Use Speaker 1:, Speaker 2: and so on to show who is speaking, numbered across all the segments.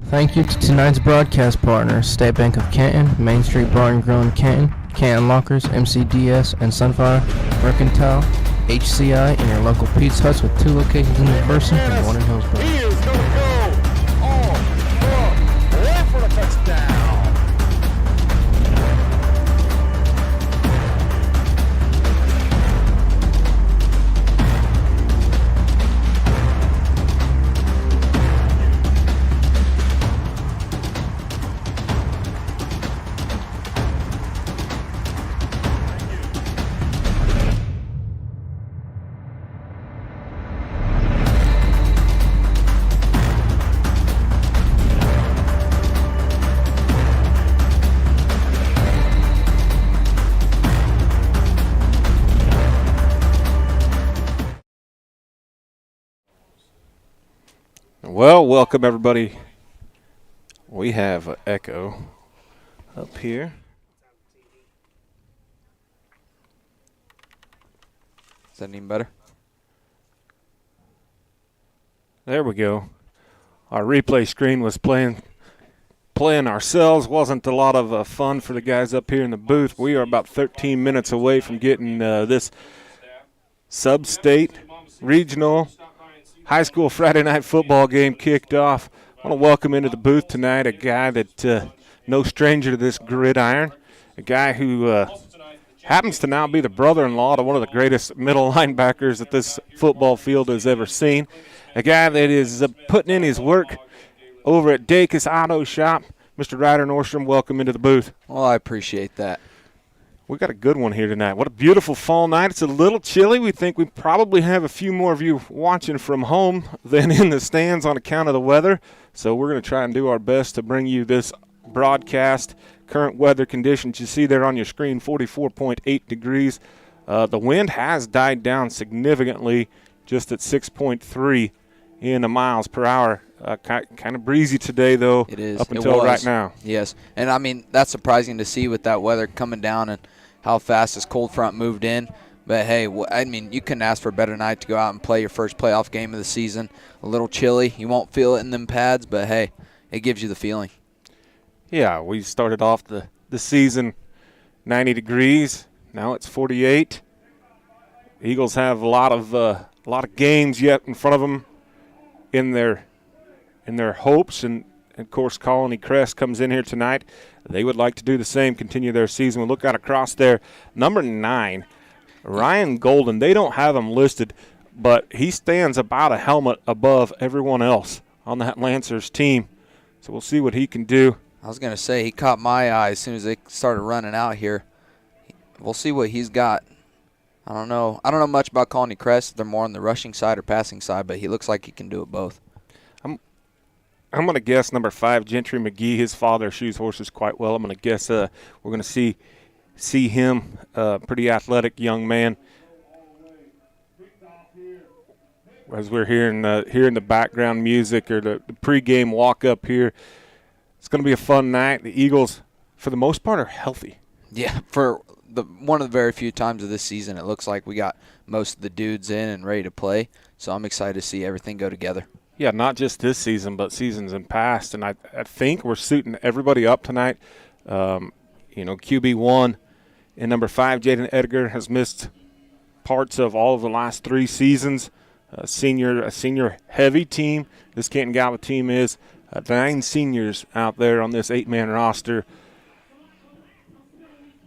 Speaker 1: Thank you to tonight's broadcast partners, State Bank of Canton, Main Street Bar and Grill in Canton, Canton Lockers, MCDS, and Sunfire, Mercantile, HCI, and your local Pete's Huts with 2 locations in McPherson and 1 in Hillsborough.
Speaker 2: He is going to go all the way for the touchdown.
Speaker 3: Well, welcome everybody. We have an echo up here.
Speaker 4: Is that even better?
Speaker 3: There we go. Our replay screen was playing ourselves. Wasn't a lot of fun for the guys up here in the booth. We are about 13 minutes away from getting this sub-state, regional, high school Friday night football game kicked off. I want to welcome into the booth tonight a guy that no stranger to this gridiron, a guy who happens to now be the brother-in-law to one of the greatest middle linebackers that this football field has ever seen, a guy that is putting in his work over at Dacus Auto Shop. Mr. Ryder Nordstrom, welcome into the booth.
Speaker 4: Well, I appreciate that.
Speaker 3: We got a good one here tonight. What a beautiful fall night. It's a little chilly. We think we probably have a few more of you watching from home than in the stands on account of the weather. So we're going to try and do our best to bring you this broadcast. Current weather conditions you see there on your screen, 44.8 degrees. The wind has died down significantly, just at 6.3 in miles per hour. Kind of breezy today, though.
Speaker 4: It is.
Speaker 3: Up until right now.
Speaker 4: Yes. And, I mean, that's surprising to see with that weather coming down and how fast this cold front moved in. But, hey, I mean, you couldn't ask for a better night to go out and play your first playoff game of the season. A little chilly. You won't feel it in them pads, but, hey, it gives you the feeling.
Speaker 3: Yeah, we started off the season 90 degrees. Now it's 48. The Eagles have a lot of games yet in front of them in their hopes, and of course Colony Crest comes in here tonight. They would like to do the same, continue their season. We'll look out across there. Number 9, Ryan Golden. They don't have him listed, but he stands about a helmet above everyone else on that Lancers team. So we'll see what he can do.
Speaker 4: I was going to say, he caught my eye as soon as they started running out here. We'll see what he's got. I don't know much about Colony Crest. They're more on the rushing side or passing side, but he looks like he can do it both.
Speaker 3: I'm going to guess number 5, Gentry McGee. His father shoes horses quite well. I'm going to guess we're going to see him, pretty athletic young man. As we're hearing the background music or the pregame walk up here, it's going to be a fun night. The Eagles, for the most part, are healthy.
Speaker 4: Yeah, for one of the very few times of this season, it looks like we got most of the dudes in and ready to play. So I'm excited to see everything go together.
Speaker 3: Yeah, not just this season, but seasons in past. And I think we're suiting everybody up tonight. QB1 and number 5, Jaden Edgar, has missed parts of all of the last 3 seasons. A senior heavy team. This Canton-Galva team is 9 seniors out there on this 8-man roster.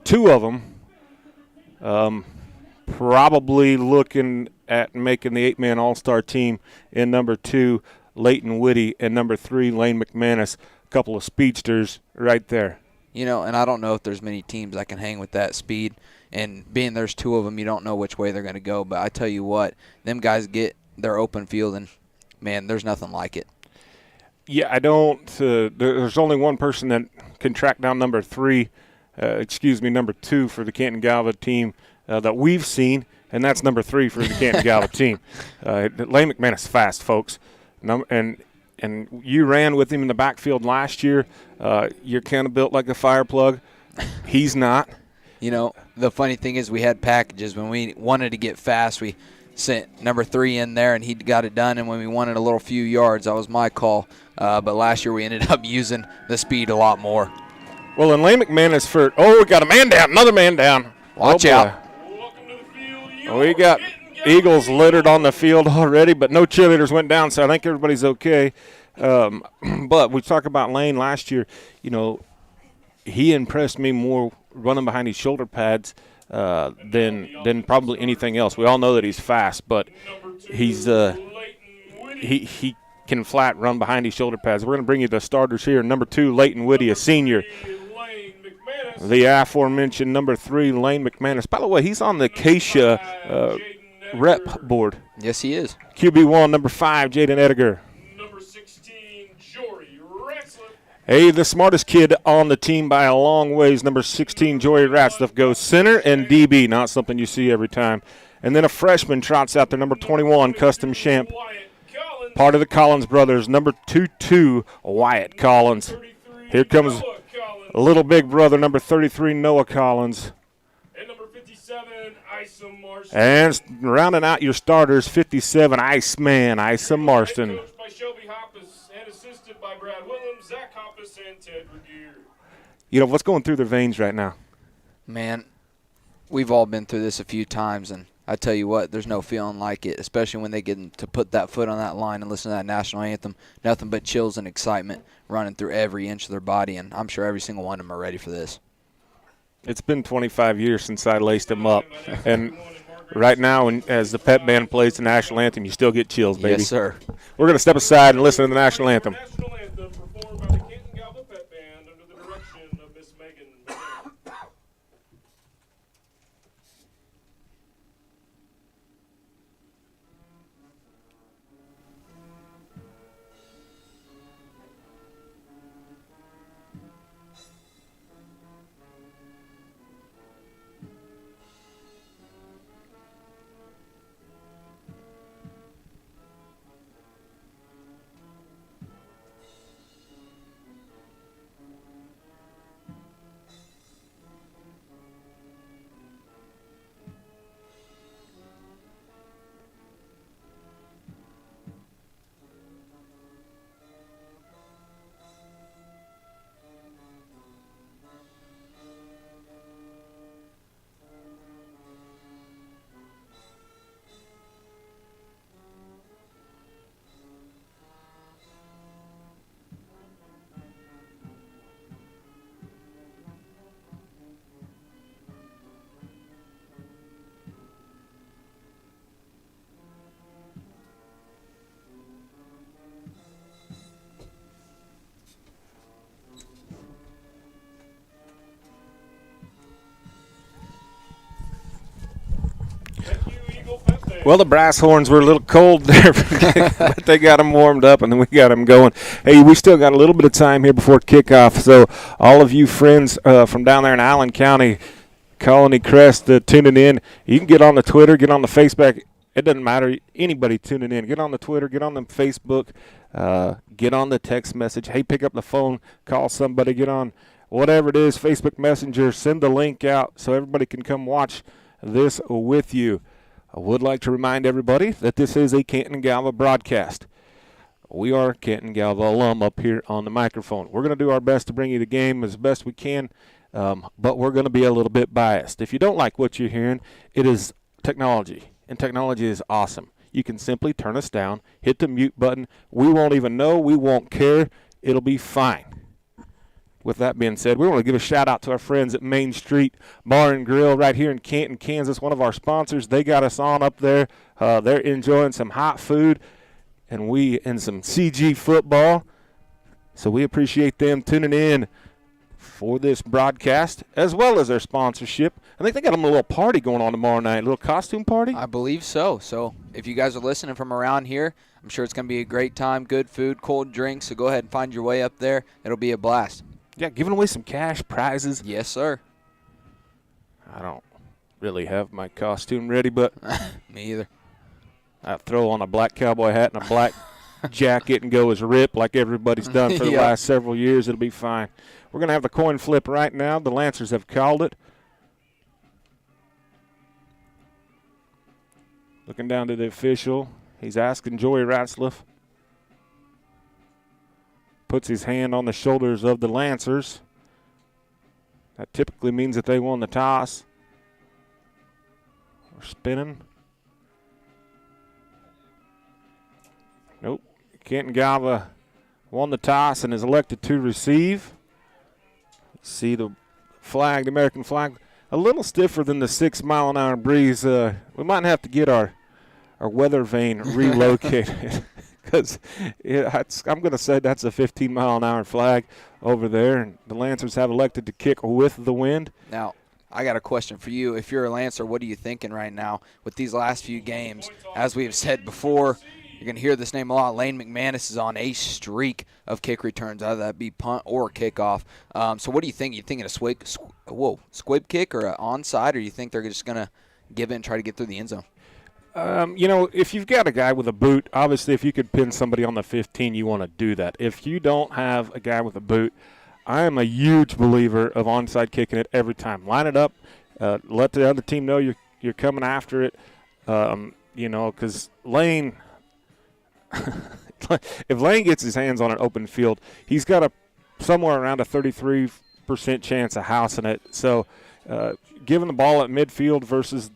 Speaker 3: 2 of them probably looking at making the 8-man all-star team in number 2, Leighton Whitty, and number 3, Lane McManus. A couple of speedsters right there.
Speaker 4: And I don't know if there's many teams that can hang with that speed. And being there's 2 of them, you don't know which way they're going to go. But I tell you what, them guys get their open field, and, man, there's nothing like it.
Speaker 3: Yeah, I don't there's only one person that can track down number 2 for the Canton-Galva team that we've seen, and that's number 3 for the Canton-Galva team. Lane McManus fast, folks. And you ran with him in the backfield last year. You're kind of built like a fire plug. He's not.
Speaker 4: The funny thing is we had packages. When we wanted to get fast, we sent number 3 in there, and he got it done. And when we wanted a little few yards, that was my call. But last year we ended up using the speed a lot more.
Speaker 3: Well, and Lane McManus we got a man down, another man down.
Speaker 4: Watch out.
Speaker 3: We got Eagles littered on the field already, but no cheerleaders went down, so I think everybody's okay. But we talked about Lane last year. He impressed me more running behind his shoulder pads than probably anything else. We all know that he's fast, but he's he can flat run behind his shoulder pads. We're going to bring you the starters here. Number 2, Leighton Whitty, a senior. The aforementioned number 3, Lane McManus. By the way, he's on the Acacia rep board.
Speaker 4: Yes, he is.
Speaker 3: QB1, number 5, Jaden Edgar.
Speaker 2: Number 16, Jory Ratzliff.
Speaker 3: Hey, the smartest kid on the team by a long ways, number 16, Jory Ratzliff, goes center and DB, not something you see every time. And then a freshman trots out there, number 21, Custom Champ, part of the Collins brothers, number 22, Wyatt Collins. Here comes little big brother, number 33, Noah Collins.
Speaker 2: And number 57, Isom Marston.
Speaker 3: And rounding out your starters, 57, Iceman, Isom Marston.
Speaker 2: Coached by Shelby Hoppus and assisted by Brad Williams, Zach Hoppus, and Ted Regier.
Speaker 3: What's going through their veins right now?
Speaker 4: Man, we've all been through this a few times, and I tell you what, there's no feeling like it, especially when they get to put that foot on that line and listen to that national anthem. Nothing but chills and excitement running through every inch of their body, and I'm sure every single one of them are ready for this.
Speaker 3: It's been 25 years since I laced them up, and right now, as the pep band plays the national anthem, you still get chills, baby.
Speaker 4: Yes, sir.
Speaker 3: We're going to step aside and listen to the national anthem.
Speaker 2: National anthem performed by the Canton-Galva Pep Band under the direction of Miss Megan McKenna.
Speaker 3: Well, the brass horns were a little cold there, but they got them warmed up, and then we got them going. Hey, we still got a little bit of time here before kickoff, so all of you friends from down there in Allen County, Colony Crest, tuning in, you can get on the Twitter, get on the Facebook. It doesn't matter. Anybody tuning in, get on the Twitter, get on the Facebook, get on the text message. Hey, pick up the phone, call somebody, get on whatever it is, Facebook Messenger, send the link out so everybody can come watch this with you. I would like to remind everybody that this is a Canton-Galva broadcast. We are Canton-Galva alum up here on the microphone. We're going to do our best to bring you the game as best we can, but we're going to be a little bit biased. If you don't like what you're hearing, it is technology, and technology is awesome. You can simply turn us down, hit the mute button. We won't even know. We won't care. It'll be fine. With that being said, we want to give a shout-out to our friends at Main Street Bar and Grill right here in Canton, Kansas, one of our sponsors. They got us on up there. They're enjoying some hot food and some CG football. So we appreciate them tuning in for this broadcast, as well as their sponsorship. I think they got them a little party going on tomorrow night, a little costume party.
Speaker 4: I believe so. So if you guys are listening from around here, I'm sure it's going to be a great time, good food, cold drinks. So go ahead and find your way up there. It'll be a blast.
Speaker 3: Yeah, giving away some cash, prizes.
Speaker 4: Yes, sir.
Speaker 3: I don't really have my costume ready, but
Speaker 4: Me either.
Speaker 3: I throw on a black cowboy hat and a black jacket and go as rip like everybody's done for the
Speaker 4: Yeah.
Speaker 3: last several years. It'll be fine. We're going to have the coin flip right now. The Lancers have called it. Looking down to the official. He's asking Joey Ratzliff. Puts his hand on the shoulders of the Lancers. That typically means that they won the toss. We're spinning. Nope. Canton-Galva won the toss and is elected to receive. See the flag, the American flag, a little stiffer than the 6-mile-an-hour breeze. We might have to get our weather vane relocated because I'm going to say that's a 15-mile-an-hour flag over there, and the Lancers have elected to kick with the wind.
Speaker 4: Now, I got a question for you. If you're a Lancer, what are you thinking right now with these last few games? As we have said before, you're going to hear this name a lot. Lane McManus is on a streak of kick returns, either that be punt or kickoff. So what do you think? You thinking a squib kick or an onside, or you think they're just going to give it and try to get through the end zone?
Speaker 3: If you've got a guy with a boot, obviously if you could pin somebody on the 15, you want to do that. If you don't have a guy with a boot, I am a huge believer of onside kicking it every time. Line it up, let the other team know you're coming after it, because Lane – if Lane gets his hands on an open field, he's got somewhere around a 33% chance of housing it. So giving the ball at midfield versus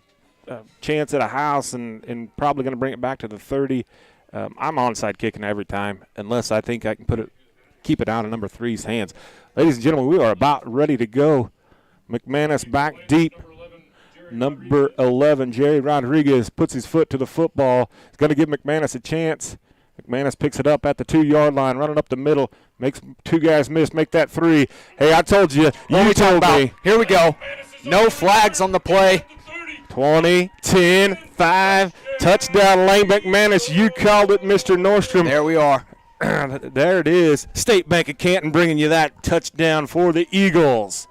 Speaker 3: chance at a house and probably going to bring it back to the 30, I'm onside kicking every time unless I think I can keep it out of number 3's hands. Ladies and gentlemen, we are about ready to go. McManus back deep. Number 11, Jerry Rodriguez, puts his foot to the football. He's going to give McManus a chance. McManus picks it up at the 2-yard line, running up the middle. Makes 2 guys miss, make that 3. Hey, I told you. You told me.
Speaker 4: Here we go. No flags on the play.
Speaker 3: 20, 10, 5. Touchdown, Lane McManus. You called it, Mr. Nordstrom.
Speaker 4: There we are.
Speaker 3: There it is. State Bank of Canton bringing you that touchdown for the Eagles.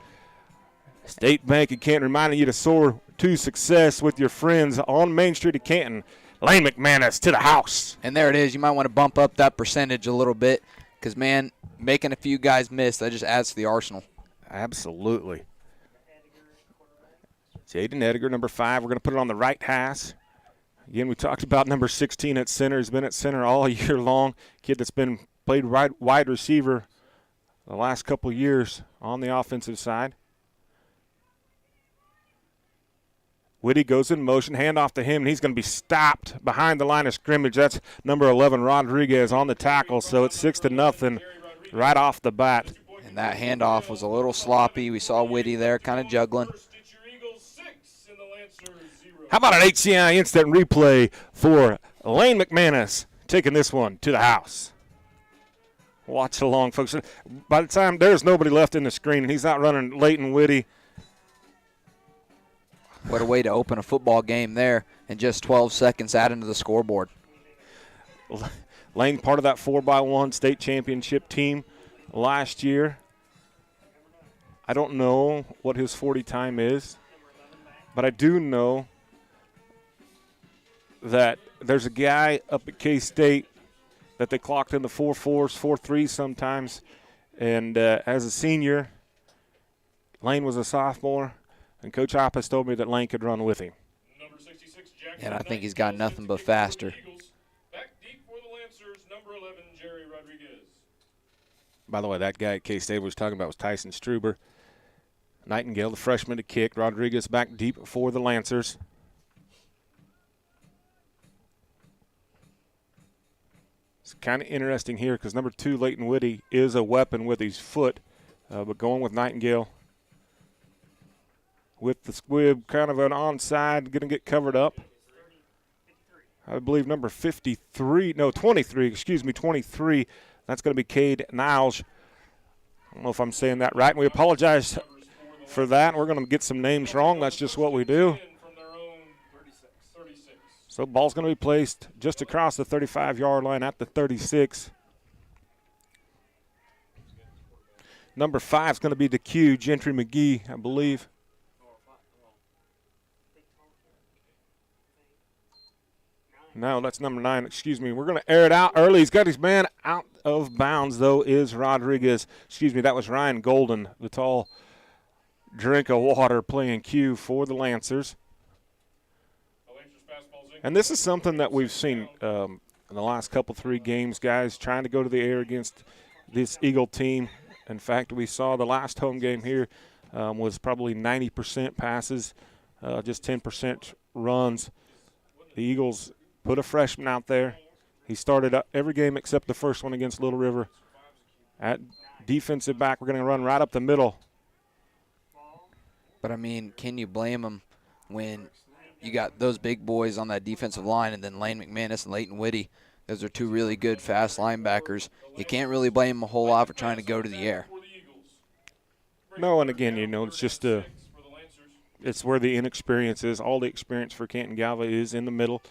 Speaker 3: State Bank of Canton reminding you to soar to success with your friends on Main Street of Canton. Lane McManus to the house.
Speaker 4: And there it is. You might want to bump up that percentage a little bit because, man, making a few guys miss, that just adds to the arsenal.
Speaker 3: Absolutely. Jaden Edgar, number 5. We're going to put it on the right hash. Again, we talked about number 16 at center. He's been at center all year long. Kid that's been played wide receiver the last couple years on the offensive side. Whitty goes in motion, handoff to him, and he's going to be stopped behind the line of scrimmage. That's number 11, Rodriguez, on the tackle, so it's 6-0 right off the bat.
Speaker 4: And that handoff was a little sloppy. We saw Whitty there kind of juggling.
Speaker 3: How about an HCI instant replay for Lane McManus taking this one to the house? Watch along, folks. By the time there's nobody left in the screen, and he's out running Leighton Whitty.
Speaker 4: What a way to open a football game there in just 12 seconds adding to the scoreboard.
Speaker 3: Lane, part of that 4x1 state championship team last year. I don't know what his 40 time is, but I do know that there's a guy up at K-State that they clocked in the 4.4s, 4.3s sometimes, and as a senior, Lane was a sophomore. And Coach Hoppus told me that Lane could run with him.
Speaker 4: And I think he's got nothing but faster.
Speaker 2: Back deep for the Lancers, number 11, Jerry Rodriguez.
Speaker 3: By the way, that guy at K-State was talking about was Tyson Struber. Nightingale, the freshman to kick. Rodriguez back deep for the Lancers. It's kind of interesting here because number 2, Leighton Whitty, is a weapon with his foot. But going with Nightingale with the squib, kind of an onside, going to get covered up. I believe number 23, 23. That's going to be Cade Niles. I don't know if I'm saying that right, and we apologize for that. We're going to get some names wrong. That's just what we do. So ball's going to be placed just across the 35-yard line at the 36. Number 5 is going to be DeQ, Gentry McGee, I believe. No, that's number 9. Excuse me. We're going to air it out early. He's got his man out of bounds, though, is Rodriguez. Excuse me, that was Ryan Golden, the tall drink of water, playing Q for the Lancers.
Speaker 2: The Lancers fastball's in
Speaker 3: And this is something that we've seen in the last couple, 3 games, guys trying to go to the air against this Eagle team. In fact, we saw the last home game here was probably 90% passes, just 10% runs. The Eagles put a freshman out there. He started every game except the first one against Little River. At defensive back, we're going to run right up the middle.
Speaker 4: But, I mean, can you blame him when you got those big boys on that defensive line and then Lane McManus and Leighton Whitty? Those are 2 really good, fast linebackers. You can't really blame them a whole lot for trying to go to the air.
Speaker 3: No, and again, it's just it's where the inexperience is. All the experience for Canton-Galva is in the middle.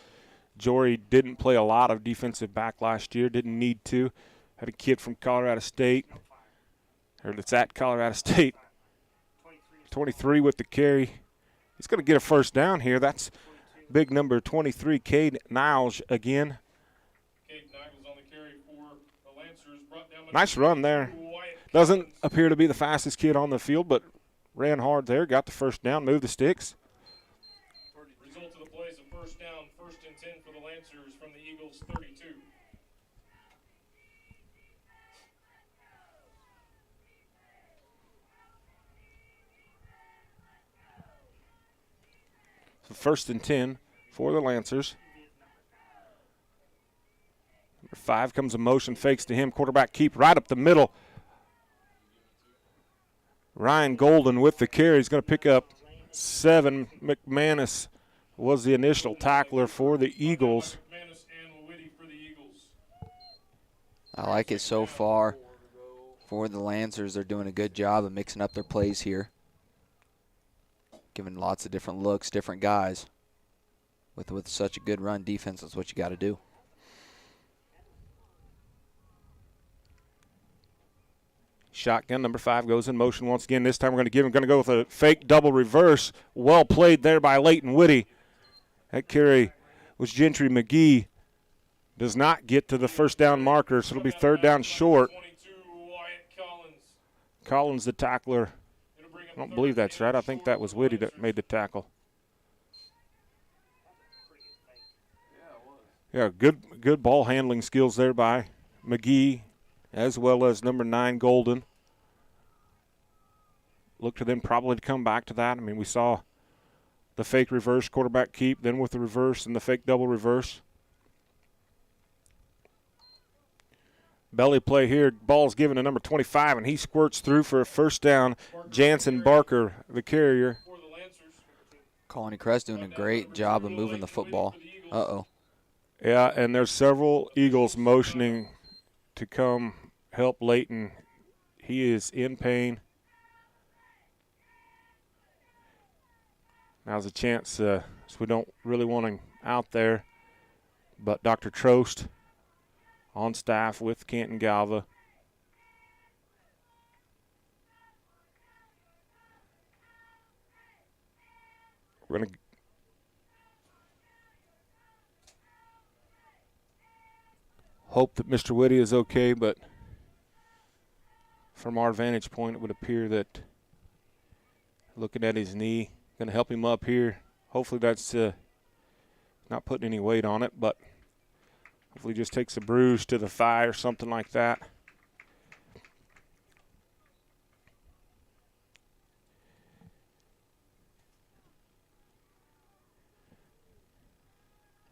Speaker 3: Jory didn't play a lot of defensive back last year, didn't need to. Had a kid from Colorado State, or that's at Colorado State, 23 with the carry. He's going to get a first down here. That's big number 23, Cade Niles again. Nice run there. Doesn't appear to be the fastest kid on the field, but ran hard there, got the first down, moved the sticks.
Speaker 2: Result of the play is a first down, 1st and 10 for the Lancers from the Eagles' 32.
Speaker 3: So 1st and 10 for the Lancers. Number 5 comes a motion, fakes to him. Quarterback keep right up the middle. Ryan Golden with the carry. He's going to pick up 7. McManus was the initial tackler for the Eagles.
Speaker 4: I like it so far for the Lancers. They're doing a good job of mixing up their plays here. Giving lots of different looks, different guys. With such a good run defense, that's what you got to do.
Speaker 3: Shotgun, number 5 goes in motion once again. This time we're going to go with a fake double reverse. Well played there by Leighton Whitty. That carry was Gentry McGee. Does not get to the first down marker, so it'll be 3rd down short. Collins, the tackler. I don't believe that's right. I think that was Whitty that made the tackle. Yeah, good ball handling skills there by McGee, as well as number 9, Golden. Look to them probably to come back to that. I mean, we saw the fake reverse, quarterback keep, then with the reverse and the fake double reverse. Belly play here. Ball's given to number 25, and he squirts through for a first down. Jansen Barker, the carrier.
Speaker 4: Colony Crest doing a great job of moving the football. Uh-oh.
Speaker 3: Yeah, and there's several Eagles motioning to come help Leighton. He is in pain. Now's a chance, so we don't really want him out there. But Dr. Trost on staff with Canton-Galva. We're going to hope that Mr. Whitty is okay, but from our vantage point, it would appear that looking at his knee, going to help him up here. Hopefully that's not putting any weight on it, but hopefully just takes a bruise to the thigh or something like that.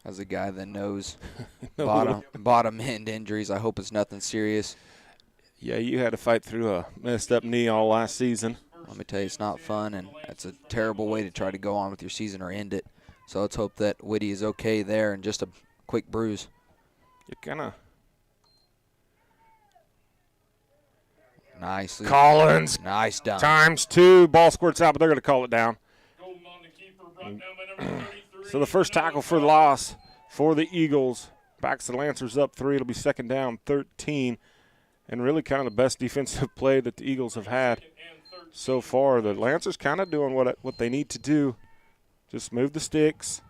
Speaker 4: As a guy that knows bottom end injuries, I hope it's nothing serious.
Speaker 3: Yeah, you had to fight through a messed up knee all last season.
Speaker 4: Let me tell you, it's not fun, and it's a terrible way to try to go on with your season or end it. So let's hope that Whitty is okay there and just a quick bruise.
Speaker 3: You kind of.
Speaker 4: Nicely.
Speaker 3: Collins.
Speaker 4: Nice done.
Speaker 3: ×2. Ball squirts out, but they're going to call it down. So the first tackle for the loss for the Eagles. Backs the Lancers up 3. It'll be 2nd down, 13. And really kind of the best defensive play that the Eagles have had so far. The Lancers kind of doing what they need to do. Just move the sticks.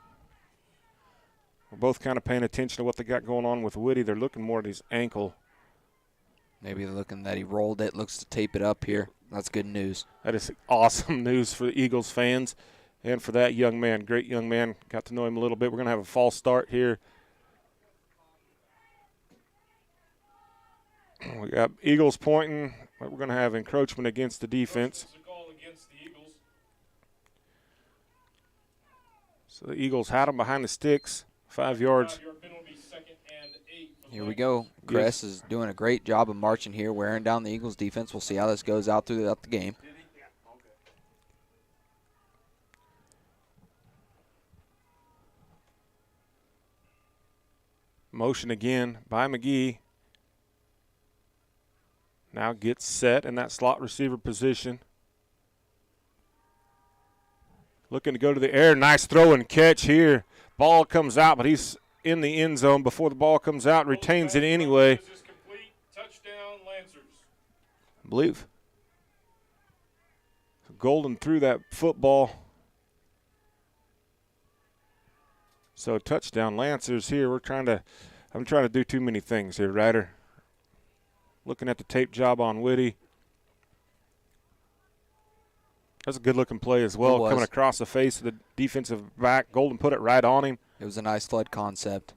Speaker 3: We're both kind of paying attention to what they got going on with Whitty. They're looking more at his ankle.
Speaker 4: Maybe they're looking that he rolled it, looks to tape it up here. That's good news.
Speaker 3: That is awesome news for the Eagles fans. And for that young man, great young man, got to know him a little bit. We're going to have a false start here. We got Eagles pointing. We're going to have encroachment against the defense. So the Eagles had them behind the sticks, 5 yards.
Speaker 4: Here we go. Kress is doing a great job of marching here, wearing down the Eagles defense. We'll see how this goes out throughout the game.
Speaker 3: Motion again by McGee. Now gets set in that slot receiver position. Looking to go to the air. Nice throw and catch here. Ball comes out, but he's in the end zone before the ball comes out. Retains it anyway. I believe Golden threw that football. So touchdown Lancers here. I'm trying to do too many things here, Ryder. Looking at the tape job on Whitty. That's a good-looking play as well. Coming across the face of the defensive back. Golden put it right on him.
Speaker 4: It was a nice flood concept.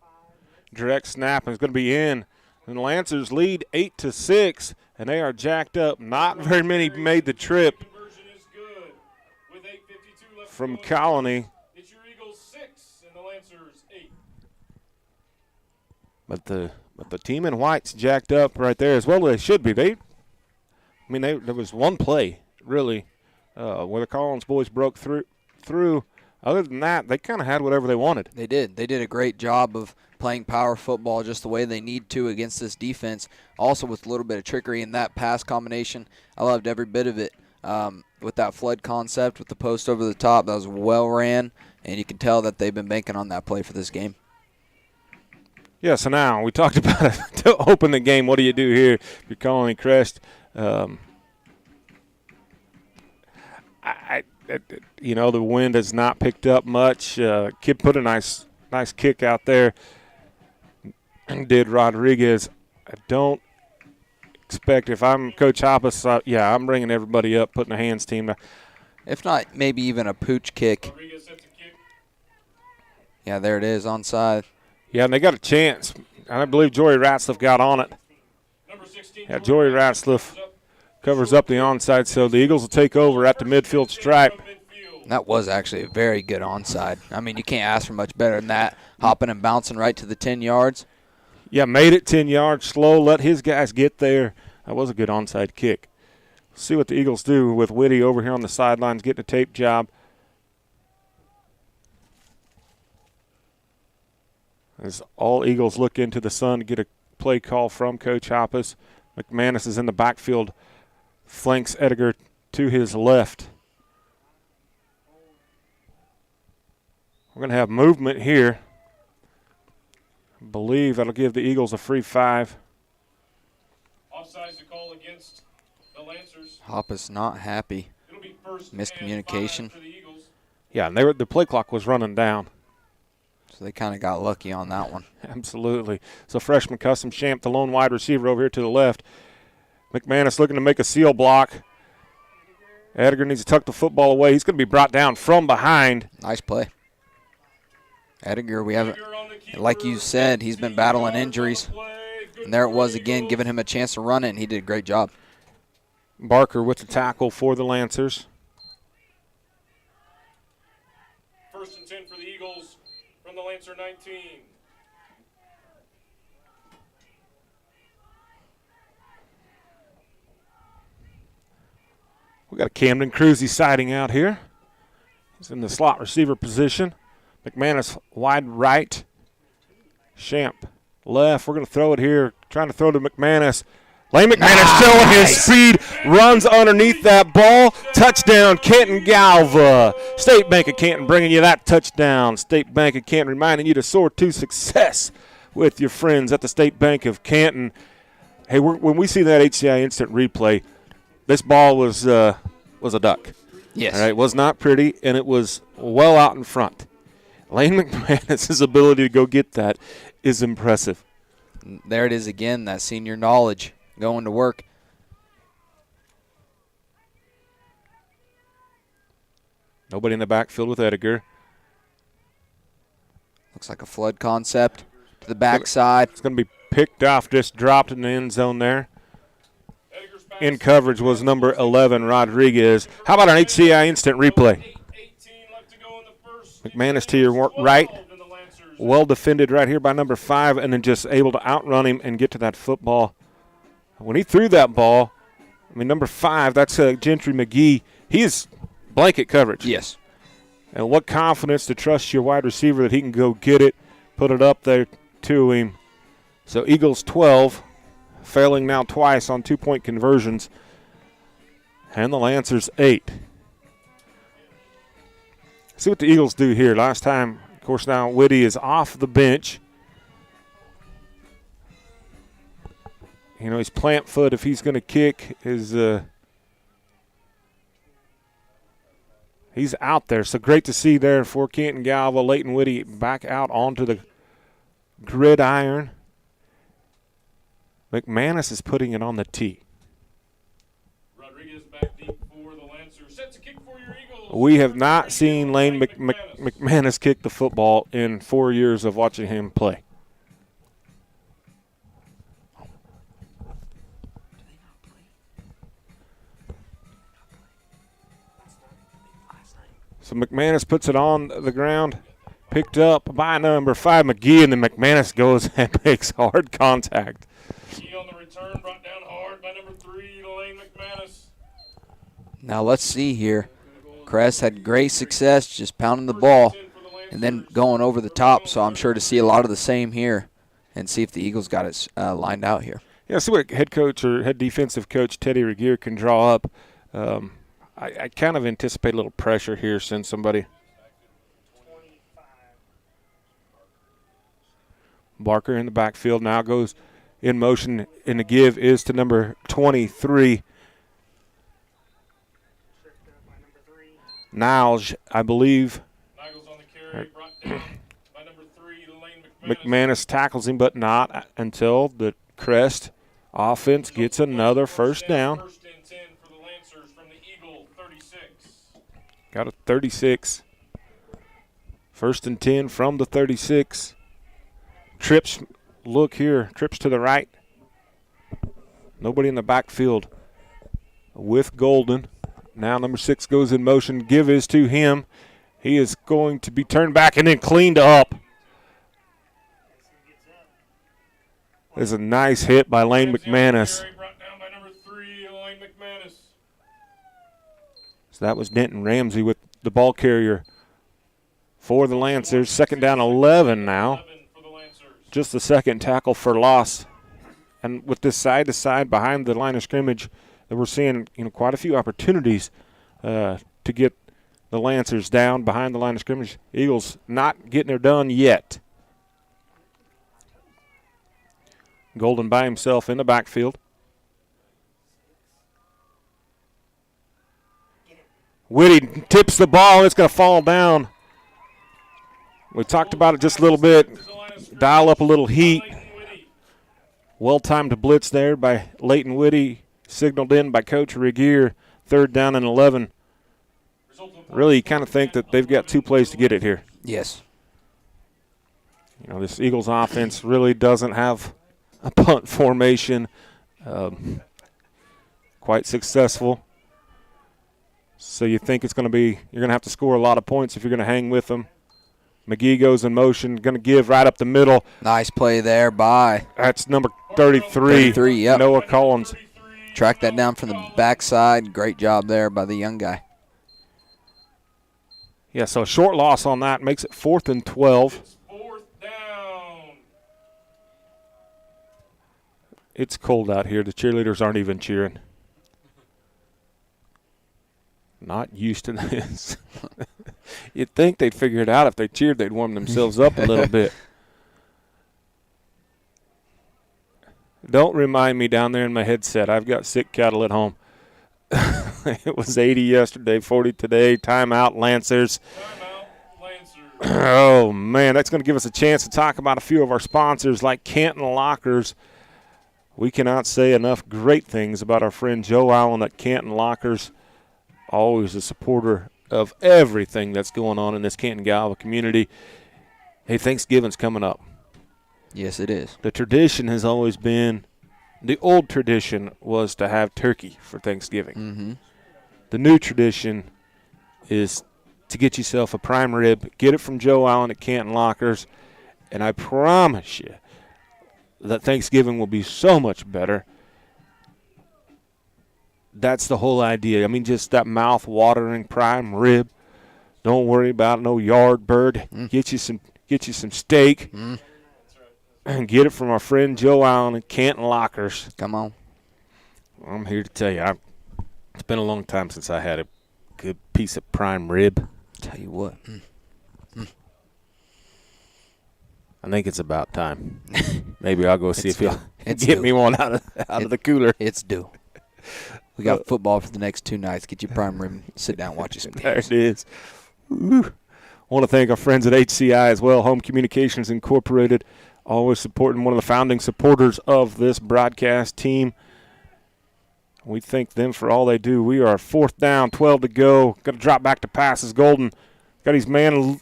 Speaker 3: Direct snap, and it's going to be in. And the Lancers lead 8-6, and they are jacked up. Not very many made the trip from Colony.
Speaker 2: It's your Eagles 6 and the Lancers 8.
Speaker 3: But the team in white's jacked up right there as well as they should be. There was one play really where the Collins boys broke through. Other than that, they kind of had whatever they wanted.
Speaker 4: They did. They did a great job of playing power football just the way they need to against this defense. Also with a little bit of trickery in that pass combination. I loved every bit of it. With that flood concept, with the post over the top, that was well ran, and you can tell that they've been banking on that play for this game.
Speaker 3: Yeah, so now we talked about it to open the game. What do you do here if you're Colony Crest? The wind has not picked up much. Kid put a nice kick out there. Did Rodriguez. I don't expect, if I'm Coach Hoppus, I'm bringing everybody up, putting a hands team.
Speaker 4: If not, maybe even a pooch kick. Yeah, there it is, onside.
Speaker 3: Yeah, and they got a chance. I believe Jory Ratzliff got on it. Yeah, Jory Ratzliff covers up the onside, so the Eagles will take over at the midfield stripe.
Speaker 4: That was actually a very good onside. I mean, you can't ask for much better than that. Hopping and bouncing right to the 10 yards.
Speaker 3: Yeah, made it 10 yards slow, let his guys get there. That was a good onside kick. See what the Eagles do with Whitty over here on the sidelines getting a tape job. As all Eagles look into the sun to get a play call from Coach Hoppus. McManus is in the backfield, flanks Edgar to his left. We're going to have movement here. I believe that'll give the Eagles a free 5.
Speaker 2: Offsides to call against the Lancers.
Speaker 4: Hoppus not happy.
Speaker 2: It'll be first
Speaker 4: Miscommunication.
Speaker 2: and 5 for the Eagles.
Speaker 3: Yeah, and the play clock was running down.
Speaker 4: So they kind of got lucky on that one.
Speaker 3: Absolutely. So freshman Custom Champ, the lone wide receiver over here to the left. McManus looking to make a seal block. Edgar needs to tuck the football away. He's going to be brought down from behind.
Speaker 4: Nice play. Edgar, we haven't, like you said, he's been battling injuries. And there it was again, giving him a chance to run it, and he did a great job.
Speaker 3: Barker with the tackle for the Lancers.
Speaker 2: First and 10 for the Eagles from the Lancer 19.
Speaker 3: We got a Camden Cruzy sighting out here. He's in the slot receiver position. McManus wide right. Champ left. We're going to throw it here. Trying to throw to McManus. Lane McManus showing his speed. Runs underneath that ball. Touchdown, Canton-Galva. State Bank of Canton bringing you that touchdown. State Bank of Canton reminding you to soar to success with your friends at the State Bank of Canton. Hey, when we see that HCI instant replay, this ball was a duck.
Speaker 4: Yes.
Speaker 3: All right, it was not pretty, and it was well out in front. Lane McManus' ability to go get that is impressive.
Speaker 4: There it is again, that senior knowledge going to work.
Speaker 3: Nobody in the backfield with Edgar.
Speaker 4: Looks like a flood concept to the backside.
Speaker 3: It's going to be picked off, just dropped in the end zone there. In coverage was number 11, Rodriguez. How about an HCI instant replay? McManus to your right. Well defended right here by number 5, and then just able to outrun him and get to that football. When he threw that ball, I mean, number 5, that's Gentry McGee. He is blanket coverage.
Speaker 4: Yes.
Speaker 3: And what confidence to trust your wide receiver that he can go get it, put it up there to him. So Eagles 12, failing now twice on 2-point conversions. And the Lancers 8. See what the Eagles do here. Last time, of course, now Whitty is off the bench. You know, his plant foot, if he's going to kick, is he's out there. So great to see there for Canton-Galva. Leighton Whitty back out onto the gridiron. McManus is putting it on the tee.
Speaker 2: Rodriguez back deep for the Lancers. Sets a kick for your Eagles.
Speaker 3: We have not seen Lane McManus kick the football in 4 years of watching him play. So McManus puts it on the ground, picked up by number 5, McGee, and then McManus goes and makes hard contact.
Speaker 2: McGee on the return, brought down hard by number 3, Lane McManus.
Speaker 4: Now let's see here. Crest had great success just pounding the ball and then going over the top, so I'm sure to see a lot of the same here and see if the Eagles got it lined out here.
Speaker 3: Yeah, see what head coach or head defensive coach Teddy Regier can draw up. I kind of anticipate a little pressure here, send somebody. Barker in the backfield now goes in motion, and the give is to number 23. Niles, I believe.
Speaker 2: Niles on the carry, brought down by number 3, Lane
Speaker 3: McManus tackles him, but not until the Crest offense gets another first down.
Speaker 2: First and 10 for the Lancers from the Eagle 36.
Speaker 3: Got a 36. First and 10 from the 36. Trips, look here, trips to the right. Nobody in the backfield with Golden. Now number 6 goes in motion. Give is to him. He is going to be turned back and then cleaned up. There's a nice hit by Lane McManus.
Speaker 2: Brought down by number 3, Lane McManus.
Speaker 3: So that was Denton Ramsey with the ball carrier for the Lancers. Second down 11 now.
Speaker 2: 11 for the Lancers.
Speaker 3: Just the second tackle for loss. And with this side-to-side behind the line of scrimmage, that we're seeing quite a few opportunities to get the Lancers down behind the line of scrimmage. Eagles not getting her done yet. Golden by himself in the backfield. Whitty tips the ball. It's going to fall down. We talked about it just a little bit. Dial up a little heat. Well-timed blitz there by Leighton Whitty. Signaled in by Coach Regier. Third down and 11. Really, you kind of think that they've got 2 plays to get it here.
Speaker 4: Yes.
Speaker 3: This Eagles offense really doesn't have a punt formation. Quite successful. So you think it's going to be, you're going to have to score a lot of points if you're going to hang with them. McGee goes in motion, going to give right up the middle.
Speaker 4: Nice play there by.
Speaker 3: That's number 33,
Speaker 4: yep.
Speaker 3: Noah Collins.
Speaker 4: Track that down from the backside. Great job there by the young guy.
Speaker 3: Yeah, so a short loss on that makes it 4th and 12.
Speaker 2: It's 4th down.
Speaker 3: It's cold out here. The cheerleaders aren't even cheering. Not used to this. You'd think they'd figure it out. If they cheered, they'd warm themselves up a little bit. Don't remind me down there in my headset. I've got sick cattle at home. It was 80 yesterday, 40 today. Timeout, Lancers.
Speaker 2: Timeout, Lancers.
Speaker 3: Oh, man, that's going to give us a chance to talk about a few of our sponsors like Canton Lockers. We cannot say enough great things about our friend Joe Allen at Canton Lockers. Always a supporter of everything that's going on in this Canton-Galva community. Hey, Thanksgiving's coming up.
Speaker 4: Yes, it is.
Speaker 3: The tradition has always been, the old tradition was to have turkey for Thanksgiving.
Speaker 4: Mm-hmm.
Speaker 3: The new tradition is to get yourself a prime rib, get it from Joe Allen at Canton Lockers, and I promise you that Thanksgiving will be so much better. That's the whole idea. I mean, just that mouth-watering prime rib. Don't worry about no yard bird. Get you some steak, and get it from our friend Joe Allen at Canton Lockers.
Speaker 4: Come on.
Speaker 3: I'm here to tell you, it's been a long time since I had a good piece of prime rib.
Speaker 4: Tell you what.
Speaker 3: I think it's about time. Maybe I'll go see if he'll
Speaker 4: It's
Speaker 3: get
Speaker 4: due.
Speaker 3: me one out of the cooler.
Speaker 4: It's due. We got football for the next 2 nights. Get your prime rib and sit down and watch you some
Speaker 3: There
Speaker 4: games.
Speaker 3: it is. Ooh. I want to thank our friends at HCI as well, Home Communications Incorporated, always supporting, one of the founding supporters of this broadcast team. We thank them for all they do. We are 4th down, 12 to go. Going to drop back to passes. Golden got his man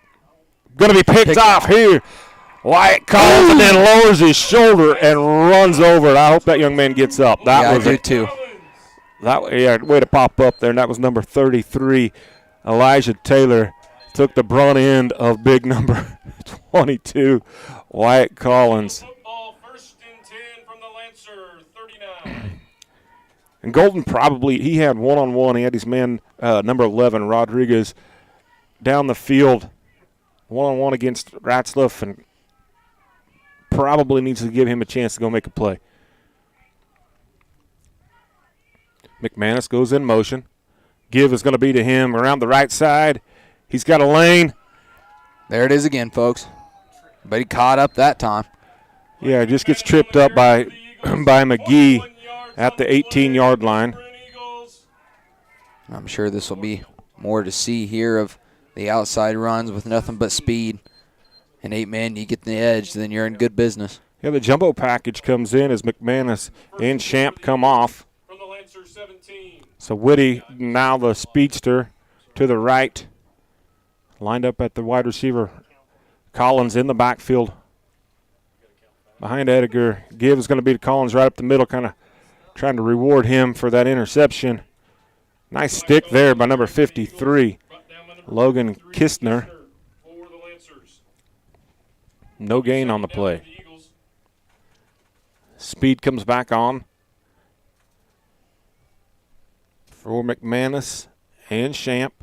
Speaker 3: going to be picked off here. Wyatt calls and then lowers his shoulder and runs over it. I hope that young man gets up.
Speaker 4: I do too.
Speaker 3: Way to pop up there, and that was number 33. Elijah Taylor took the brunt end of big number 22, Wyatt Collins.
Speaker 2: Football, 1st and 10 from the Lancer, 39.
Speaker 3: And Golden he had one-on-one. He had his man, number 11, Rodriguez, down the field, one-on-one against Ratzlaff, and probably needs to give him a chance to go make a play. McManus goes in motion. Give is going to be to him around the right side. He's got a lane.
Speaker 4: There it is again, folks. But he caught up that time.
Speaker 3: Yeah, just gets tripped up by McGee at the 18-yard line.
Speaker 4: I'm sure this will be more to see here of the outside runs with nothing but speed. And 8 men, you get the edge, then you're in good business.
Speaker 3: Yeah, the jumbo package comes in as McManus and Champ come off.
Speaker 2: From the Lancer, 17.
Speaker 3: So Whitty, now the speedster to the right, lined up at the wide receiver. Collins in the backfield behind Edgar. Give is going to be to Collins right up the middle, kind of trying to reward him for that interception. Nice stick there by number 53, Logan Kistner.
Speaker 2: For the Lancers.
Speaker 3: No gain on the play. Speed comes back on for McManus and Champ.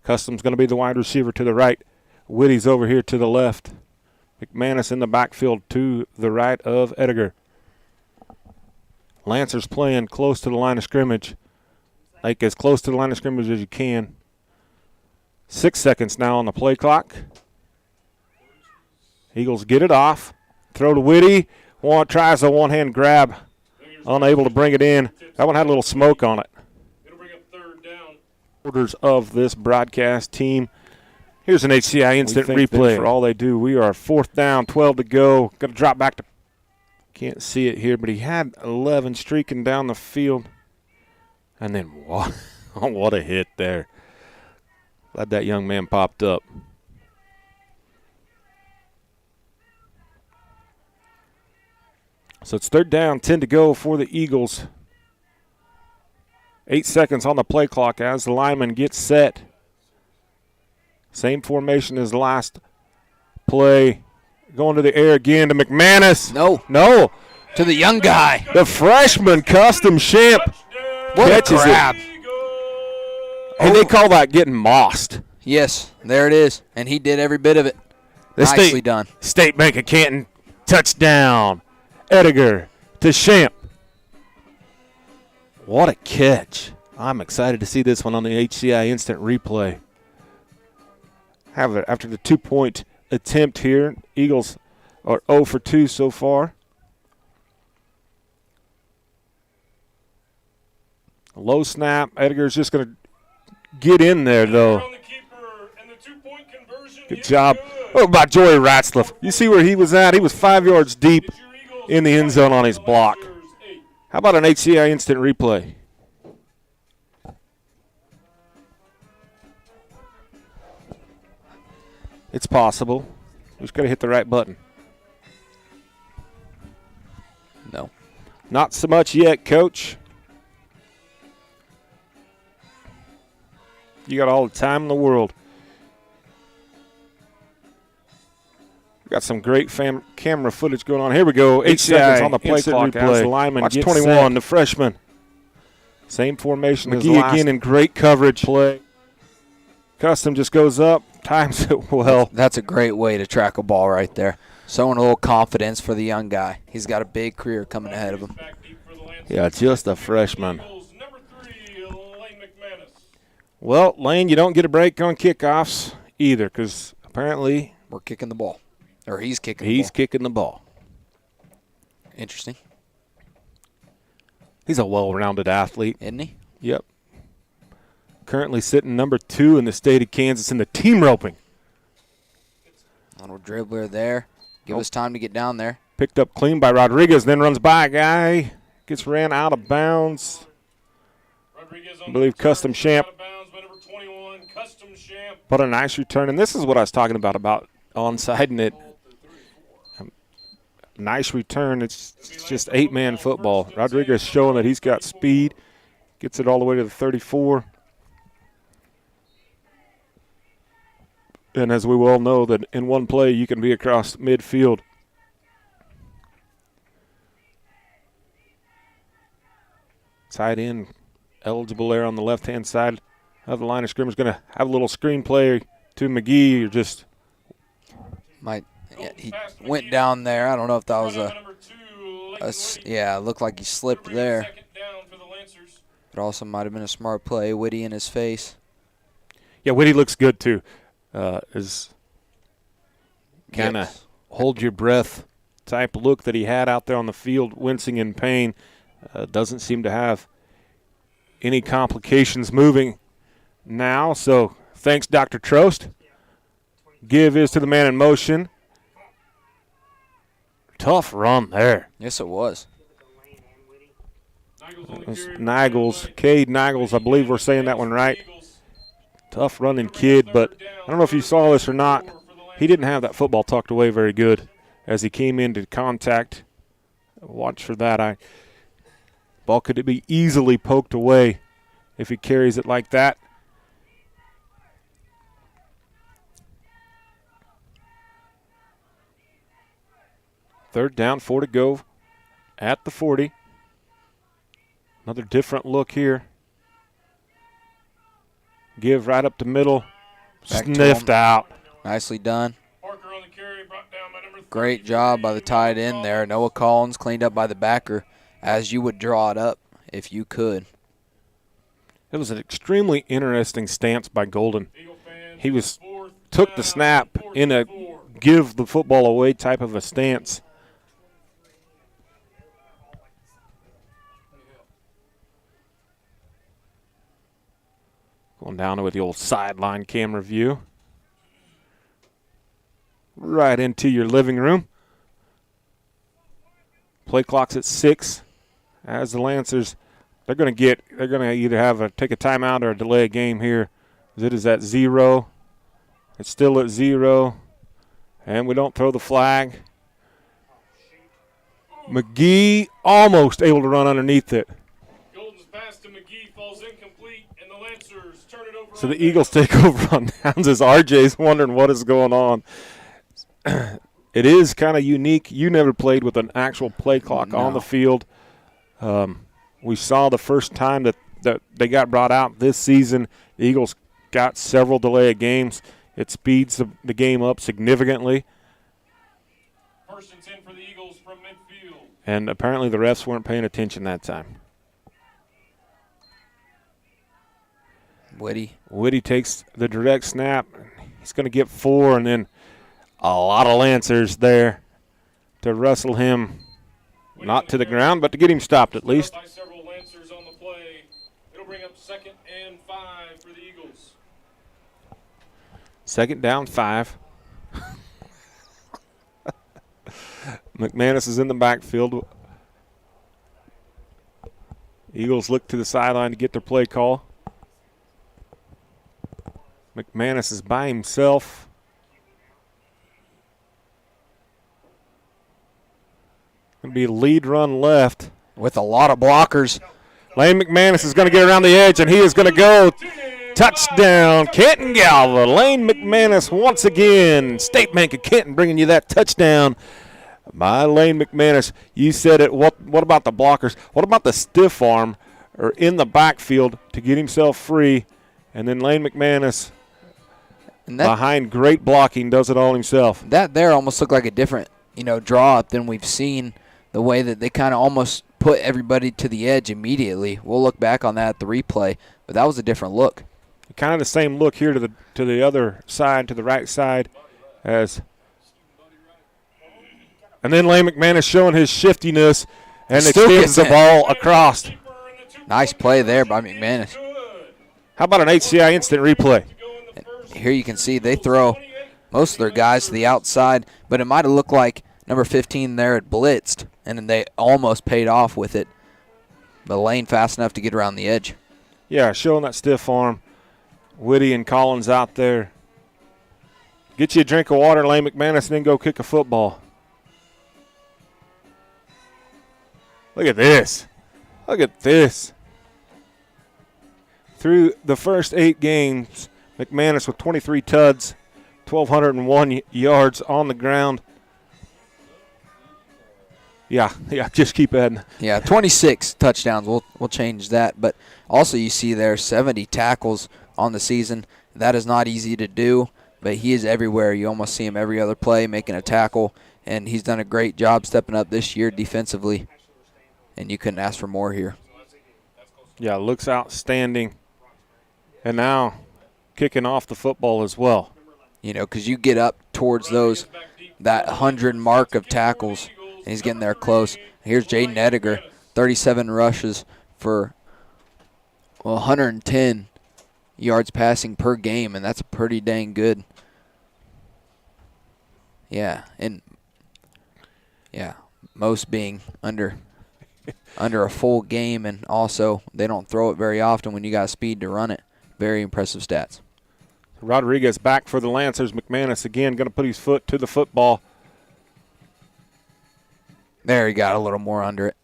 Speaker 3: Custom's going to be the wide receiver to the right. Whitty's over here to the left. McManus in the backfield to the right of Edgar. Lancers playing close to the line of scrimmage. Like as close to the line of scrimmage as you can. 6 seconds now on the play clock. Eagles get it off. Throw to Whitty. Tries a one-hand grab. Unable to bring it in. That one had a little smoke on it.
Speaker 2: It'll bring up 3rd down.
Speaker 3: Orders of this broadcast team. Here's an HCI instant replay for all they do. We are 4th down, 12 to go. Going to drop back to, can't see it here, but he had 11 streaking down the field. And then what a hit there. Glad that young man popped up. So it's 3rd down, 10 to go for the Eagles. 8 seconds on the play clock as the lineman gets set. Same formation as the last play. Going to the air again to McManus. No.
Speaker 4: To the young guy.
Speaker 3: The freshman Custom Champ catches
Speaker 4: grab.
Speaker 3: it. And they call that getting mossed.
Speaker 4: Yes, there it is. And he did every bit of it. Nicely done.
Speaker 3: State Bank of Canton, touchdown. Edgar to Champ. What a catch. I'm excited to see this one on the HCI instant replay. Have it after the 2-point attempt here. Eagles are 0 for 2 so far. Low snap. Edgar's just going to get in there, though. Good job. What about Joey Ratzlaff? You see where he was at? He was 5 yards deep in the end zone on his block. How about an HCI instant replay? It's possible. We just got to hit the right button.
Speaker 4: No.
Speaker 3: Not so much yet, Coach. You got all the time in the world. Got some great camera footage going on. Here we go. 8 seconds on the play clock as the lineman gets 21, set. The freshman. Same formation as McGee again in great coverage. Play. Custom just goes up, times it well.
Speaker 4: That's a great way to track a ball right there. Showing a little confidence for the young guy. He's got a big career coming ahead of him.
Speaker 3: Yeah, just a freshman. Well, Lane, you don't get a break on kickoffs either because apparently
Speaker 4: we're kicking the ball. Or he's kicking
Speaker 3: the ball. He's kicking the ball.
Speaker 4: Interesting.
Speaker 3: He's a well-rounded athlete.
Speaker 4: Isn't he?
Speaker 3: Yep. Currently sitting number 2 in the state of Kansas in the team roping.
Speaker 4: Little dribbler there. Give us time to get down there.
Speaker 3: Picked up clean by Rodriguez, then runs by a guy. Gets ran out of bounds. I believe Custom Champ. But a nice return. And this is what I was talking about onside net. Nice return. It's just 8-man football. Rodriguez showing that he's got speed. Gets it all the way to the 34. And as we well know, that in one play you can be across midfield. Tight end eligible there on the left-hand side of the line of scrimmage. Going to have a little screen play to McGee or just –
Speaker 4: he went down there. I don't know if that was it looked like he slipped there. It also might have been a smart play. Whitty in his face.
Speaker 3: Yeah, Whitty looks good too. Is kind of hold your breath type look that he had out there on the field, wincing in pain. Doesn't seem to have any complications moving now. So thanks, Dr. Trost. Give is to the man in motion. Tough run there.
Speaker 4: Yes, it was.
Speaker 3: Nagels, Cade Nagels, I believe we're saying that one right. Tough running kid, but I don't know if you saw this or not. He didn't have that football tucked away very good as he came into contact. Watch for that. Ball could be easily poked away if he carries it like that. Third down, 4 to go at the 40. Another different look here. Give right up the middle.
Speaker 4: Back
Speaker 3: Sniffed out.
Speaker 4: Nicely done. Great job by the tight end there. Noah Collins cleaned up by the backer as you would draw it up if you could.
Speaker 3: It was an extremely interesting stance by Golden. He took the snap in a give the football away type of a stance. Going down with the old sideline camera view. Right into your living room. Play clock's at 6. As the Lancers, they're going to either take a timeout or delay a game here. It is at 0. It's still at 0. And we don't throw the flag. McGee almost able to run underneath it.
Speaker 2: Golden's pass to McGee falls incomplete, and the Lancers turn it over.
Speaker 3: So the Eagles take over on downs as RJ's wondering what is going on. It is kind of unique. You never played with an actual play clock on the field. We saw the first time that they got brought out this season. The Eagles got several delay of games. It speeds the game up significantly.
Speaker 2: Persons in for the Eagles from midfield.
Speaker 3: And apparently the refs weren't paying attention that time. Whitty takes the direct snap. He's going to get 4, and then a lot of Lancers there to wrestle him, not to the ground, but to get him stopped at least.
Speaker 2: By several Lancers on the play. It'll bring up 2nd and 5 for the Eagles.
Speaker 3: 2nd down, 5. McManus is in the backfield. Eagles look to the sideline to get their play call. McManus is by himself. Going to be a lead run left.
Speaker 4: With a lot of blockers.
Speaker 3: Lane McManus is going to get around the edge, and he is going to go. Touchdown, Canton-Galva. Lane McManus once again. State Bank of Canton bringing you that touchdown by Lane McManus. You said it. What about the blockers? What about the stiff arm or in the backfield to get himself free? And then Lane McManus, behind great blocking, does it all himself.
Speaker 4: That there almost looked like a different, draw up than we've seen, the way that they kind of almost put everybody to the edge immediately. We'll look back on that at the replay, but that was a different look.
Speaker 3: Kind of the same look here to the other side, to the right side, and then Lane McManus showing his shiftiness and extends the ball across.
Speaker 4: Nice play there by McManus.
Speaker 3: How about an HCI instant replay?
Speaker 4: And here you can see they throw most of their guys to the outside, but it might have looked like number 15 there had blitzed, and then they almost paid off with it. But Lane fast enough to get around the edge.
Speaker 3: Yeah, showing that stiff arm. Whitty and Collins out there. Get you a drink of water, Lane McManus, and then go kick a football. Look at this. Look at this. Through the first 8 games, McManus with 23 tuds, 1,201 yards on the ground. Yeah, just keep adding.
Speaker 4: Yeah, 26 touchdowns. We'll change that. But also you see there 70 tackles on the season. That is not easy to do, but he is everywhere. You almost see him every other play making a tackle, and he's done a great job stepping up this year defensively, and you couldn't ask for more here.
Speaker 3: Yeah, looks outstanding. And now kicking off the football as well.
Speaker 4: Because you get up towards that 100 mark of tackles, and he's getting there close. Here's Jaden Ediger, 37 rushes for 110 yards passing per game, and that's pretty dang good. Yeah, and most being under a full game, and also they don't throw it very often when you got speed to run it. Very impressive stats.
Speaker 3: Rodriguez back for the Lancers. McManus again going to put his foot to the football.
Speaker 4: There, he got a little more under it.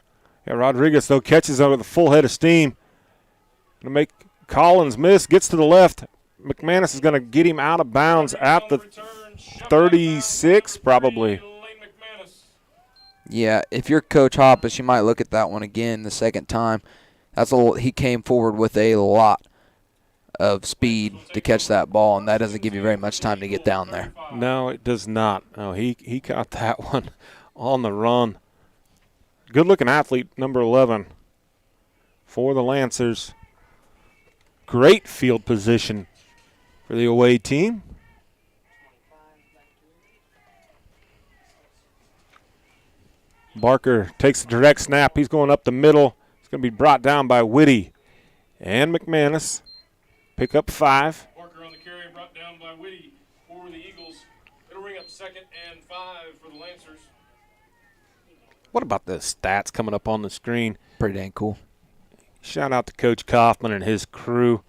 Speaker 3: Yeah, Rodriguez, though, catches over the full head of steam. Going to make Collins miss, gets to the left. McManus is going to get him out of bounds at the 36, probably.
Speaker 4: Yeah, if you're Coach Hoppus, you might look at that one again the second time. He came forward with a lot of speed to catch that ball, and that doesn't give you very much time to get down there.
Speaker 3: No, it does not. No, he got that one on the run. Good-looking athlete, number 11, for the Lancers. Great field position for the away team. Barker takes the direct snap. He's going up the middle. It's going to be brought down by Whitty and McManus. Pick up 5.
Speaker 2: Barker on the carry, brought down by Whitty for the Eagles. It'll bring up 2nd and 5 for the Lancers.
Speaker 3: What about the stats coming up on the screen?
Speaker 4: Pretty dang cool.
Speaker 3: Shout out to Coach Kaufman and his crew.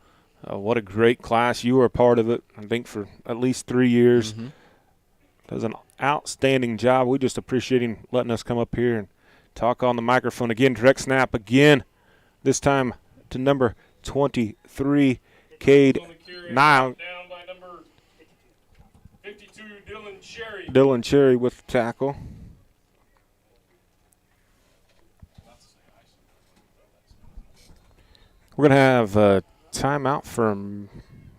Speaker 3: What a great class. You were a part of it, I think, for at least 3 years.
Speaker 4: Mm-hmm.
Speaker 3: Does an outstanding job. We just appreciate him letting us come up here and talk on the microphone. Again, direct snap again, this time to number 23, Cade Nile.
Speaker 2: Down by number 52, Dylan Cherry.
Speaker 3: Dylan Cherry with the tackle. We're going to have a timeout for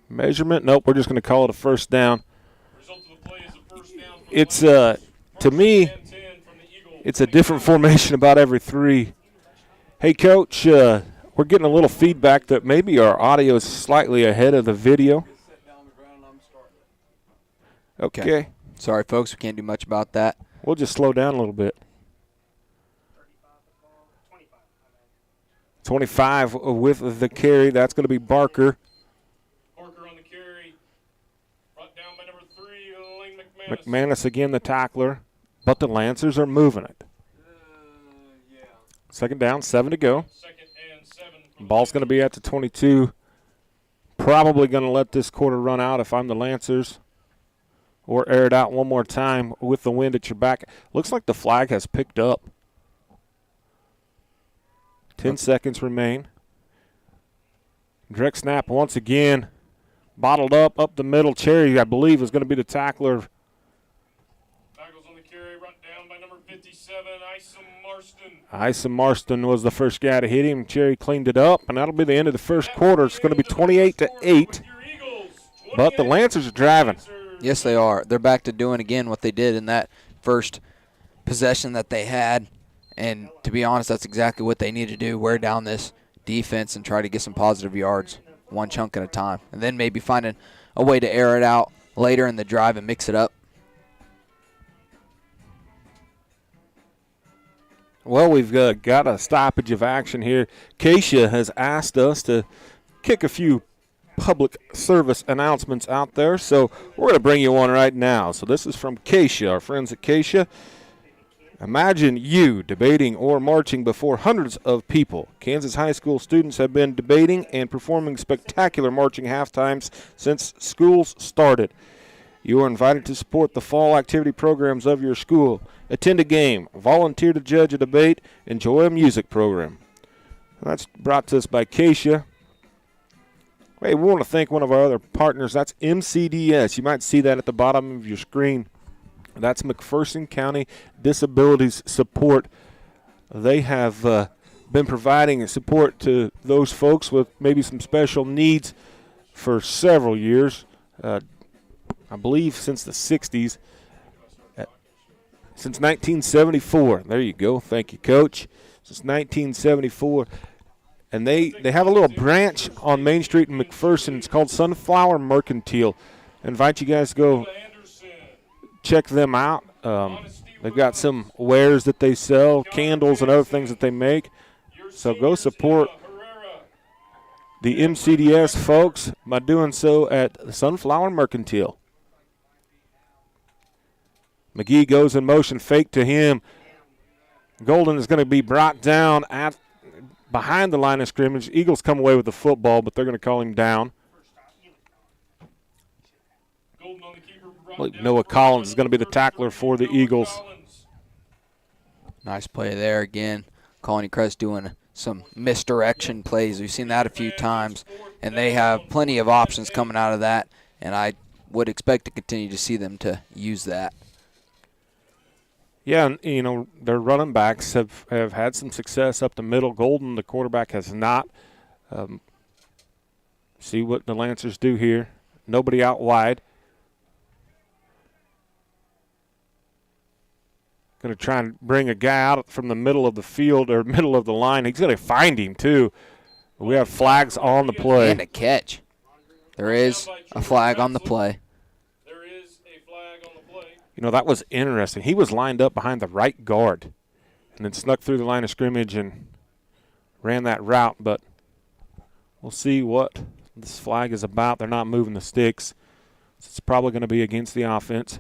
Speaker 3: measurement. Nope, we're just going to call it a first down.
Speaker 2: Result of the play is a first down.
Speaker 3: It's, to me, it's a different formation about every 3. Hey, Coach, we're getting a little feedback that maybe our audio is slightly ahead of the video. Okay.
Speaker 4: Sorry, folks, we can't do much about that.
Speaker 3: We'll just slow down a little bit. 25 with the carry. That's going to be Barker.
Speaker 2: Barker on the carry. Brought down by number 3, Lane McManus.
Speaker 3: McManus again, the tackler. But the Lancers are moving it. Second down, 7 to go.
Speaker 2: 2nd and 7.
Speaker 3: Ball's going to be at the 22. Probably going to let this quarter run out if I'm the Lancers. Or air it out one more time with the wind at your back. Looks like the flag has picked up. 10 seconds remain. Direct snap once again. Bottled up the middle. Cherry, I believe, is going to be the tackler.
Speaker 2: Tackles on the carry, brought down by number 57, Isom Marston.
Speaker 3: Isom Marston was the first guy to hit him. Cherry cleaned it up, and that'll be the end of the first quarter. It's going to be 28-8. But the Lancers are driving.
Speaker 4: Yes, they are. They're back to doing again what they did in that first possession that they had. And to be honest, that's exactly what they need to do, wear down this defense and try to get some positive yards, one chunk at a time. And then maybe finding a way to air it out later in the drive and mix it up.
Speaker 3: Well, we've got a stoppage of action here. Keisha has asked us to kick a few public service announcements out there, so we're going to bring you one right now. So this is from Keisha, our friends at Keisha. Imagine you debating or marching before hundreds of people. Kansas high school students have been debating and performing spectacular marching halftimes since schools started. You are invited to support the fall activity programs of your school. Attend a game, volunteer to judge a debate, enjoy a music program. That's brought to us by Keisha. Hey, we want to thank one of our other partners. That's MCDS. You might see that at the bottom of your screen. That's McPherson County Disabilities Support. They have been providing support to those folks with maybe some special needs for several years. I believe since the 60s. Since 1974. There you go. Thank you, Coach. Since 1974. And they have a little branch on Main Street in McPherson. It's called Sunflower Mercantile. I invite you guys to go check them out. They've got some wares that they sell, candles and other things that they make. So go support the MCDS folks by doing so at the Sunflower Mercantile. McGee goes in motion, fake to him. Golden is going to be brought down behind the line of scrimmage. Eagles come away with the football, but they're going to call him down. Noah Collins is going to be the tackler for the Eagles.
Speaker 4: Nice play there again. Colony Crest doing some misdirection plays. We've seen that a few times, and they have plenty of options coming out of that, and I would expect to continue to see them to use that.
Speaker 3: Yeah, and, their running backs have had some success up the middle. Golden, the quarterback, has not. See what the Lancers do here. Nobody out wide. Going to try and bring a guy out from the middle of the field or middle of the line. He's going to find him, too. We have flags on the play.
Speaker 4: And a catch. There is a flag on the play.
Speaker 3: That was interesting. He was lined up behind the right guard and then snuck through the line of scrimmage and ran that route. But we'll see what this flag is about. They're not moving the sticks. So it's probably going to be against the offense.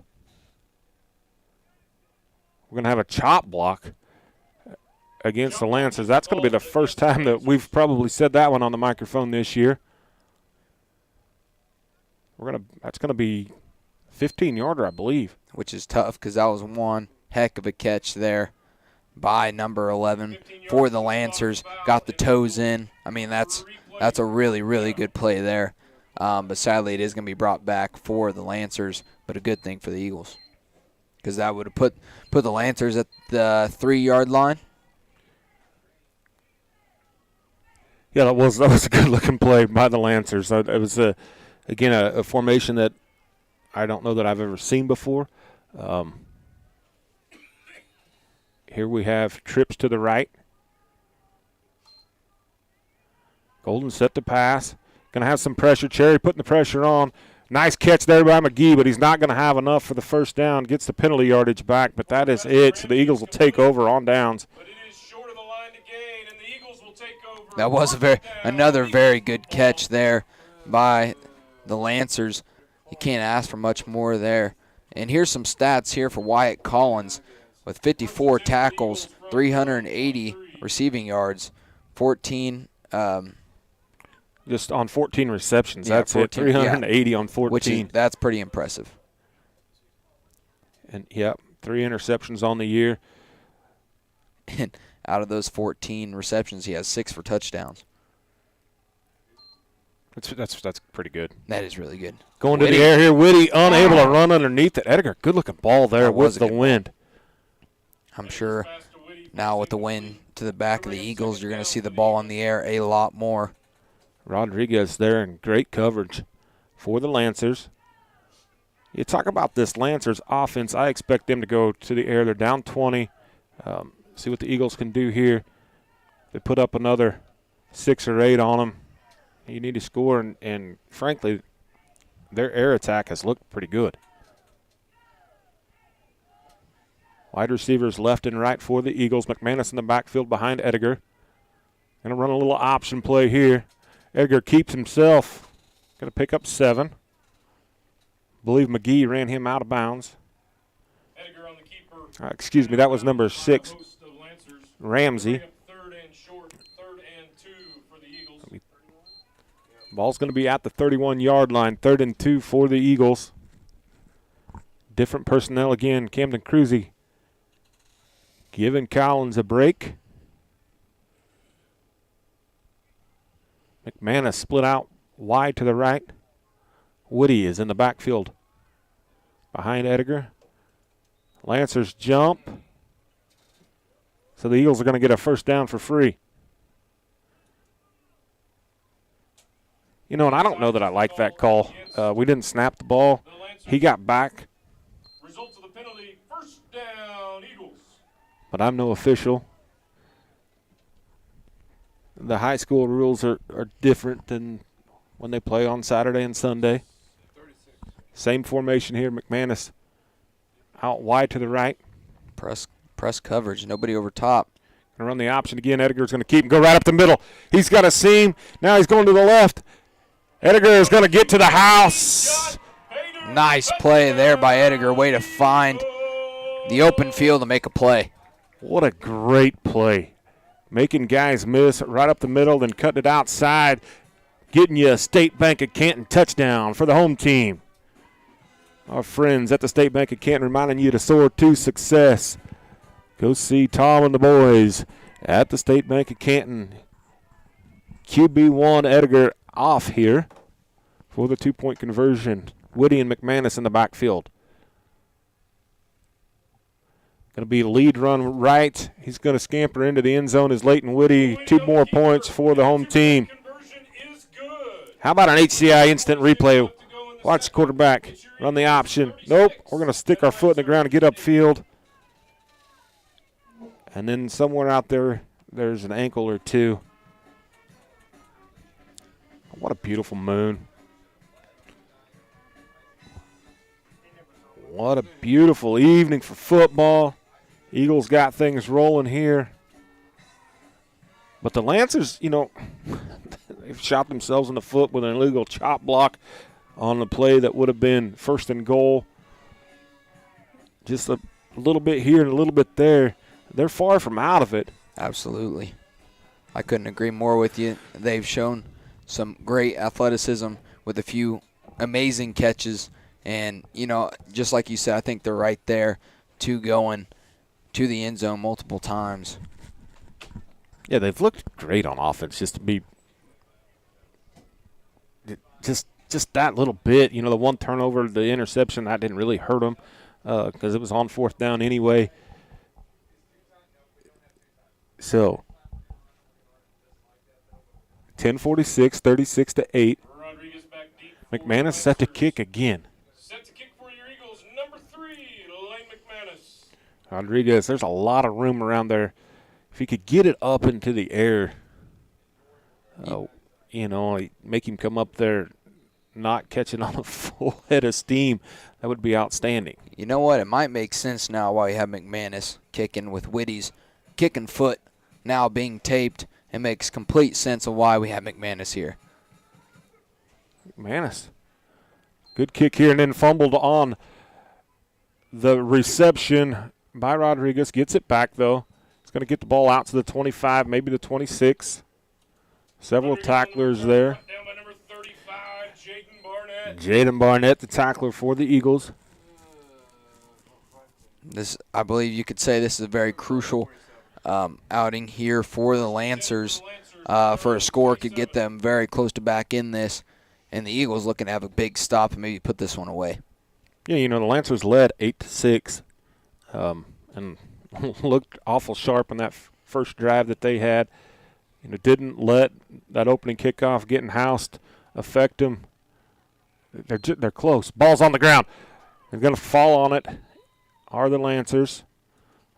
Speaker 3: We're going to have a chop block against the Lancers. That's going to be the first time that we've probably said that one on the microphone this year. That's going to be 15-yarder, I believe.
Speaker 4: Which is tough because that was one heck of a catch there by number 11 for the Lancers. Got the toes in. I mean, that's a really, really good play there. But sadly, it is going to be brought back for the Lancers, but a good thing for the Eagles because that would have put the Lancers at the 3-yard line.
Speaker 3: Yeah, that was a good-looking play by the Lancers. It was, again, a formation that I don't know that I've ever seen before. Here we have trips to the right. Golden set to pass. Going to have some pressure. Cherry putting the pressure on. Nice catch there by McGee, but he's not going to have enough for the first down. Gets the penalty yardage back, but that is it. So the Eagles will take over on downs.
Speaker 4: That was another very good catch there by the Lancers. You can't ask for much more there. And here's some stats here for Wyatt Collins with 54 tackles, 380 receiving yards, 14.
Speaker 3: Just on 14 receptions. Yeah, that's 14, it. 380 on 14.
Speaker 4: That's pretty impressive.
Speaker 3: And, 3 interceptions on the year.
Speaker 4: and out of those 14 receptions, he has 6 for touchdowns.
Speaker 3: That's pretty good.
Speaker 4: That is really good.
Speaker 3: Going to the air here, Whitty unable to run underneath it. Edgar, good-looking ball there with the wind.
Speaker 4: I'm sure now with the wind to the back of the Eagles, you're going to see the ball in the air a lot more.
Speaker 3: Rodriguez there in great coverage for the Lancers. You talk about this Lancers offense, I expect them to go to the air. They're down 20. See what the Eagles can do here. They put up another 6 or 8 on them. You need to score, and frankly, their air attack has looked pretty good. Wide receivers left and right for the Eagles. McManus in the backfield behind Edgar. Going to run a little option play here. Edgar keeps himself. Going to pick up 7. Believe McGee ran him out of bounds.
Speaker 2: Edgar on the keeper.
Speaker 3: Excuse me, that was number 6, Ramsey.
Speaker 2: Third and short, 3rd and 2 for the Eagles.
Speaker 3: Ball's going to be at the 31-yard line, 3rd and 2 for the Eagles. Different personnel again. Camden Cruzy giving Collins a break. McManus split out wide to the right. Woody is in the backfield behind Edgar. Lancers jump. So the Eagles are going to get a first down for free. You know, and I don't know that I like that call. We didn't snap the ball. He got back.
Speaker 2: Results of the penalty, first down, Eagles.
Speaker 3: But I'm no official. The high school rules are different than when they play on Saturday and Sunday. Same formation here. McManus out wide to the right.
Speaker 4: Press coverage, nobody over top.
Speaker 3: Going to run the option again. Edgar's going to keep and go right up the middle. He's got a seam. Now he's going to the left. Edgar is going to get to the house.
Speaker 4: Nice play there by Edgar. Way to find the open field to make a play.
Speaker 3: What a great play. Making guys miss right up the middle, then cutting it outside. Getting you a State Bank of Canton touchdown for the home team. Our friends at the State Bank of Canton reminding you to soar to success. Go see Tom and the boys at the State Bank of Canton. QB1 Edgar off here for the 2-point conversion. Woody and McManus in the backfield. Going to be lead run right. He's going to scamper into the end zone as Leighton Woody. 2 more points for the home team. How about an HCI instant replay? Watch the quarterback run the option. Nope, we're going to stick our foot in the ground and get upfield. And then somewhere out there, there's an ankle or two. What a beautiful moon. What a beautiful evening for football. Eagles got things rolling here. But the Lancers, you know, they've shot themselves in the foot with an illegal chop block on the play that would have been 1st and goal. Just a little bit here and a little bit there. They're far from out of it.
Speaker 4: Absolutely. I couldn't agree more with you. They've shown some great athleticism with a few amazing catches. And, you know, just like you said, I think they're right there to going to the end zone multiple times.
Speaker 3: Yeah, they've looked great on offense just to be just that little bit. You know, the one turnover, the interception, that didn't really hurt them because it was on 4th down anyway. So, 10:46, 36-8. McManus set to kick again.
Speaker 2: Set to kick for your Eagles, number 3, Lane McManus.
Speaker 3: Rodriguez, there's a lot of room around there. If he could get it up into the air, you know, make him come up there not catching on a full head of steam, that would be outstanding.
Speaker 4: You know what? It might make sense now why you have McManus kicking with Whitty's kicking foot now being taped. It makes complete sense of why we have McManus here.
Speaker 3: McManus. Good kick here and then fumbled on the reception by Rodriguez. Gets it back, though. He's going to get the ball out to the 25, maybe the 26. Several tacklers there.
Speaker 2: Down by number 35, Jaden Barnett.
Speaker 3: Jaden Barnett, the tackler for the Eagles.
Speaker 4: I believe you could say this is a very crucial outing here for the Lancers for a score. Could get them very close to back in this. And the Eagles looking to have a big stop and maybe put this one away.
Speaker 3: Yeah, you know, the Lancers led 8-6 and looked awful sharp in that first drive that they had. You know, didn't let that opening kickoff getting housed affect them. They're close. Ball's on the ground. They're going to fall on it. Are the Lancers.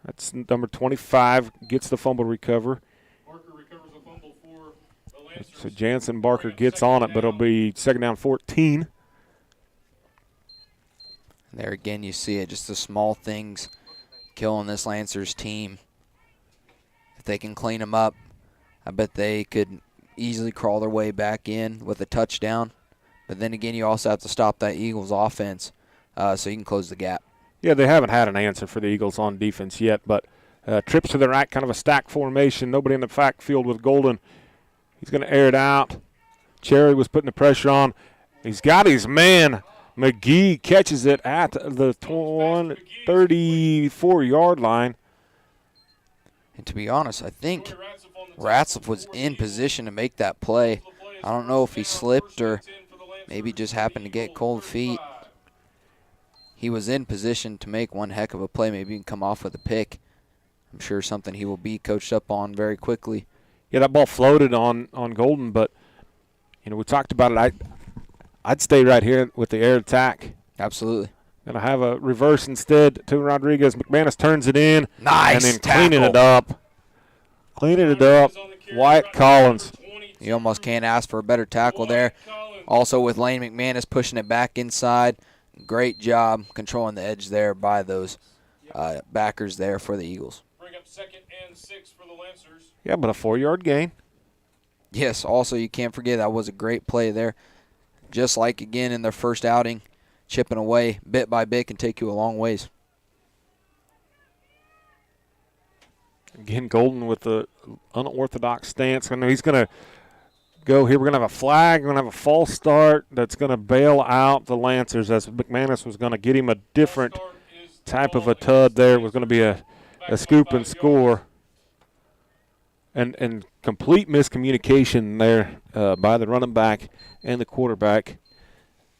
Speaker 3: That's number 25, gets the fumble recover.
Speaker 2: Barker recovers a fumble for the Lancers.
Speaker 3: So Jansen Barker gets on it, but it'll be second down 14.
Speaker 4: There again, you see it, just the small things killing this Lancers team. If they can clean them up, I bet they could easily crawl their way back in with a touchdown. But then again, you also have to stop that Eagles offense so you can close the gap.
Speaker 3: Yeah, they haven't had an answer for the Eagles on defense yet, but trips to the right, kind of a stack formation. Nobody in the backfield with Golden. He's going to air it out. Cherry was putting the pressure on. He's got his man. McGee catches it at the 34-yard line.
Speaker 4: And to be honest, I think Ratzlaff was in position to make that play. I don't know if he slipped or maybe just happened to get cold feet. He was in position to make one heck of a play, maybe even come off with a pick. I'm sure something he will be coached up on very quickly.
Speaker 3: Yeah, that ball floated on Golden, but, you know, we talked about it. I'd stay right here with the air attack.
Speaker 4: Absolutely.
Speaker 3: Going to have a reverse instead to Rodriguez. McManus turns it in.
Speaker 4: Nice
Speaker 3: and then
Speaker 4: tackle.
Speaker 3: Cleaning it up. Cleaning it up. Wyatt Collins.
Speaker 4: You almost can't ask for a better tackle there. Also with Lane McManus pushing it back inside. Great job controlling the edge there by those backers there for the Eagles.
Speaker 2: Bring up 2nd and 6 for the Lancers.
Speaker 3: Yeah, but a 4-yard gain.
Speaker 4: Yes, also you can't forget that was a great play there. Just like, again, in their first outing, chipping away bit by bit can take you a long ways.
Speaker 3: Again, Golden with the unorthodox stance. I know he's going to go here. We're going to have a flag. We're going to have a false start that's going to bail out the Lancers, as McManus was going to get him a different type of a tud there. It was going to be a scoop and score. And complete miscommunication there by the running back and the quarterback.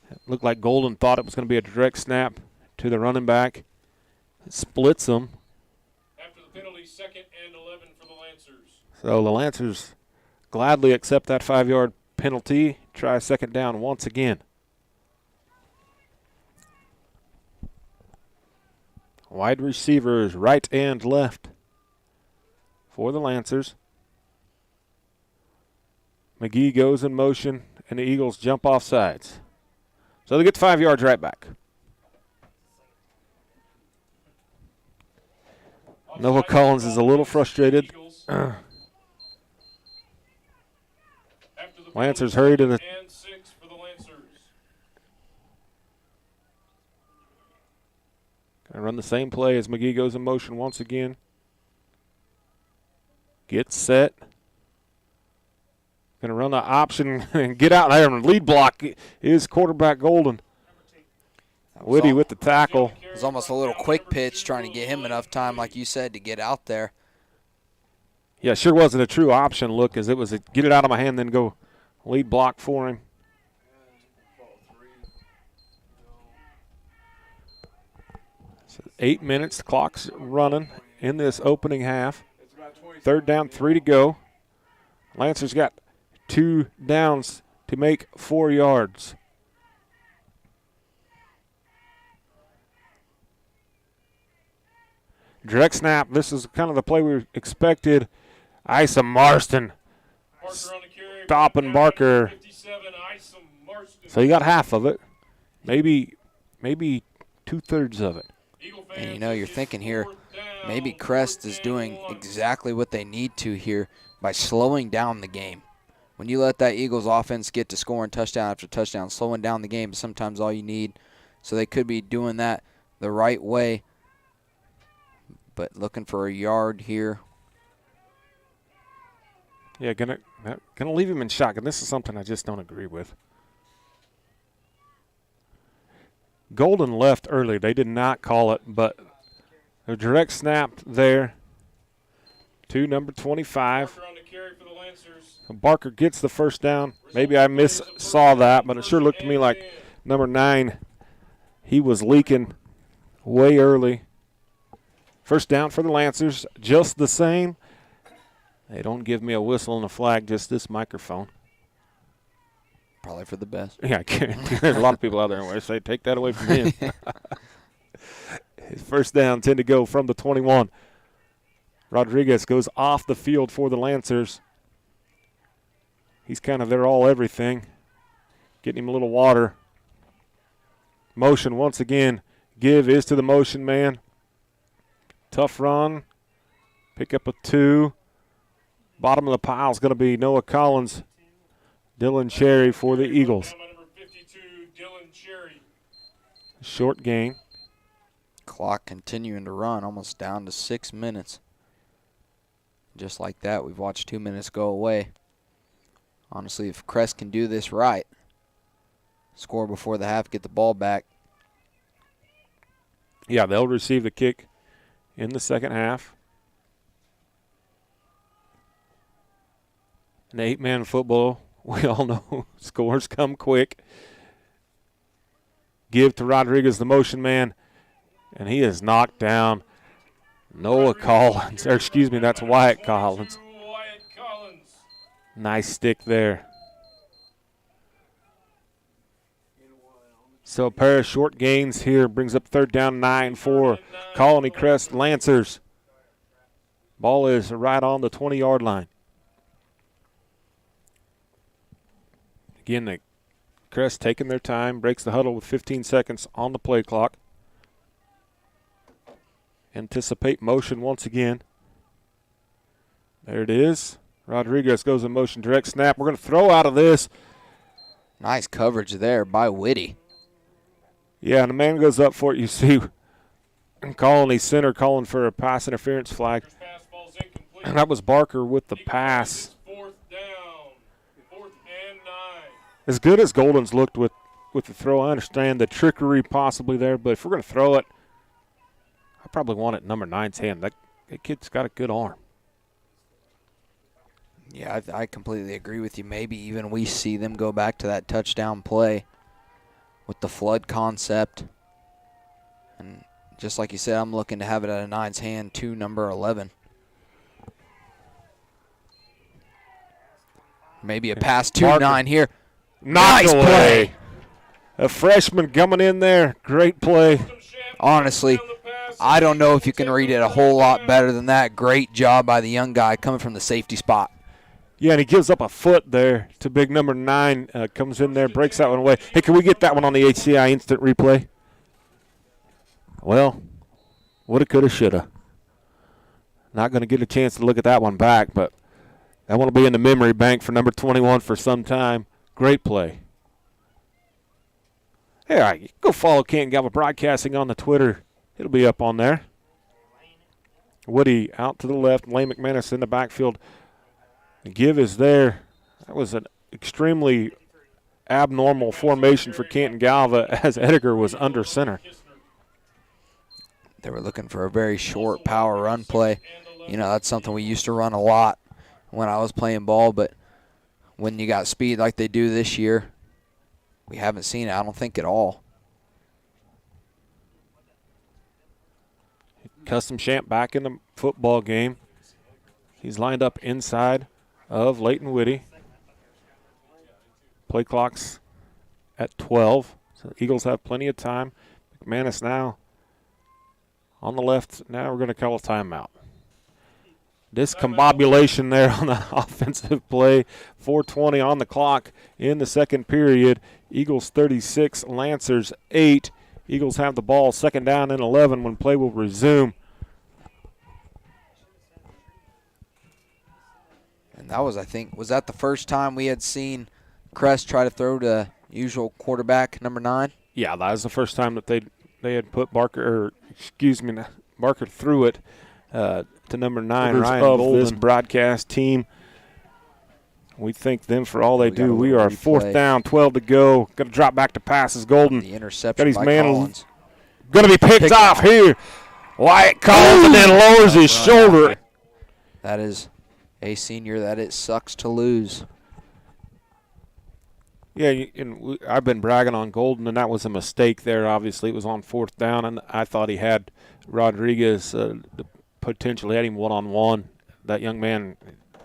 Speaker 3: It looked like Golden thought it was going to be a direct snap to the running back. It splits them.
Speaker 2: After the penalty, 2nd and 11 for the Lancers.
Speaker 3: So the Lancers gladly accept that 5-yard penalty. Try second down once again. Wide receivers right and left for the Lancers. McGee goes in motion, and the Eagles jump off sides. So they get 5 yards right back. Nova Collins is a little frustrated. Lancers hurry to the
Speaker 2: and 6 for the Lancers.
Speaker 3: Gonna run the same play as McGee goes in motion once again. Gets set. Gonna run the option and get out there and lead block is quarterback Golden. Woody with the tackle.
Speaker 4: It was almost a little quick pitch trying to get him enough time, like you said, to get out there.
Speaker 3: Yeah, sure wasn't a true option look, as it was a get it out of my hand, then go lead block for him. So 8 minutes, the clock's running in this opening half. 3rd down, 3 to go. Lancers got 2 downs to make 4 yards. Direct snap. This is kind of the play we expected. Isa Marston stopping Barker.
Speaker 2: 57, Isom Marston.
Speaker 3: So you got half of it, maybe 2/3 of it.
Speaker 4: And, you know, you're thinking here, maybe Crest is doing exactly what they need to here by slowing down the game. When you let that Eagles offense get to scoring touchdown after touchdown, slowing down the game is sometimes all you need. So they could be doing that the right way. But looking for a yard here.
Speaker 3: Yeah, gonna leave him in shotgun. This is something I just don't agree with. Golden left early. They did not call it, but a direct snap there. to number 25.
Speaker 2: Barker on the carry for the Lancers.
Speaker 3: Barker gets the first down. Maybe I saw that, but it sure looked to me like number 9, he was leaking way early. First down for the Lancers, just the same. They don't give me a whistle and a flag, just this microphone.
Speaker 4: Probably for the best.
Speaker 3: Yeah, I guarantee there's a lot of people out there where say, take that away from him. His first down, 10 to go from the 21. Rodriguez goes off the field for the Lancers. He's kind of their all-everything. Getting him a little water. Motion once again. Give is to the motion man. Tough run. Pick up a 2. Bottom of the pile is going to be Noah Collins. Dylan Cherry for the Eagles.
Speaker 2: Number 52, Dylan Cherry.
Speaker 3: Short gain.
Speaker 4: Clock continuing to run, almost down to 6 minutes. Just like that, we've watched 2 minutes go away. Honestly, if Crest can do this right, score before the half, get the ball back.
Speaker 3: Yeah, they'll receive the kick in the second half. An 8-man football, we all know scores come quick. Give to Rodriguez, the motion man, and he is knocked down. Noah Collins, or excuse me, that's Wyatt Collins.
Speaker 2: Wyatt Collins.
Speaker 3: Nice stick there. So a pair of short gains here brings up third down 9 for Colony Crest Lancers. Ball is right on the 20-yard line. Again, the Crest taking their time, breaks the huddle with 15 seconds on the play clock. Anticipate motion once again. There it is. Rodriguez goes in motion, direct snap. We're going to throw out of this.
Speaker 4: Nice coverage there by Whitty.
Speaker 3: Yeah, and the man goes up for it. You see Colony center calling for a pass interference flag.
Speaker 2: Pass ball's incomplete.
Speaker 3: And that was Barker with the pass.
Speaker 2: Fourth down. 4th and 9.
Speaker 3: As good as Golden's looked with the throw, I understand the trickery possibly there, but if we're going to throw it, I probably want it in number 9's hand. That kid's got a good arm.
Speaker 4: Yeah, I completely agree with you. Maybe even we see them go back to that touchdown play with the flood concept. And just like you said, I'm looking to have it at a 9's hand to number 11. Maybe a pass to 9 here.
Speaker 3: Nice play. A freshman coming in there. Great play.
Speaker 4: Honestly, I don't know if you can read it a whole lot better than that. Great job by the young guy coming from the safety spot.
Speaker 3: Yeah, and he gives up a foot there to big number 9. Comes in there, breaks that one away. Hey, can we get that one on the HCI instant replay? Well, woulda, coulda, shoulda. Not going to get a chance to look at that one back, but that one will be in the memory bank for number 21 for some time. Great play. Hey, all right, go follow Canton-Galva Broadcasting on the Twitter. It'll be up on there. Woody out to the left. Lane McManus in the backfield. The give is there. That was an extremely abnormal formation for Canton-Galva as Edgar was under center.
Speaker 4: They were looking for a very short power run play. You know, that's something we used to run a lot when I was playing ball, but when you got speed like they do this year, we haven't seen it, I don't think, at all.
Speaker 3: Custom Champ back in the football game. He's lined up inside of Leighton Whitty. Play clock's at 12. So the Eagles have plenty of time. McManus now on the left. Now we're going to call a timeout. Discombobulation there on that offensive play. 4:20 on the clock in the second period. Eagles 36, Lancers 8. Eagles have the ball, second down and 11 when play will resume.
Speaker 4: And that was, I think, was that the first time we had seen Crest try to throw to usual quarterback, number 9?
Speaker 3: Yeah, that was the first time that they had put Barker threw it to number 9, Ryan Golden. This broadcast team, we thank them for all they do. We are fourth down, 12 to go. Going to drop back to passes. Golden.
Speaker 4: The interception by Collins.
Speaker 3: Going to be picked off here. Wyatt Collins and then lowers his shoulder.
Speaker 4: That is a senior that it sucks to lose.
Speaker 3: Yeah, and I've been bragging on Golden, and that was a mistake there. Obviously, it was on 4th down, and I thought he had Rodriguez potentially had him one-on-one. That young man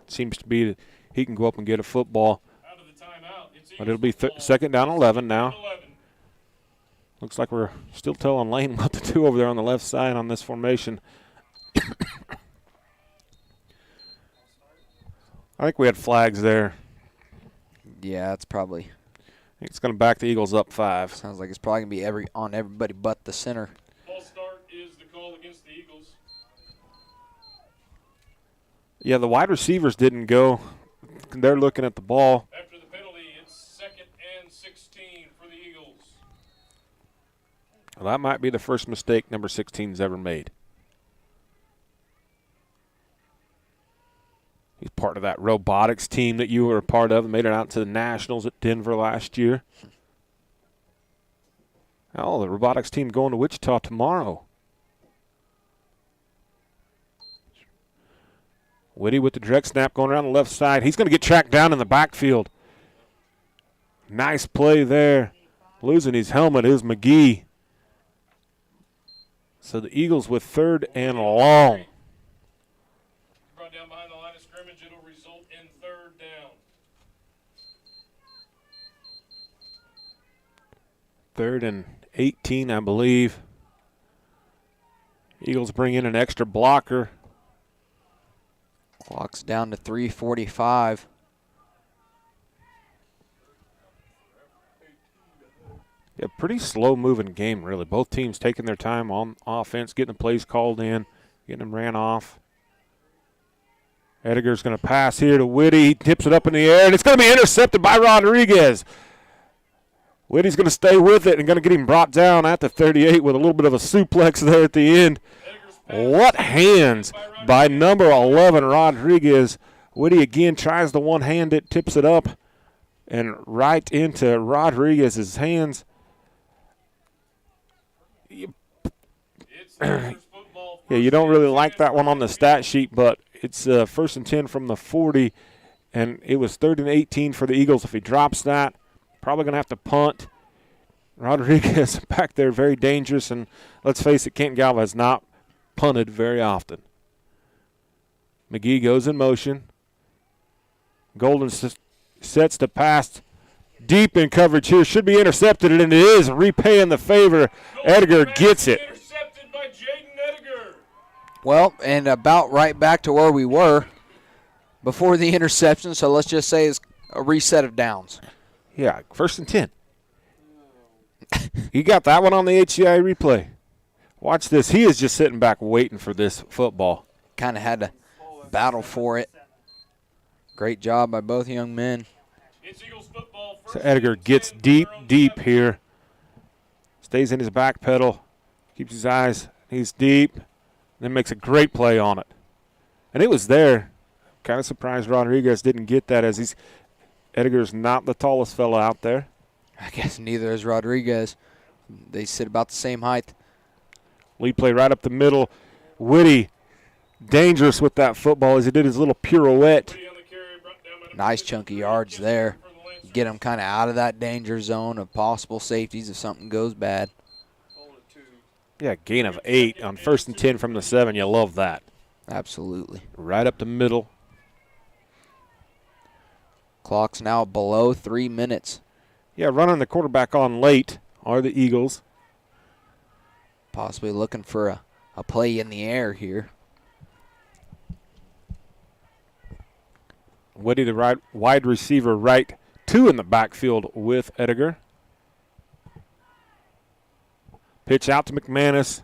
Speaker 3: seems to be he can go up and get a football.
Speaker 2: Out of the timeout.
Speaker 3: But it'll be 2nd down 11 now.
Speaker 2: 11.
Speaker 3: Looks like we're still telling Lane what to do over there on the left side on this formation. I think we had flags there.
Speaker 4: Yeah, it's probably.
Speaker 3: I think it's going to back the Eagles up 5.
Speaker 4: Sounds like it's probably going to be on everybody but the center.
Speaker 2: False start is the call against the Eagles.
Speaker 3: Yeah, the wide receivers didn't go. They're looking at the ball.
Speaker 2: After the penalty, it's 2nd and 16 for the Eagles.
Speaker 3: Well, that might be the first mistake number 16's ever made. He's part of that robotics team that you were a part of and made it out to the Nationals at Denver last year. Oh, the robotics team going to Wichita tomorrow. Whitty with the direct snap going around the left side. He's going to get tracked down in the backfield. Nice play there. Losing his helmet is McGee. So the Eagles with 3rd and long.
Speaker 2: Brought down behind the line of scrimmage, it'll result in 3rd down.
Speaker 3: 3rd and 18, I believe. Eagles bring in an extra blocker.
Speaker 4: Clock's down to 3:45.
Speaker 3: Yeah, pretty slow-moving game, really. Both teams taking their time on offense, getting the plays called in, getting them ran off. Edgar's going to pass here to Whitty. He tips it up in the air, and it's going to be intercepted by Rodriguez. Whitty's going to stay with it and going to get him brought down at the 38 with a little bit of a suplex there at the end. What hands by number 11, Rodriguez. Whitty again tries to one-hand it, tips it up, and right into Rodriguez's hands. Yeah, you don't really like that one on the stat sheet, but it's 1st and 10 from the 40, and it was 3rd and 18 for the Eagles. If he drops that, probably going to have to punt. Rodriguez back there, very dangerous, and let's face it, Canton-Galva has not punted very often. McGee goes in motion. Golden sets the pass deep in coverage here. Should be intercepted, and it is repaying the favor. Edgar gets it.
Speaker 2: Intercepted by Jaden Edgar.
Speaker 4: Well, and about right back to where we were before the interception, so let's just say it's a reset of downs.
Speaker 3: Yeah, 1st and 10. He got that one on the HCI replay. Watch this. He is just sitting back waiting for this football.
Speaker 4: Kind of had to battle for it. Great job by both young men.
Speaker 2: It's Eagles football.
Speaker 3: So Edgar gets deep here. Stays in his back pedal. Keeps his eyes. He's deep. Then makes a great play on it. And it was there. Kind of surprised Rodriguez didn't get that as Edgar's not the tallest fellow out there.
Speaker 4: I guess neither is Rodriguez. They sit about the same height.
Speaker 3: Lead play right up the middle. Whitty, dangerous with that football as he did his little pirouette.
Speaker 4: Nice chunky yards there. Get him kind of out of that danger zone of possible safeties if something goes bad.
Speaker 3: Yeah, gain of 8 on 1st and 10 from the 7. You love that.
Speaker 4: Absolutely.
Speaker 3: Right up the middle.
Speaker 4: Clock's now below 3 minutes.
Speaker 3: Yeah, running the quarterback on late are the Eagles.
Speaker 4: Possibly looking for a play in the air here.
Speaker 3: Whitty, the right wide receiver, right 2 in the backfield with Edgar. Pitch out to McManus.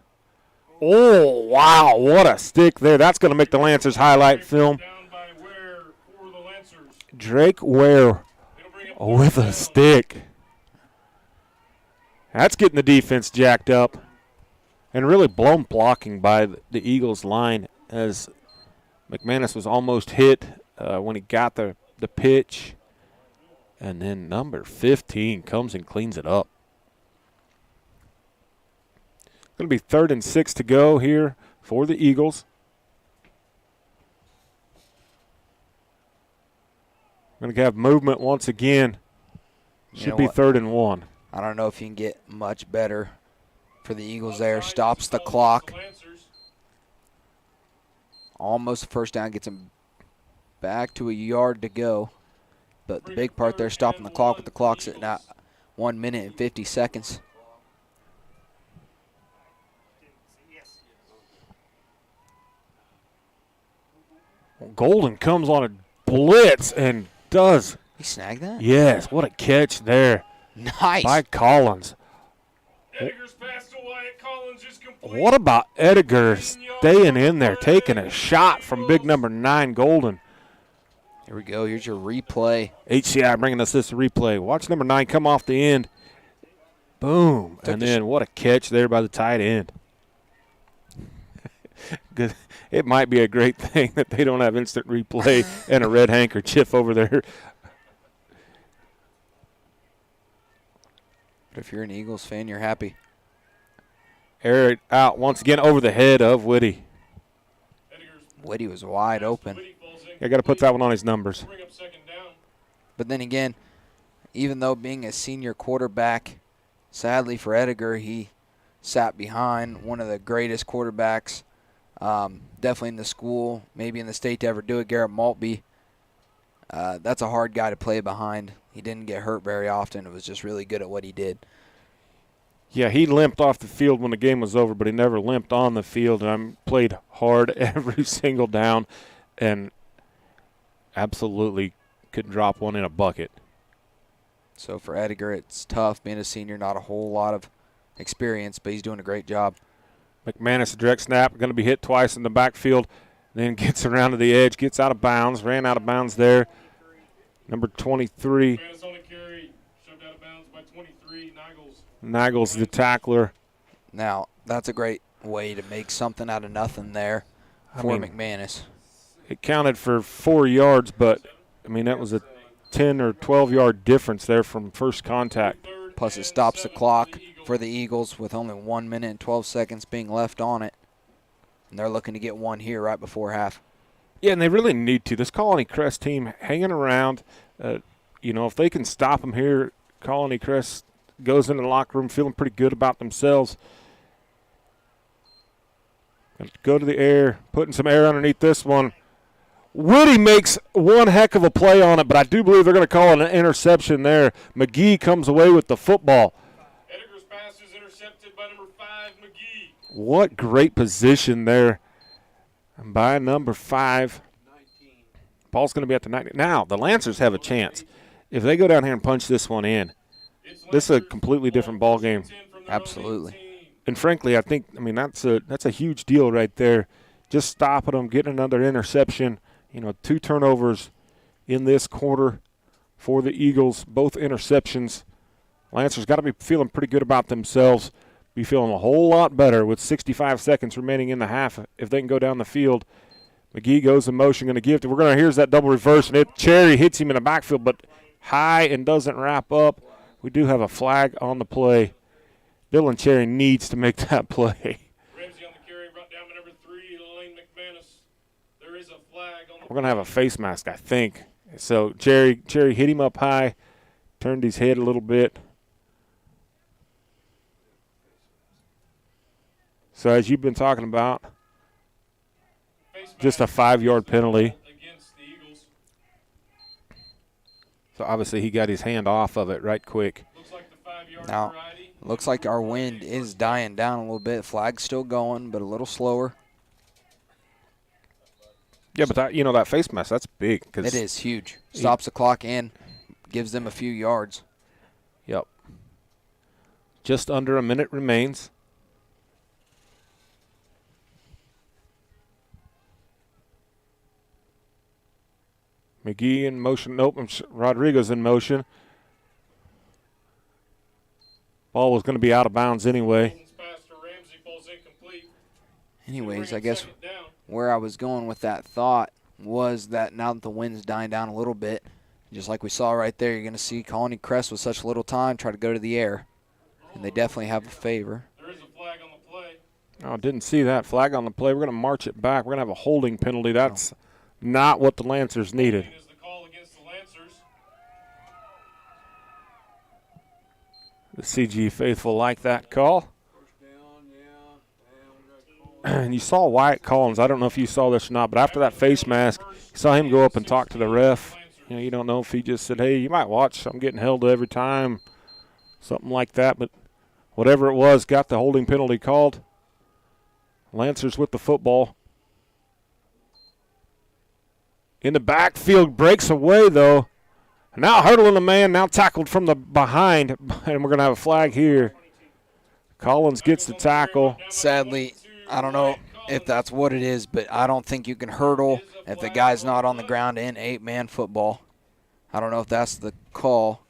Speaker 3: Oh, wow, what a stick there. That's going to make the Lancers highlight film. Drake Ware with a stick. That's getting the defense jacked up. And really blown blocking by the Eagles line as McManus was almost hit when he got the pitch. And then number 15 comes and cleans it up. Going to be 3rd and 6 to go here for the Eagles. Going to have movement once again. Should be 3rd and 1.
Speaker 4: I don't know if you can get much better for the Eagles there. Stops the clock. Almost a first down. Gets him back to a yard to go. But the big part there, stopping the clock with the clock sitting at 1 minute and 50 seconds.
Speaker 3: Golden comes on a blitz and does.
Speaker 4: He snagged that?
Speaker 3: Yes, what a catch there.
Speaker 4: Nice.
Speaker 3: By Collins.
Speaker 2: Edgar's pass to Wyatt Collins is complete.
Speaker 3: What about Edgar staying in there, taking a shot from big number 9, Golden?
Speaker 4: Here we go. Here's your replay.
Speaker 3: HCI bringing us this replay. Watch number 9 come off the end. Boom. And then what a catch there by the tight end. It might be a great thing that they don't have instant replay and a red handkerchief over there.
Speaker 4: But if you're an Eagles fan, you're happy.
Speaker 3: Air it out once again over the head of Whitty.
Speaker 4: Whitty was wide open.
Speaker 3: I got to put that one on his numbers.
Speaker 4: But then again, even though being a senior quarterback, sadly for Edgar, he sat behind one of the greatest quarterbacks, definitely in the school, maybe in the state to ever do it, Garrett Maltby. That's a hard guy to play behind. He didn't get hurt very often. It was just really good at what he did.
Speaker 3: Yeah, he limped off the field when the game was over, but he never limped on the field. And I played hard every single down and absolutely could drop one in a bucket.
Speaker 4: So for Edgar, it's tough being a senior, not a whole lot of experience, but he's doing a great job.
Speaker 3: McManus, direct snap, going to be hit twice in the backfield, then gets around to the edge, gets out of bounds, ran out of bounds there. Number 23.
Speaker 2: Shoved out of bounds by 23,
Speaker 3: Nagels, the tackler.
Speaker 4: Now, that's a great way to make something out of nothing there for McManus.
Speaker 3: It counted for 4 yards, but, I mean, that was a 10 or 12-yard difference there from first contact.
Speaker 4: Plus it stops the clock for the Eagles with only 1 minute and 12 seconds being left on it. And they're looking to get one here right before half.
Speaker 3: Yeah, and they really need to. This Colony Crest team hanging around, if they can stop them here, Colony Crest goes into the locker room feeling pretty good about themselves. Go to the air, putting some air underneath this one. Woody makes one heck of a play on it, but I do believe they're going to call it an interception there. McGee comes away with the football.
Speaker 2: Edgar's pass is intercepted by number 5, McGee.
Speaker 3: What great position there by number 5. Ball's going to be at the 90. Now, the Lancers have a chance. If they go down here and punch this one in, this is a completely different ball game.
Speaker 4: Absolutely.
Speaker 3: And frankly, I think, that's a huge deal right there. Just stopping them, getting another interception. 2 turnovers in this quarter for the Eagles, both interceptions. Lancers got to be feeling pretty good about themselves, be feeling a whole lot better with 65 seconds remaining in the half if they can go down the field. McGee goes in motion, going to give it. Here's that double reverse, and Cherry hits him in the backfield, but high and doesn't wrap up. We do have a flag on the play. Dylan Cherry needs to make that play.
Speaker 2: Ramsey on the carry, brought down by number 3, Lane McManus. There is a flag on the
Speaker 3: We're going to have a face mask, I think. So Cherry hit him up high, turned his head a little bit. So as you've been talking about, just a 5-yard penalty.
Speaker 2: Against the Eagles.
Speaker 3: So obviously he got his hand off of it right quick.
Speaker 2: Looks like the 5-yard
Speaker 4: Now,
Speaker 2: variety.
Speaker 4: looks like our wind is dying down a little bit. Flag's still going, but a little slower.
Speaker 3: Yeah, but that face mask, that's big.
Speaker 4: It is huge. Stops the clock and gives them a few yards.
Speaker 3: Yep. Just under a minute remains. McGee in motion. Nope, Rodriguez in motion. Ball was going to be out of bounds anyway.
Speaker 4: Anyways, I guess where I was going with that thought was that now that the wind's dying down a little bit, just like we saw right there, you're going to see Colony Crest with such little time try to go to the air. And they definitely have a favor.
Speaker 2: There is a flag on the play.
Speaker 3: Oh, didn't see that flag on the play. We're going to march it back. We're going to have a holding penalty. That's not what the Lancers needed.
Speaker 2: Is the call against the Lancers.
Speaker 3: The CG faithful like that call. And you saw Wyatt Collins. I don't know if you saw this or not, but after that face mask, you saw him go up and talk to the ref. You know, you don't know if he just said, hey, you might watch. I'm getting held every time, something like that. But whatever it was, got the holding penalty called. Lancers with the football. In the backfield, breaks away, though. Now hurdling the man, now tackled from the behind, and we're going to have a flag here. Collins gets the tackle.
Speaker 4: Sadly, I don't know if that's what it is, but I don't think you can hurdle if the guy's not on the ground in 8-man football. I don't know if that's the call.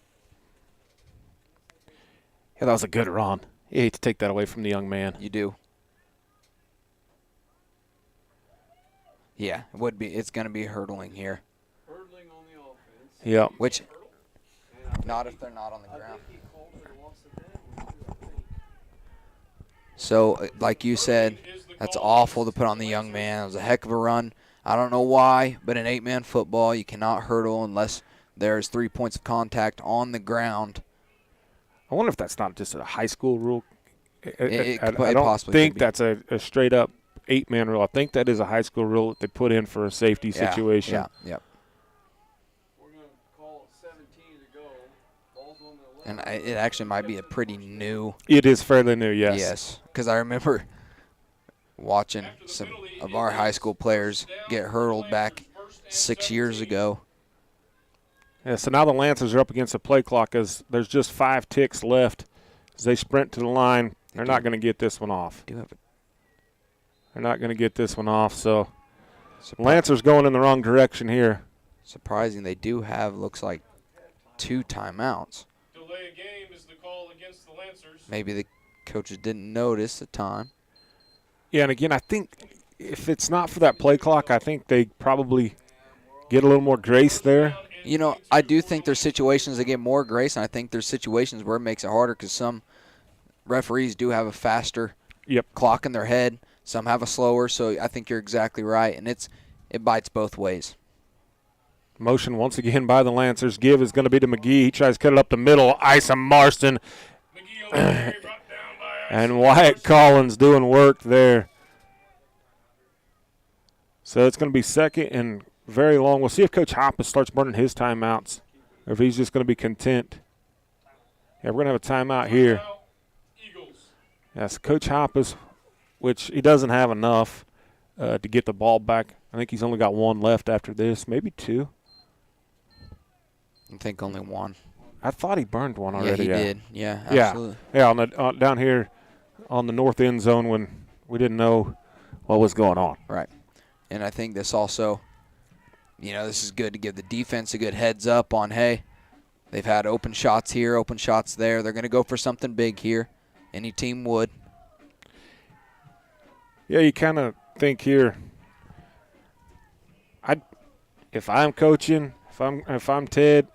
Speaker 3: Yeah, that was a good run. You hate to take that away from the young man.
Speaker 4: You do. Yeah, it would be. It's going to be hurdling here.
Speaker 2: Hurdling on the offense.
Speaker 3: Yeah.
Speaker 4: Which, not if they're not on the ground. So, like you said, that's awful to put on the young man. It was a heck of a run. I don't know why, but in 8-man football, you cannot hurdle unless there's 3 points of contact on the ground.
Speaker 3: I wonder if that's not just a high school rule. I don't
Speaker 4: possibly
Speaker 3: think
Speaker 4: could be.
Speaker 3: that's a straight-up 8-man rule. I think that is a high school rule that they put in for a safety situation.
Speaker 4: Yeah, yep.
Speaker 2: We're going to call 17 to go. Ball's on the
Speaker 4: And
Speaker 2: left.
Speaker 4: it actually might be a pretty new.
Speaker 3: It is fairly new, yes.
Speaker 4: Yes, because I remember watching some of our high school players get hurdled back 6 years ago.
Speaker 3: Yeah, so now the Lancers are up against the play clock as there's just 5 ticks left. As they sprint to the line, they're not going to get this one off. They're not going to get this one off, so Lancers going in the wrong direction here.
Speaker 4: Surprising, they do have, looks like, 2 timeouts.
Speaker 2: Delay a game is the call against the Lancers.
Speaker 4: Maybe the coaches didn't notice the time.
Speaker 3: Yeah, and again, I think if it's not for that play clock, I think they probably get a little more grace there.
Speaker 4: You know, I do think there's situations that get more grace, and I think there's situations where it makes it harder because some referees do have a faster clock in their head. Some have a slower, so I think you're exactly right, and it bites both ways.
Speaker 3: Motion once again by the Lancers. Give is going to be to McGee. He tries to cut it up the middle. Isa Marston.
Speaker 2: McGee on the carry, brought down by
Speaker 3: And Wyatt Collins doing work there. So it's going to be second and very long. We'll see if Coach Hoppus starts burning his timeouts or if he's just going to be content. Yeah, we're going to have a timeout here.
Speaker 2: Eagles.
Speaker 3: Yes, Coach Hoppus, which he doesn't have enough to get the ball back. I think he's only got 1 left after this, maybe 2.
Speaker 4: I think only 1.
Speaker 3: I thought he burned one already.
Speaker 4: Yeah, he did. Yeah, absolutely.
Speaker 3: Yeah, on the down here on the north end zone when we didn't know what was going on.
Speaker 4: Right. And I think this also, this is good to give the defense a good heads up on, hey, they've had open shots here, open shots there. They're going to go for something big here. Any team would.
Speaker 3: Yeah, you kind of think here. If I'm coaching, if I'm Ted,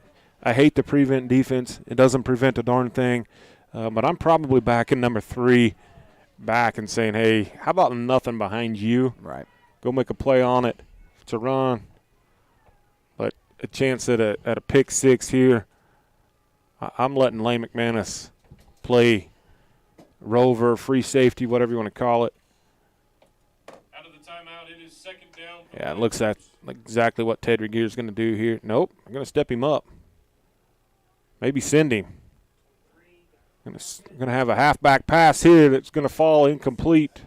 Speaker 3: I hate the prevent defense. It doesn't prevent a darn thing. But I'm probably backing number 3 back and saying, hey, how about nothing behind you?
Speaker 4: Right.
Speaker 3: Go make a play on it. It's a run. But a chance at a pick 6 here. I'm letting Lane McManus play rover, free safety, whatever you want to call it.
Speaker 2: Out of the timeout, it is second down.
Speaker 3: Yeah, it looks like exactly what Ted Regier is going to do here. Nope, I'm going to step him up. Maybe send him. I'm going to have a halfback pass here that's going to fall incomplete.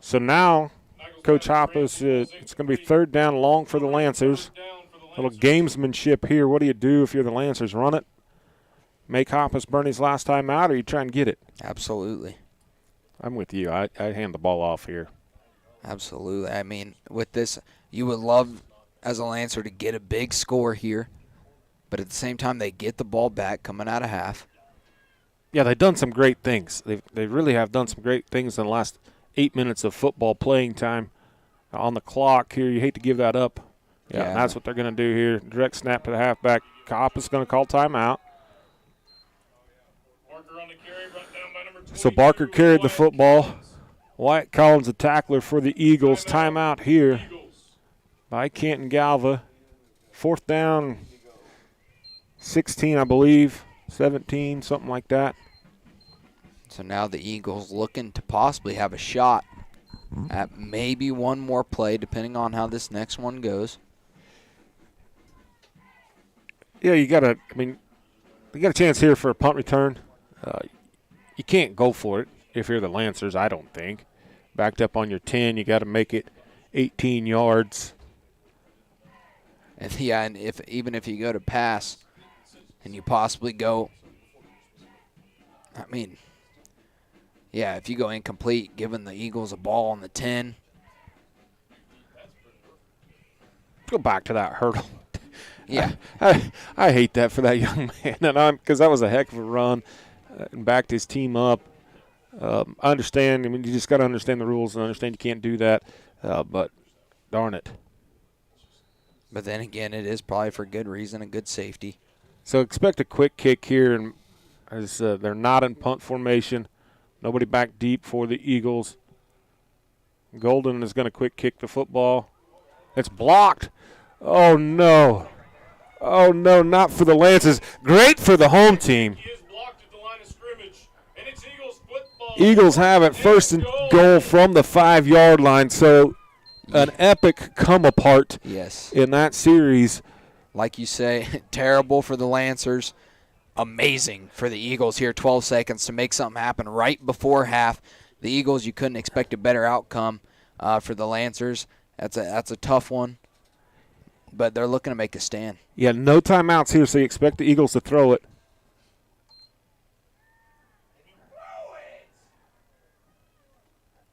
Speaker 3: So now, Coach Hoppus, it's going to be 3rd down long for the Lancers. Little gamesmanship here. What do you do if you're the Lancers? Run it? Make Hoppus burn his last time out, or you try and get it?
Speaker 4: Absolutely.
Speaker 3: I'm with you. I hand the ball off here.
Speaker 4: Absolutely. I mean, with this, you would love, as a Lancer, to get a big score here. But at the same time, they get the ball back coming out of half.
Speaker 3: Yeah, they've done some great things. They really have done some great things in the last 8 minutes of football playing time on the clock here. You hate to give that up. Yeah, and that's what they're going to do here. Direct snap to the halfback. Kopp is going to call timeout.
Speaker 2: Barker on the carry, brought down by number 22.
Speaker 3: So Barker carried the football. Wyatt Collins, the tackler for the Eagles. Timeout here by Canton-Galva. 4th down, 16, I believe. 17, something like that.
Speaker 4: So now the Eagles looking to possibly have a shot at maybe one more play, depending on how this next one goes.
Speaker 3: Yeah, you got a chance here for a punt return. You can't go for it if you're the Lancers, I don't think. Backed up on your 10, you got to make it 18 yards.
Speaker 4: And yeah, and even if you go to pass and you possibly go, if you go incomplete, giving the Eagles a ball on the 10.
Speaker 3: Go back to that hurdle.
Speaker 4: Yeah.
Speaker 3: I hate that for that young man, and because that was a heck of a run and backed his team up. I understand. I mean, you just got to understand the rules and understand you can't do that, but darn it.
Speaker 4: But then again, it is probably for good reason and good safety.
Speaker 3: So expect a quick kick here, and as they're not in punt formation. Nobody back deep for the Eagles. Golden is going to quick kick the football. It's blocked. Oh, no. Oh, no, not for the Lancers. Great for the home team.
Speaker 2: He is blocked at the line of scrimmage, and it's Eagles football.
Speaker 3: Eagles have it first and goal from the 5-yard line. So an epic come-apart in that series.
Speaker 4: Like you say, terrible for the Lancers. Amazing for the Eagles here, 12 seconds to make something happen right before half. The Eagles, you couldn't expect a better outcome for the Lancers. That's a tough one, but they're looking to make a stand.
Speaker 3: Yeah, no timeouts here, so you expect the Eagles to throw it.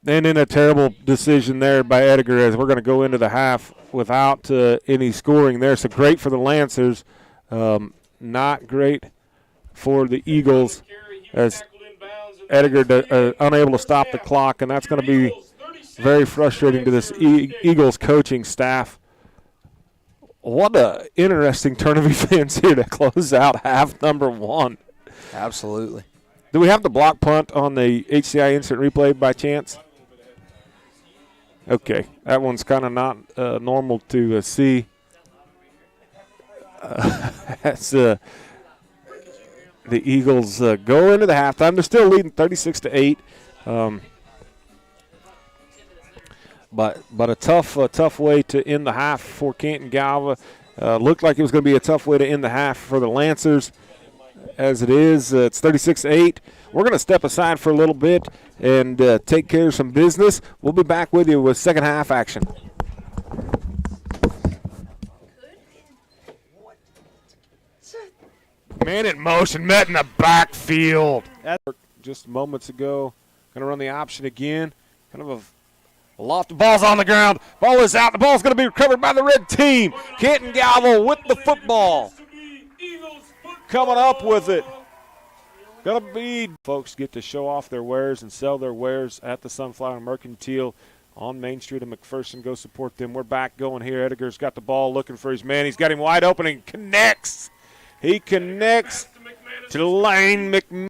Speaker 3: And in a terrible decision there by Edgar, as we're going to go into the half without any scoring there. So great for the Lancers, not great for the Eagles, as Edgar unable to stop the clock, and that's going to be very frustrating to this Eagles coaching staff. What a interesting turn of events here to close out half number one.
Speaker 4: Absolutely.
Speaker 3: Do we have the block punt on the HCI instant replay by chance? Okay, that one's kind of not normal to see. That's the Eagles go into the halftime. They're still leading 36-8. But a tough way to end the half for Canton-Galva. Looked like it was going to be a tough way to end the half for the Lancers. As it is, it's 36-8. We're going to step aside for a little bit and take care of some business. We'll be back with you with second half action. Man in motion, met in the backfield. Just moments ago, going to run the option again. Kind of a loft. The ball's on the ground. Ball is out. The ball's going to be recovered by the red team. Canton-Galva with the football. Coming up with it. Gonna be folks get to show off their wares and sell their wares at the Sunflower Mercantile on Main Street in McPherson. Go support them. We're back going here. Edgar's got the ball looking for his man. He's got him wide open and connects. He connects to Lane McManus.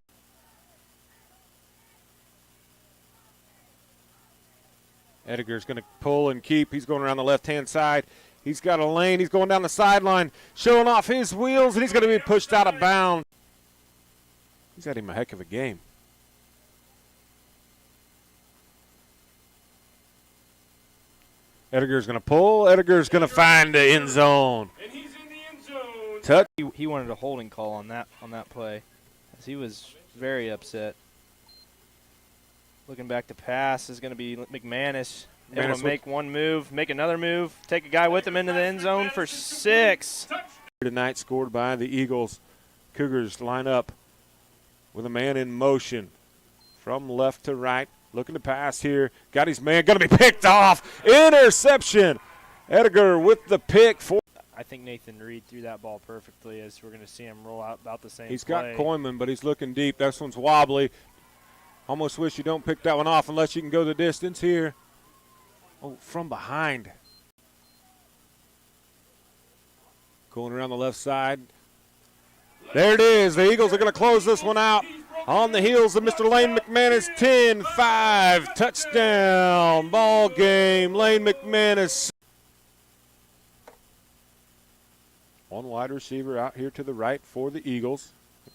Speaker 3: Edgar's going to pull and keep. He's going around the left-hand side. He's got a lane. He's going down the sideline, showing off his wheels, and he's going to be pushed out of bounds. He's had him a heck of a game. Edgar's going to pull. Edgar's going to find the end zone.
Speaker 2: And he's in the end zone.
Speaker 3: Touch.
Speaker 1: He wanted a holding call on that play, as he was very upset. Looking back to pass is going to be McManus. Able to make one move, make another move, take a guy with him into the end zone for 6.
Speaker 3: Tonight scored by the Eagles. Cougars line up with a man in motion from left to right. Looking to pass here. Got his man. Going to be picked off. Interception. Edgar with the pick.
Speaker 5: I think Nathan Reed threw that ball perfectly, as we're going to see him roll out about the same
Speaker 3: He's
Speaker 5: play.
Speaker 3: got Coyman, but he's looking deep. This one's wobbly. Almost wish you don't pick that one off unless you can go the distance here. Oh, from behind. Going around the left side. There it is. The Eagles are going to close this one out on the heels of Mr. Lane McManus. 10-5. Touchdown. Ball game. Lane McManus. One wide receiver out here to the right for the Eagles.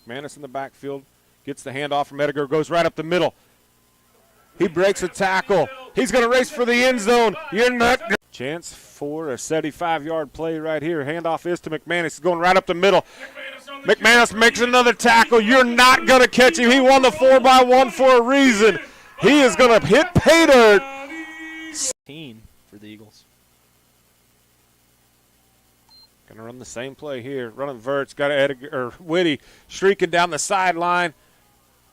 Speaker 3: McManus in the backfield. Gets the handoff from Edgar. Goes right up the middle. He breaks a tackle. He's going to race for the end zone. You're not. Chance for a 75-yard play right here. Handoff is to McManus. He's going right up the middle. McManus makes another tackle. You're not going to catch him. He won the 4x1 for a reason. He is going to hit pay dirt.
Speaker 5: For the Eagles.
Speaker 3: Going to run the same play here. Running verts. Got Whitty streaking down the sideline.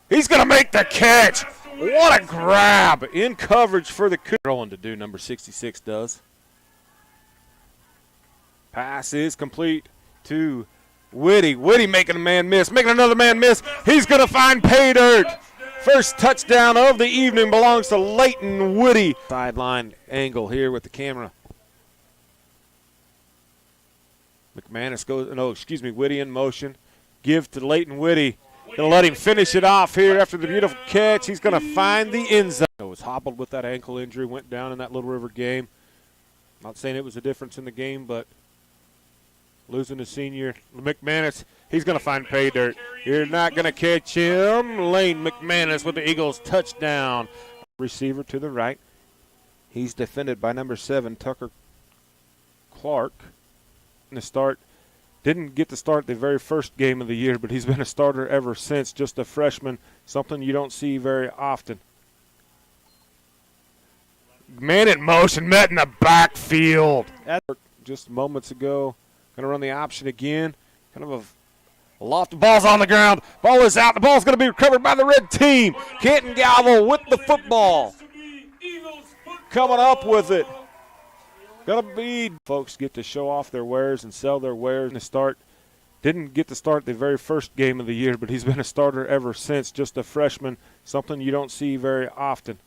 Speaker 3: He's going to make the catch. What a grab. In coverage for the Cougars. Throwing to do, number 66 does. Pass is complete to Whitty. Whitty making a man miss. Making another man miss. He's going to find pay dirt. First touchdown of the evening belongs to Leighton Whitty. Sideline angle here with the camera. Whitty in motion. Give to Leighton Whitty. Going to let him finish it off here after the beautiful catch. He's going to find the end zone. Was hobbled with that ankle injury, went down in that Little River game. Not saying it was a difference in the game, but losing a senior, McManus, he's going to find pay dirt. You're not going to catch him. Lane McManus with the Eagles touchdown. Receiver to the right. He's defended by number 7, Tucker Clark. In the start. Didn't get to start the very first game of the year, but he's been a starter ever since, just a freshman, something you don't see very often. Man in motion, met in the backfield. Just moments ago, going to run the option again. Kind of a loft. The ball's on the ground. Ball is out. The ball's going to be recovered by the red team. Canton-Galva with the football. Coming up with it. Gonna be folks get to show off their wares and sell their wares. And start didn't get to start the very first game of the year, but he's been a starter ever since, just a freshman, something you don't see very often.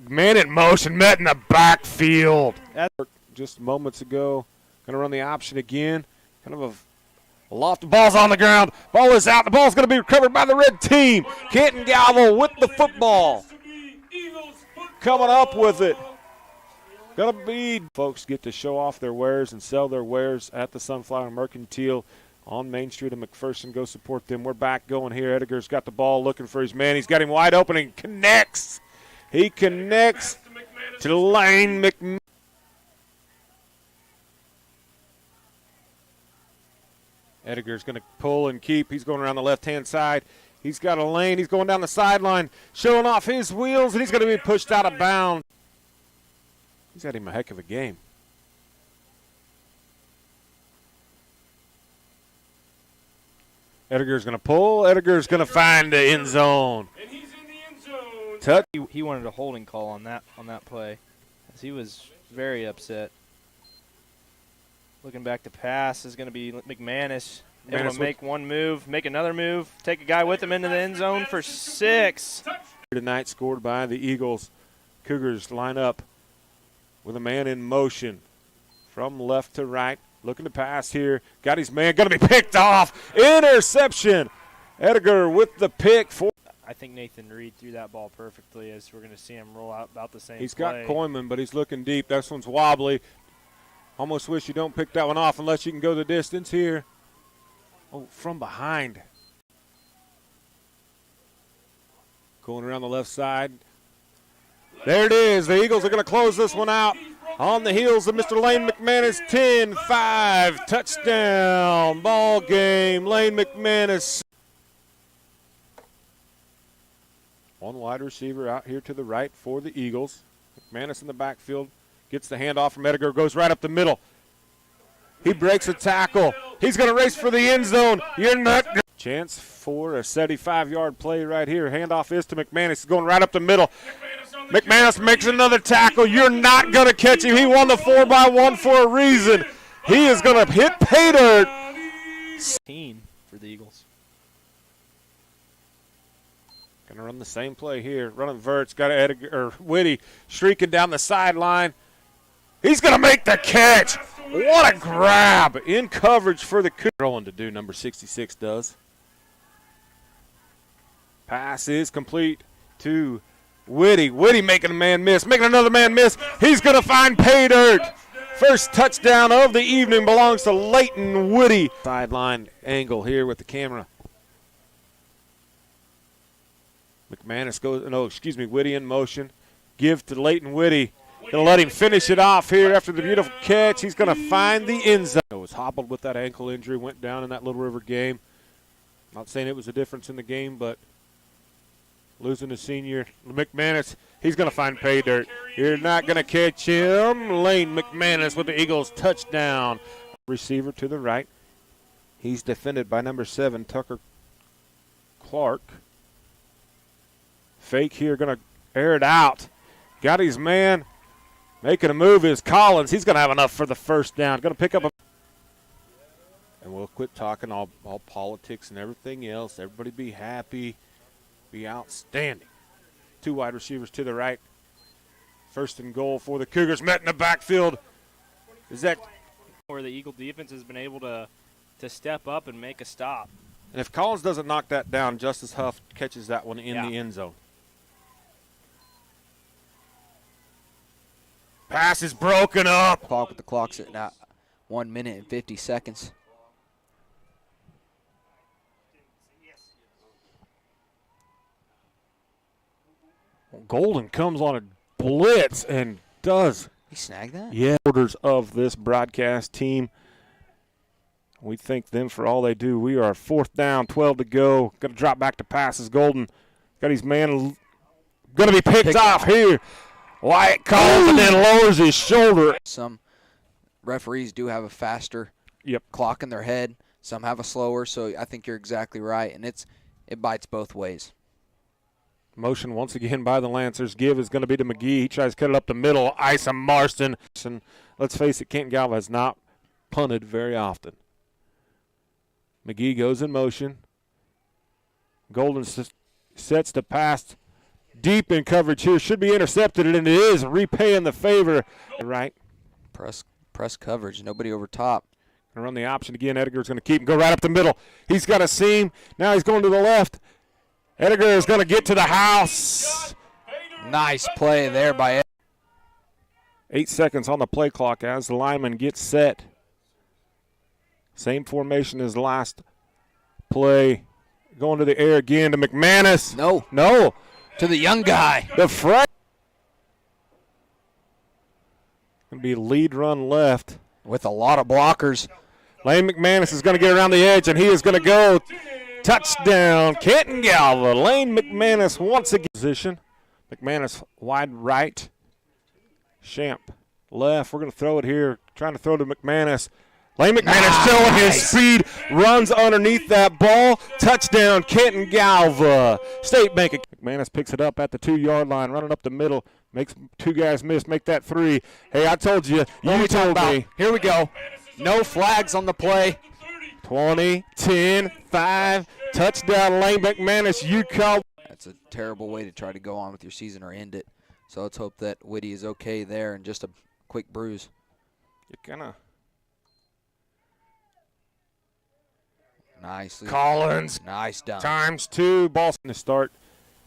Speaker 3: Man in motion, met in the backfield. Just moments ago, gonna run the option again. Kind of a loft. The ball's on the ground. Ball is out. The ball's gonna be recovered by the red team. Canton-Galva with the football. Coming up with it. Gonna be folks get to show off their wares and sell their wares at the Sunflower Mercantile on Main Street in McPherson. Go support them. We're back going here. Edgar's got the ball looking for his man. He's got him wide open and connects. He connects to Lane McManus. Edgar's going to pull and keep. He's going around the left-hand side. He's got a lane. He's going down the sideline, showing off his wheels, and he's going to be pushed out of bounds. He's had him a heck of a game. Edgar's going to pull. Edgar's going to find the end zone.
Speaker 2: And he's in the end zone.
Speaker 3: Touch.
Speaker 5: He wanted a holding call on that play, as he was very upset. Looking back to pass is going to be McManus. Able to make one move, make another move, take a guy with him into the end zone for 6.
Speaker 3: Tonight scored by the Eagles. Cougars line up with a man in motion from left to right. Looking to pass here. Got his man. Going to be picked off. Interception. Edgar with the pick.
Speaker 5: I think Nathan Reed threw that ball perfectly, as we're going to see him roll out about the same
Speaker 3: He's
Speaker 5: play.
Speaker 3: got Coyman, but he's looking deep. That one's wobbly. Almost wish you don't pick that one off unless you can go the distance here. Oh, from behind. Going around the left side. There it is. The Eagles are going to close this one out on the heels of Mr. Lane McManus. 10-5 touchdown ball game. Lane McManus. One wide receiver out here to the right for the Eagles. McManus in the backfield. Gets the handoff from Edgar. Goes right up the middle. He breaks a tackle. He's going to race for the end zone. You're not. Chance for a 75-yard play right here. Handoff is to McManus. He's going right up the middle. McManus makes another tackle. You're not going to catch him. He won the 4x1 for a reason. He is going to hit pay dirt.
Speaker 5: For the Eagles.
Speaker 3: Going to run the same play here. Running verts. Got Whitty streaking down the sideline. He's going to make the catch. What a grab. In coverage for the Cougars. Throwing to do, number 66 does. Pass is complete to Whitty. Whitty making a man miss. Making another man miss. He's going to find pay dirt. First touchdown of the evening belongs to Leighton Woody. Sideline angle here with the camera. Woody in motion. Give to Leighton Woody. Going to let him finish it off here after the beautiful catch. He's going to find the end zone. Was hobbled with that ankle injury, went down in that Little River game. Not saying it was a difference in the game, but losing the senior, McManus, he's going to find pay dirt. You're not going to catch him. Lane McManus with the Eagles touchdown. Receiver to the right. He's defended by number 7, Tucker Clark. Fake here, going to air it out. Got his man. Making a move is Collins. He's going to have enough for the first down. Going to pick up a. And we'll quit talking all politics and everything else. Everybody be happy. Be outstanding. 2 wide receivers to the right. First and goal for the Cougars. Met in the backfield. Is that
Speaker 5: where the Eagle defense has been able to step up and make a stop?
Speaker 3: And if Collins doesn't knock that down, Justice Huff catches that one in the end zone. Pass is broken up.
Speaker 4: Clock with the clock sitting at 1 minute and 50 seconds.
Speaker 3: Golden comes on a blitz and does.
Speaker 4: He snagged that?
Speaker 3: Yeah. Orders of this broadcast team. We thank them for all they do. We are 4th down, 12 to go. Going to drop back to passes. Golden got his man. Going to be picked off here. Wyatt calls and then lowers his shoulder.
Speaker 4: Some referees do have a faster clock in their head. Some have a slower, so I think you're exactly right, and it bites both ways.
Speaker 3: Motion once again by the Lancers. Give is going to be to McGee. He tries to cut it up the middle. Isa Marston. And let's face it, Canton-Galva has not punted very often. McGee goes in motion. Golden sets the pass. Deep in coverage here. Should be intercepted, and it is repaying the favor. Right.
Speaker 4: Press coverage. Nobody over top.
Speaker 3: Going to run the option again. Edgar's going to keep him. Go right up the middle. He's got a seam. Now he's going to the left. Edgar is going to get to the house.
Speaker 4: Nice play there by Edgar.
Speaker 3: 8 seconds on the play clock as the lineman gets set. Same formation as the last play. Going to the air again to McManus. No.
Speaker 4: To the young guy.
Speaker 3: The front. Going to be lead run left.
Speaker 4: With a lot of blockers.
Speaker 3: Lane McManus is going to get around the edge, and he is going to go. Touchdown, Canton-Galva. Lane McManus once again. Position. McManus wide right. Champ left. We're going to throw it here. Trying to throw to McManus. Lane McManus showing his speed. Runs underneath that ball. Touchdown, Canton-Galva. State Bank. McManus picks it up at the 2-yard line. Running up the middle. Makes 2 guys miss. Make that 3. Hey, I told you. You told me.
Speaker 4: Here we go. No flags on the play.
Speaker 3: 20, 10, 5. Touchdown, Lane McManus. You called.
Speaker 4: That's a terrible way to try to go on with your season or end it. So let's hope that Whitty is okay there and just a quick bruise.
Speaker 3: You're gonna.
Speaker 4: Nicely.
Speaker 3: Collins.
Speaker 4: Nice done.
Speaker 3: ×2. Ball to start.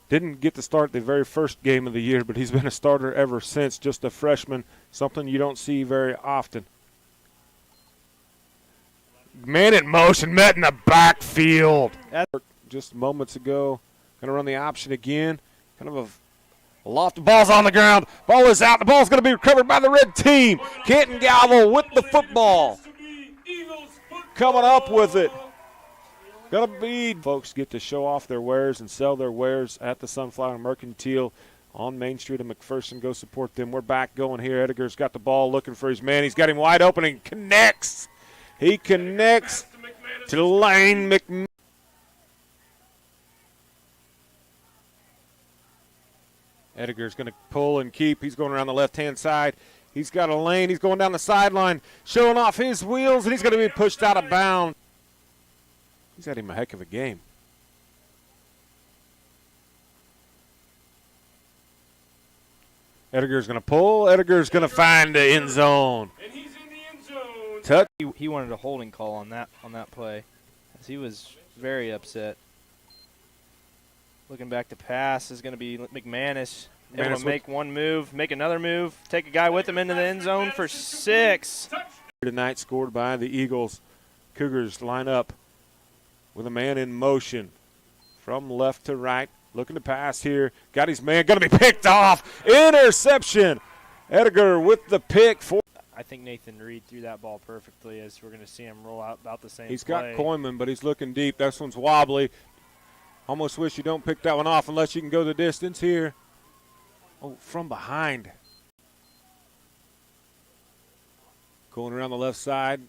Speaker 3: Didn't get to start the very first game of the year, but he's been a starter ever since. Just a freshman. Something you don't see very often. Man in motion, met in the backfield. Just moments ago. Going to run the option again. Kind of a loft. The ball's on the ground. Ball is out. The ball's going to be recovered by the red team. Canton-Galva with the football. Coming up with it. Gonna be. Folks get to show off their wares and sell their wares at the Sunflower Mercantile on Main Street in McPherson. Go support them. We're back going here. Edgar's got the ball looking for his man. He's got him wide open and connects. He connects to Lane McManus. Edgar's going to pull and keep. He's going around the left-hand side. He's got a lane. He's going down the sideline, showing off his wheels, and he's going to be pushed out of bounds. He's had him a heck of a game. Edgar's going to pull. Edgar's going to find the end zone.
Speaker 2: And he's in the end zone.
Speaker 3: Touch.
Speaker 5: He wanted a holding call on that play, as he was very upset. Looking back to pass is going to be McManus. Able to make one move, make another move, take a guy with him into the end zone for 6.
Speaker 3: Tonight scored by the Eagles. Cougars line up with a man in motion from left to right. Looking to pass here. Got his man. Going to be picked off. Interception. Edgar with the pick.
Speaker 5: I think Nathan Reed threw that ball perfectly, as we're going to see him roll out about the same
Speaker 3: He's
Speaker 5: play.
Speaker 3: got Coyman, but he's looking deep. That one's wobbly. Almost wish you don't pick that one off unless you can go the distance here. Oh, from behind. Going around the left side.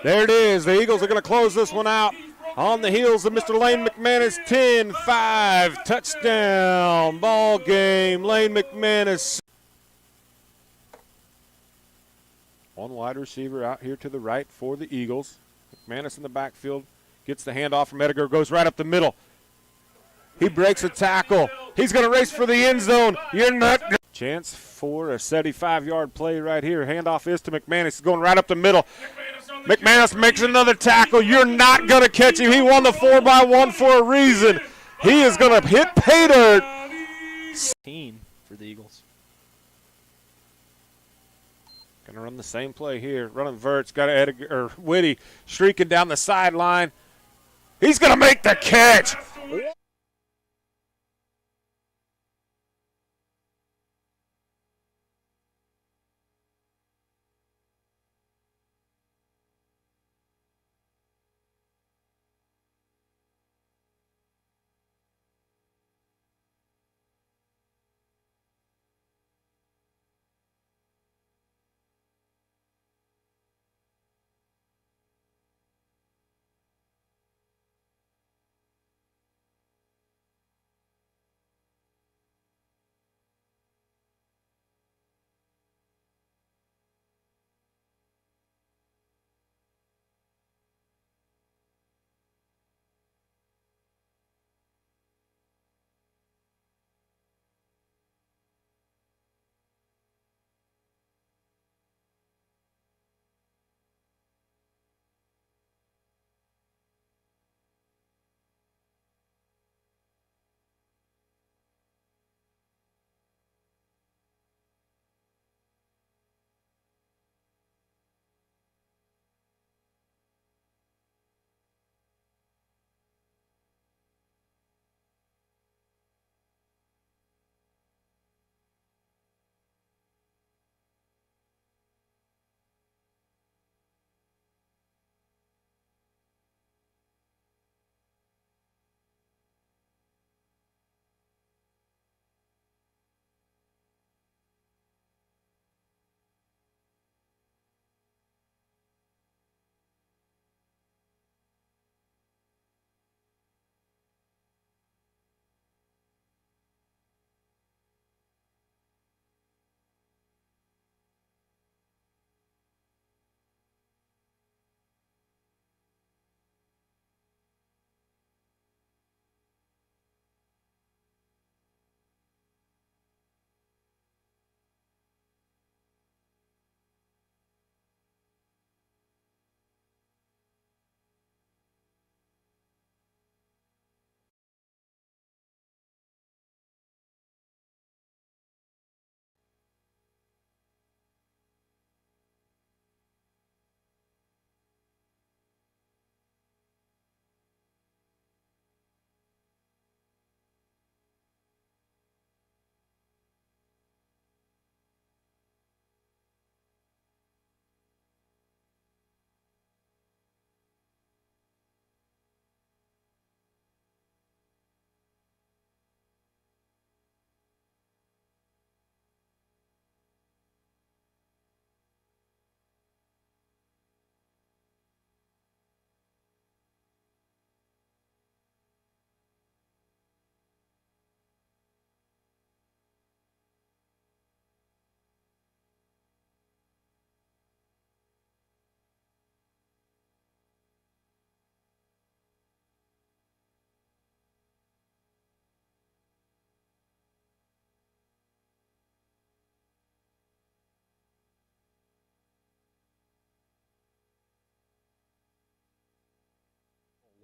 Speaker 3: There it is. The Eagles are going to close this one out on the heels of Mr. Lane McManus. 10-5 touchdown ball game. Lane McManus. One wide receiver out here to the right for the Eagles. McManus in the backfield gets the handoff from Edgar, goes right up the middle. He breaks a tackle. He's going to race for the end zone. You're not. Chance for a 75-yard play right here. Handoff is to McManus. He's going right up the middle. McManus makes another tackle. You're not going to catch him. He won the 4x1 for a reason. He is going to hit pay dirt.
Speaker 5: Team for the Eagles.
Speaker 3: Going to run the same play here. Running verts. Got Edgar, Whitty streaking down the sideline. He's going to make the catch.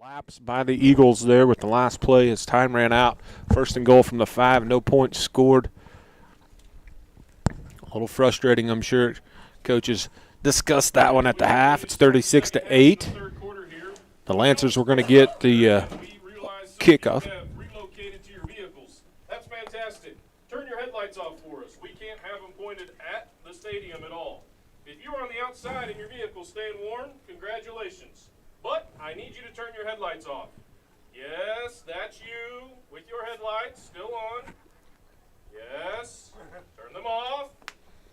Speaker 3: Collapse by the Eagles there with the last play as time ran out. 1st and goal from the 5, no points scored. A little frustrating, I'm sure. Coaches discussed that one at the half. It's 36-8. The Lancers were going to get the kickoff.
Speaker 2: Relocated to your vehicles. That's fantastic. Turn your headlights off for us. We can't have them pointed at the stadium at all. If you're on the outside in your vehicle staying warm, congratulations. But I need you to turn your headlights off. Yes, that's you with your headlights still on. Yes, turn them off,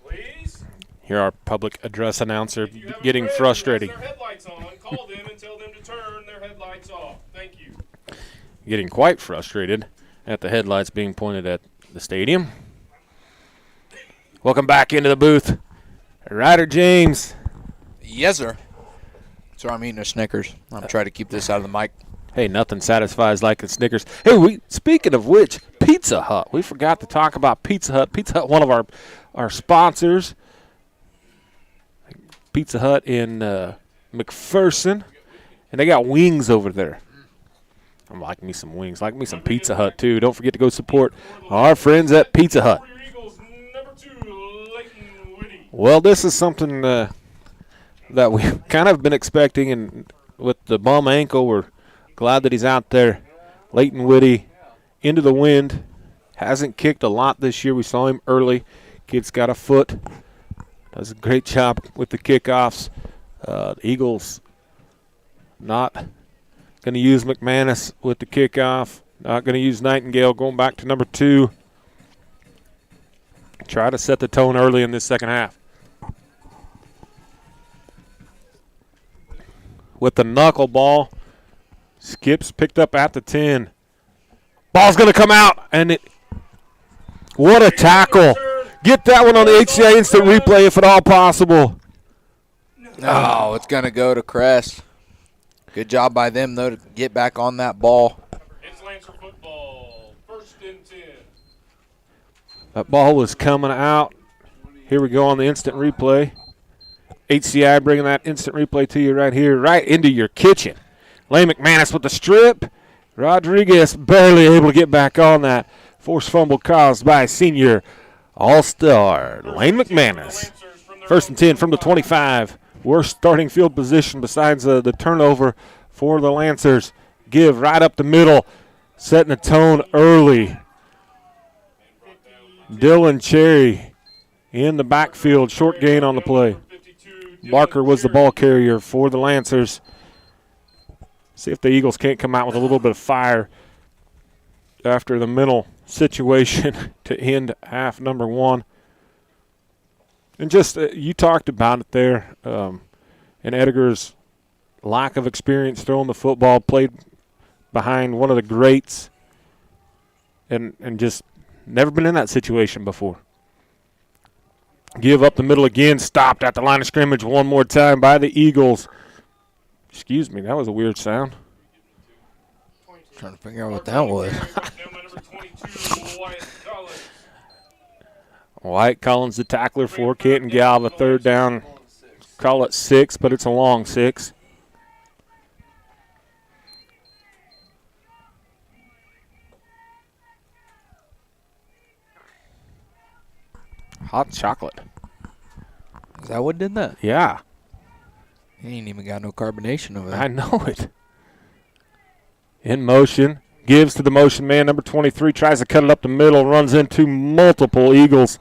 Speaker 2: please.
Speaker 3: Here our public address announcer
Speaker 2: If you have a
Speaker 3: getting
Speaker 2: friend who
Speaker 3: frustrated.
Speaker 2: has their headlights on, call them and tell them to turn their headlights off. Thank you.
Speaker 3: Getting quite frustrated at the headlights being pointed at the stadium. Welcome back into the booth, Ryder James.
Speaker 4: Yes, sir. So I'm eating a Snickers. I'm trying to keep this out of the mic.
Speaker 3: Hey, nothing satisfies like a Snickers. Hey, speaking of which, Pizza Hut. We forgot to talk about Pizza Hut. Pizza Hut, one of our sponsors. Pizza Hut in McPherson. And they got wings over there. I'm liking me some wings. Like me some Pizza Hut, too. Don't forget to go support our friends at Pizza Hut. Well, this is something that we've kind of been expecting, and with the bum ankle, we're glad that he's out there. Leighton Whitty into the wind. Hasn't kicked a lot this year. We saw him early. Kid's got a foot. Does a great job with the kickoffs. The Eagles not going to use McManus with the kickoff. Not going to use Nightingale. Going back to number 2. Try to set the tone early in this second half. With the knuckleball. Skips picked up at the 10. Ball's going to come out, and what a tackle. Get that one on the HCI instant replay if at all possible.
Speaker 4: Oh, it's going to go to Crest. Good job by them, though, to get back on that ball.
Speaker 2: It's Lancer football, 1st and 10.
Speaker 3: That ball was coming out. Here we go on the instant replay. HCI bringing that instant replay to you right here, right into your kitchen. Lane McManus with the strip. Rodriguez barely able to get back on that. Forced fumble caused by senior all-star Lane McManus. 1st and 10 from the 25. Worst starting field position besides the turnover for the Lancers. Give right up the middle, setting the tone early. Dylan Cherry in the backfield, short gain on the play. Barker was the ball carrier for the Lancers. See if the Eagles can't come out with a little bit of fire after the mental situation to end half number 1. And just, you talked about it there, and Edgar's lack of experience throwing the football, played behind one of the greats, and just never been in that situation before. Give up the middle again, stopped at the line of scrimmage one more time by the Eagles. Excuse me, that was a weird sound.
Speaker 4: Trying to figure out what that was.
Speaker 3: Wyatt Collins, the tackler for Canton-Galva, 3rd down. Call it 6, but it's a long 6. Hot chocolate.
Speaker 4: Is that what did that?
Speaker 3: Yeah.
Speaker 4: He ain't even got no carbonation over there.
Speaker 3: I know it. In motion. Gives to the motion man. Number 23 tries to cut it up the middle. Runs into multiple Eagles.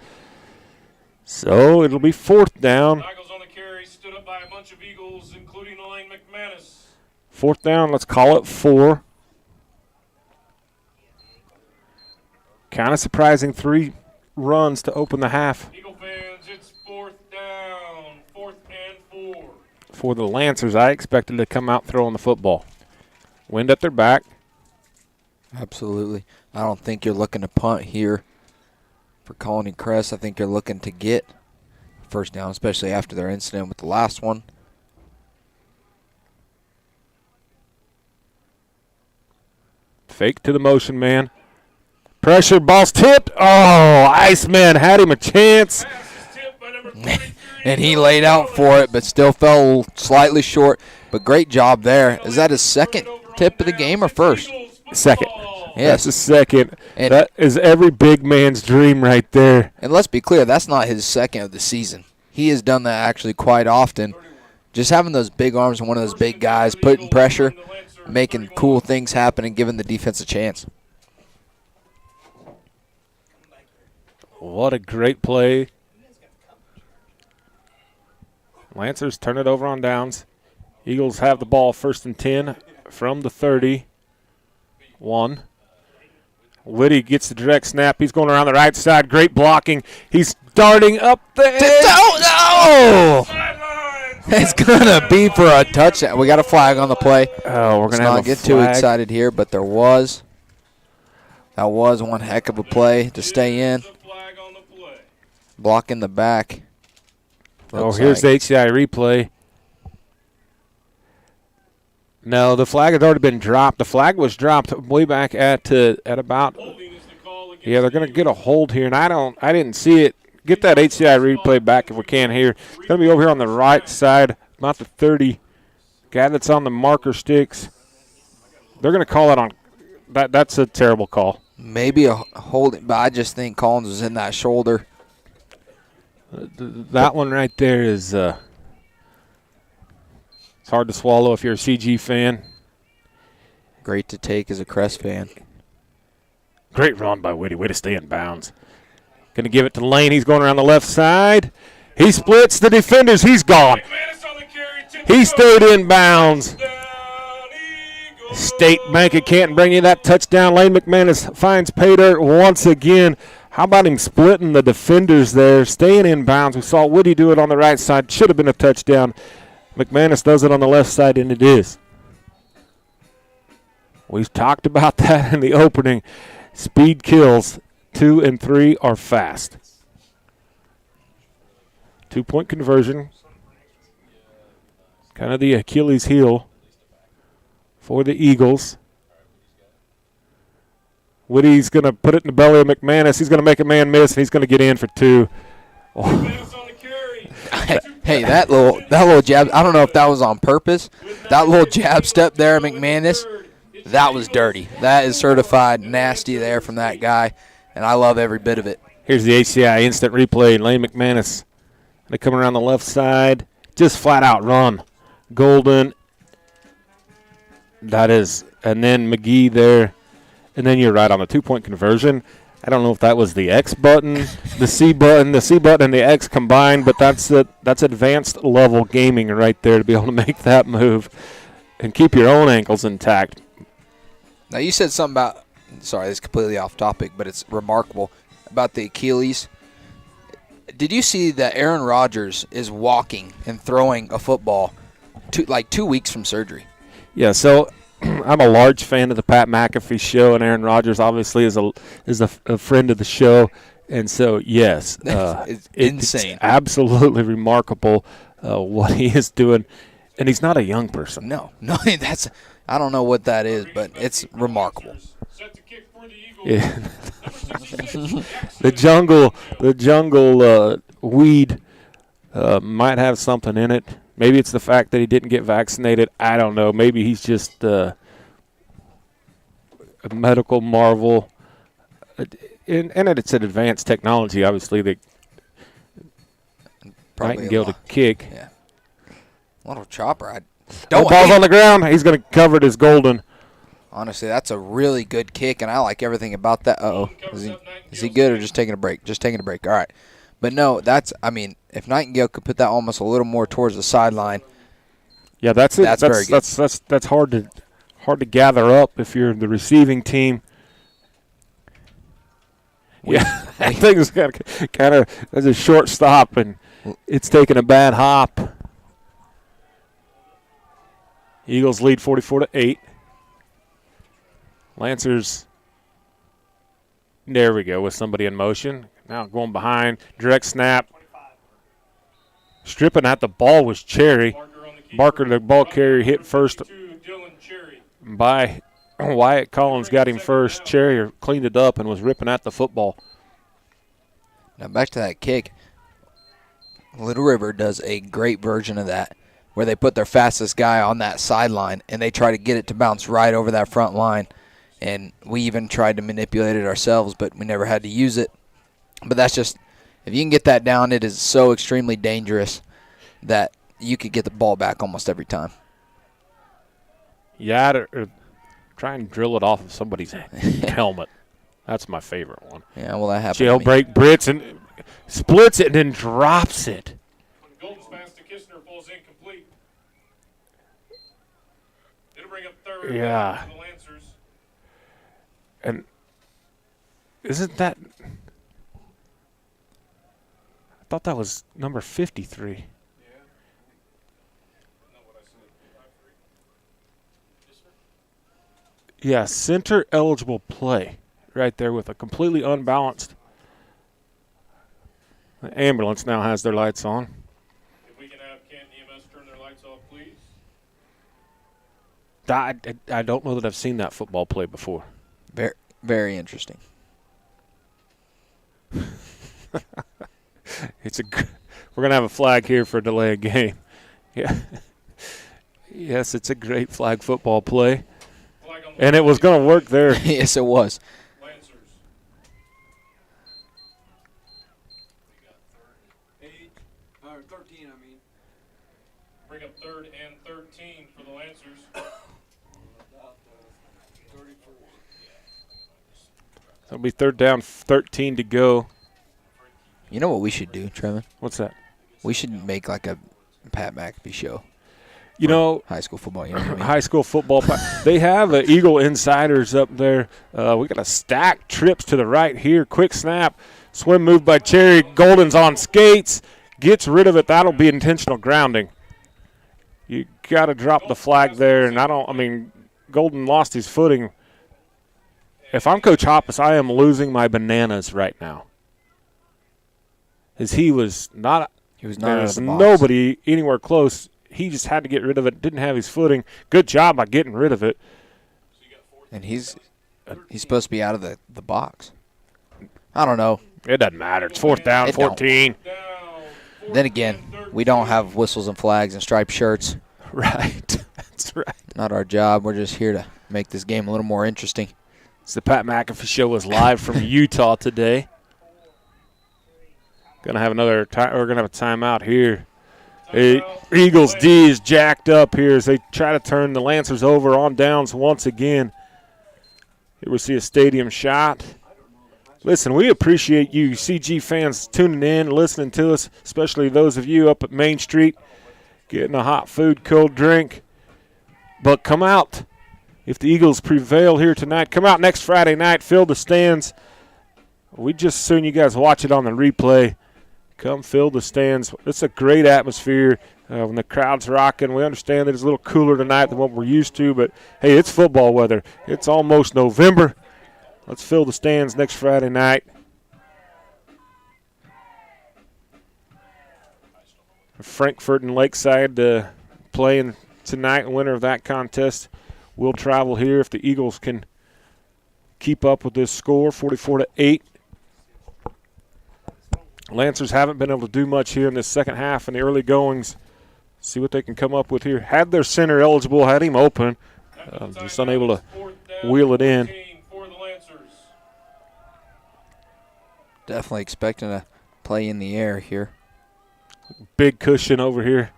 Speaker 3: So it'll be 4th down.
Speaker 2: Eagles on the carry, stood up by a bunch of Eagles, including Elaine McManus.
Speaker 3: 4th down. Let's call it 4. Kind of surprising 3 runs to open the half.
Speaker 2: Eagle fans, it's 4th down, 4th and 4.
Speaker 3: For the Lancers, I expected to come out throwing the football. Wind at their back.
Speaker 4: Absolutely. I don't think you're looking to punt here for Colony Crest. I think you're looking to get 1st down, especially after their incident with the last one.
Speaker 3: Fake to the motion man. Pressure, ball's tipped. Oh, Iceman had him a chance.
Speaker 4: And he laid out for it, but still fell slightly short. But great job there. Is that his 2nd tip of the game or first?
Speaker 3: Second.
Speaker 4: Yes.
Speaker 3: That's the second.
Speaker 4: And-
Speaker 3: that is every big man's dream right there.
Speaker 4: And let's be clear, that's not his second of the season. He has done that actually quite often. Just having those big arms and one of those big guys, putting pressure, making cool things happen, and giving the defense a chance.
Speaker 3: What a great play. Lancers turn it over on downs. Eagles have the ball 1st and 10 from the 31. Liddy gets the direct snap. He's going around the right side. Great blocking. He's darting up the edge.
Speaker 4: Oh, no! It's going to be for a touchdown. We got a flag on the play.
Speaker 3: Oh, we're going to have
Speaker 4: not
Speaker 3: a
Speaker 4: get
Speaker 3: flag.
Speaker 4: too excited here, but there was. That was one heck of a play to stay in. Block in the back.
Speaker 3: Oh, here's the HCI replay. No, the flag had already been dropped. The flag was dropped way back at about. Yeah, they're going to get a hold here, and I didn't see it. Get that HCI replay back if we can here. It's going to be over here on the right side, not the 30. Guy that's on the marker sticks. They're going to call it on. That's a terrible call.
Speaker 4: Maybe a holding, but I just think Collins was in that shoulder.
Speaker 3: That one right there is. It's hard to swallow if you're a CG fan.
Speaker 4: Great to take as a Crest fan.
Speaker 3: Great run by Whitty. Way to stay in bounds. Going to give it to Lane. He's going around the left side. He splits the defenders. He's gone. He stayed in bounds. State Bank of Canton bringing you that touchdown. Lane McManus finds pay dirt once again. How about him splitting the defenders there, staying in bounds? We saw Woody do it on the right side. Should have been a touchdown. McManus does it on the left side, and it is. We've talked about that in the opening. Speed kills. 2 and 3 are fast. 2-point conversion. Kind of the Achilles heel for the Eagles. Woody's going to put it in the belly of McManus. He's going to make a man miss, and he's going to get in for 2. Oh.
Speaker 4: Hey, that little jab, I don't know if that was on purpose. That little jab step there, McManus, that was dirty. That is certified nasty there from that guy, and I love every bit of it.
Speaker 3: Here's the HCI instant replay. Lane McManus. They come around the left side. Just flat out run. Golden. That is. And then McGee there. And then you're right on the 2-point conversion. I don't know if that was the X button, the C button and the X combined, but that's advanced level gaming right there to be able to make that move and keep your own ankles intact.
Speaker 4: Now you said something about, sorry, this is completely off topic, but it's remarkable, about the Achilles. Did you see that Aaron Rodgers is walking and throwing a football 2 weeks from surgery?
Speaker 3: Yeah, so I'm a large fan of the Pat McAfee show, and Aaron Rodgers obviously is a friend of the show, and so yes,
Speaker 4: it's insane,
Speaker 3: it's absolutely remarkable what he is doing, and he's not a young person.
Speaker 4: No, that's I don't know what that is, but it's remarkable.
Speaker 3: Yeah. the jungle weed might have something in it. Maybe it's the fact that he didn't get vaccinated. I don't know. Maybe he's just a medical marvel. And it's an advanced technology, obviously, that Nightingale to kick.
Speaker 4: Yeah. Little chopper.
Speaker 3: Ball's on the ground. He's going to cover it as Golden.
Speaker 4: Honestly, that's a really good kick, and I like everything about that. Uh-oh. Is he good or just taking a break? Just taking a break. All right. But no, if Nightingale could put that almost a little more towards the sideline.
Speaker 3: Yeah, that's it.
Speaker 4: That's very good.
Speaker 3: That's hard to gather up if you're the receiving team. Yeah, that thing's kind of there's a short stop, and it's taking a bad hop. Eagles lead 44-8. Lancers, there we go, with somebody in motion. Now going behind, direct snap. Stripping at the ball was Cherry. Barker, the ball carrier, hit first by Wyatt Collins, got him first. Cherry cleaned it up and was ripping at the football.
Speaker 4: Now back to that kick. Little River does a great version of that. where they put their fastest guy on that sideline, and they try to get it to bounce right over that front line. And we even tried to manipulate it ourselves, but we never had to use it. But that's just, if you can get that down, it is so extremely dangerous that you could get the ball back almost every time.
Speaker 3: Yeah, or try and drill it off of somebody's helmet. That's my favorite one.
Speaker 4: Yeah, well, that happened.
Speaker 3: Jailbreak Brits and splits it and then drops it.
Speaker 2: Golden's pass to Kistner falls incomplete. It'll bring up third
Speaker 3: Yeah.
Speaker 2: for the Lancers.
Speaker 3: And isn't that – I thought that was number 53.
Speaker 2: Yeah. Not what I said. 5-3. Kistner?
Speaker 3: Yeah, center eligible play right there with a completely unbalanced. The ambulance now has their lights on.
Speaker 2: If we can have Canton EMS turn their lights off, please.
Speaker 3: I don't know that I've seen that football play before.
Speaker 4: Very, very interesting.
Speaker 3: We're gonna have a flag here for a delay of game. Yeah. Yes, it's a great flag football play,
Speaker 2: Flag on the
Speaker 3: and it was gonna work there.
Speaker 4: Yes, it was.
Speaker 2: Lancers. We got
Speaker 6: 13, I mean.
Speaker 2: bring up third and 13 for the Lancers.
Speaker 6: About 34.
Speaker 3: It'll be third down, 13 to go.
Speaker 4: You know what we should do, Trevin?
Speaker 3: What's that?
Speaker 4: We should make like a Pat McAfee show.
Speaker 3: You know,
Speaker 4: High school football, you know what I mean?
Speaker 3: high school football. They have Eagle Insiders up there. We got a stack trips to the right here. Quick snap, swim move by Cherry. Golden's on skates, gets rid of it. That'll be intentional grounding. You got to drop the flag there, and Golden lost his footing. If I'm Coach Hoppus, I am losing my bananas right now. As he was not out of the box. Nobody anywhere close. He just had to get rid of it. Didn't have his footing. Good job by getting rid of it.
Speaker 4: And he's supposed to be out of the box. I don't know.
Speaker 3: It doesn't matter. It's fourth down,
Speaker 4: It
Speaker 3: 14.
Speaker 4: Then again, we don't have whistles and flags and striped shirts.
Speaker 3: Right. That's right.
Speaker 4: Not our job. We're just here to make this game a little more interesting.
Speaker 3: So the Pat McAfee Show is live from Utah today. Gonna have another time. We're gonna have a timeout here. Eagles D is jacked up here as they try to turn the Lancers over on downs once again. Here we see a stadium shot. Listen, we appreciate you CG fans tuning in, listening to us, especially those of you up at Main Street getting a hot food, cold drink. But come out. If the Eagles prevail here tonight, come out next Friday night, fill the stands. We just soon you guys watch it on the replay. Come fill the stands. It's a great atmosphere when the crowd's rocking. We understand that it's a little cooler tonight than what we're used to, but, hey, it's football weather. It's almost November. Let's fill the stands next Friday night. Frankfurt and Lakeside playing tonight, winner of that contest will travel here if the Eagles can keep up with this score, 44-8. Lancers haven't been able to do much here in this second half in the early goings. See what they can come up with here. Had their center eligible, had him open. Just unable to wheel it in.
Speaker 4: Definitely expecting a play in the air here.
Speaker 3: Big cushion over here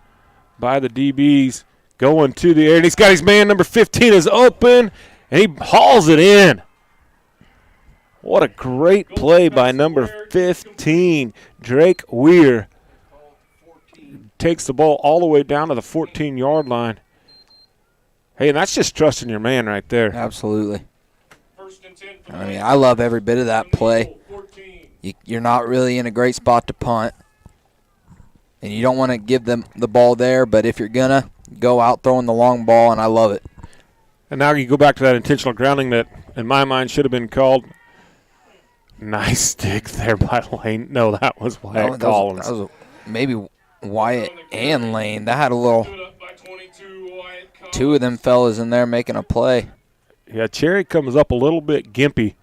Speaker 3: by the DBs. Going to the air, and he's got his man, number 15 is open, and he hauls it in. What a great play by number 15, Drake Weir. Takes the ball all the way down to the 14-yard line. Hey, and that's just trusting your man right there.
Speaker 4: Absolutely. I mean, I love every bit of that play. You're not really in a great spot to punt, and you don't want to give them the ball there, but if you're going to, go out throwing the long ball, and I love it.
Speaker 3: And now you go back to that intentional grounding that, in my mind, should have been called. Nice stick there by Lane. No, that was Wyatt Collins.
Speaker 4: That was maybe Wyatt and Lane. That had a little – two of them fellas in there making a play.
Speaker 3: Yeah, Cherry comes up a little bit gimpy.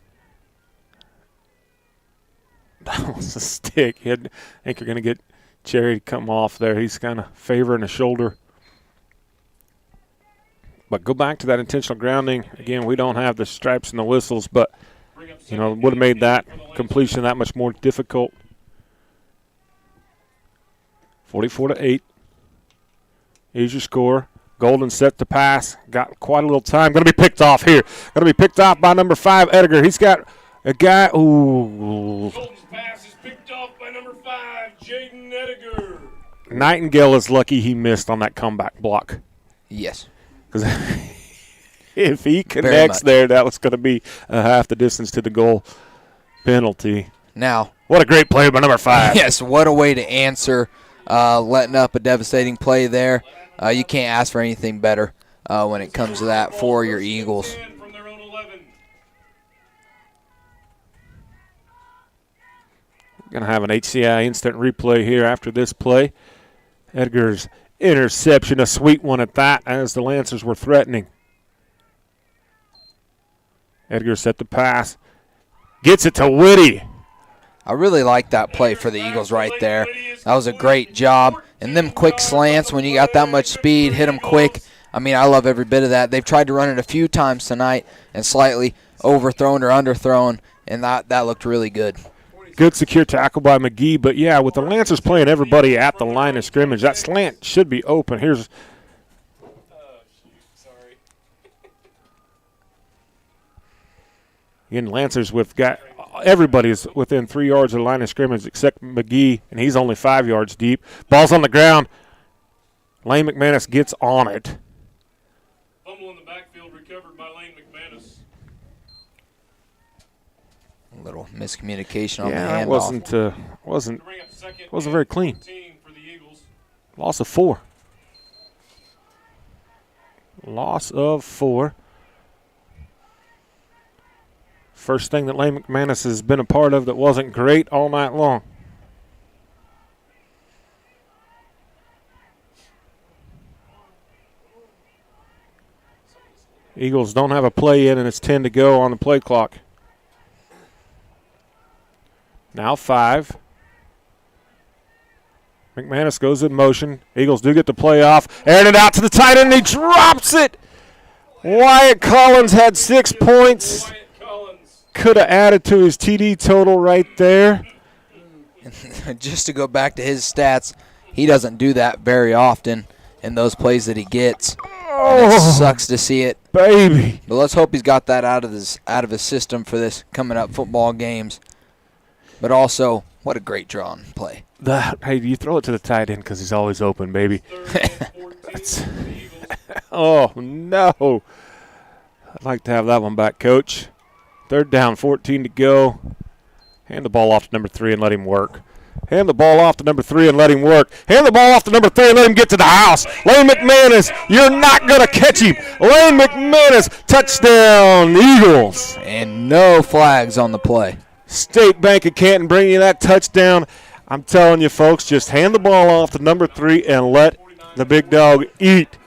Speaker 3: That was a stick. I think you're going to get Cherry to come off there. He's kind of favoring a shoulder. But go back to that intentional grounding. Again, we don't have the stripes and the whistles, but, you know, would have made that completion that much more difficult. 44-8. Here's your score. Golden set to pass. Got quite a little time. Going to be picked off here. Going to be picked off by number 5, Edgar. He's got a guy. Ooh.
Speaker 2: Golden's pass is picked off by number 5, Jaden Edgar.
Speaker 3: Nightingale is lucky he missed on that comeback block.
Speaker 4: Yes.
Speaker 3: Because if he connects there, that was going to be half the distance to the goal penalty.
Speaker 4: Now,
Speaker 3: what a great play by number 5.
Speaker 4: Yes, what a way to answer, letting up a devastating play there. You can't ask for anything better when it comes to that for your Eagles.
Speaker 2: From their own 11.
Speaker 3: Going to have an HCI instant replay here after this play. Edgar's interception, a sweet one at that, as the Lancers were threatening. Edgar set the pass. Gets it to Whitty.
Speaker 4: I really like that play for the Eagles right there. That was a great job. And them quick slants, when you got that much speed, hit them quick. I mean, I love every bit of that. They've tried to run it a few times tonight and slightly overthrown or underthrown, and that looked really good.
Speaker 3: Good secure tackle by McGee, but yeah, with the Lancers playing everybody at the line of scrimmage, that slant should be open. Here's again, Lancers with got everybody's within 3 yards of the line of scrimmage except McGee, and he's only 5 yards deep. Ball's on the ground. Lane McManus gets on it.
Speaker 2: Fumble in the backfield recovered by Lane McManus.
Speaker 4: A little miscommunication on the
Speaker 3: Yeah,
Speaker 4: handoff.
Speaker 3: wasn't
Speaker 2: Bring up second
Speaker 3: very clean.
Speaker 2: 14 for the Eagles.
Speaker 3: Loss of 4. Loss of 4. First thing that Lane McManus has been a part of that wasn't great all night long. Eagles don't have a play in, and it's 10 to go on the play clock. Now 5. McManus goes in motion. Eagles do get the play off. Airing it out to the tight end, and he drops it. Wyatt Collins had 6 points.
Speaker 2: Wyatt Collins.
Speaker 3: Could have added to his TD total right there.
Speaker 4: Just to go back to his stats, he doesn't do that very often in those plays that he gets. And it sucks to see it.
Speaker 3: Baby.
Speaker 4: But let's hope he's got that out of his system for this coming up football games. But also, what a great draw and play.
Speaker 3: Hey, you throw it to the tight end because he's always open, baby.
Speaker 2: Third and 14 for the Eagles.
Speaker 3: Oh, no. I'd like to have that one back, Coach. 3rd down, 14 to go. Hand the ball off to number 3 and let him work. Hand the ball off to number 3 and let him work. Hand the ball off to number 3 and let him get to the house. Lane McManus, you're not going to catch him. Lane McManus, touchdown, Eagles.
Speaker 4: And no flags on the play.
Speaker 3: State Bank of Canton bringing you that touchdown. I'm telling you, folks, just hand the ball off to number 3 and let the big dog eat.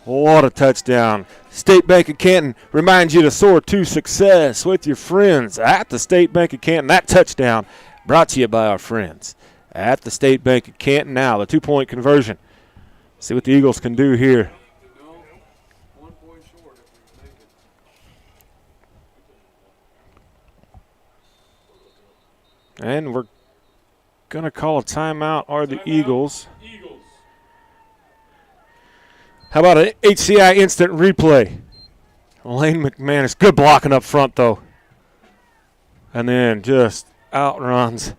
Speaker 3: What a touchdown. State Bank of Canton reminds you to soar to success with your friends at the State Bank of Canton. That touchdown brought to you by our friends at the State Bank of Canton. Now, the 2-point conversion. See what the Eagles can do here.
Speaker 6: 1 point short if we make it.
Speaker 3: And we're going to call a timeout, are the Eagles.
Speaker 2: Eagles.
Speaker 3: How about an HCI instant replay? Lane McManus, good blocking up front, though. And then just outruns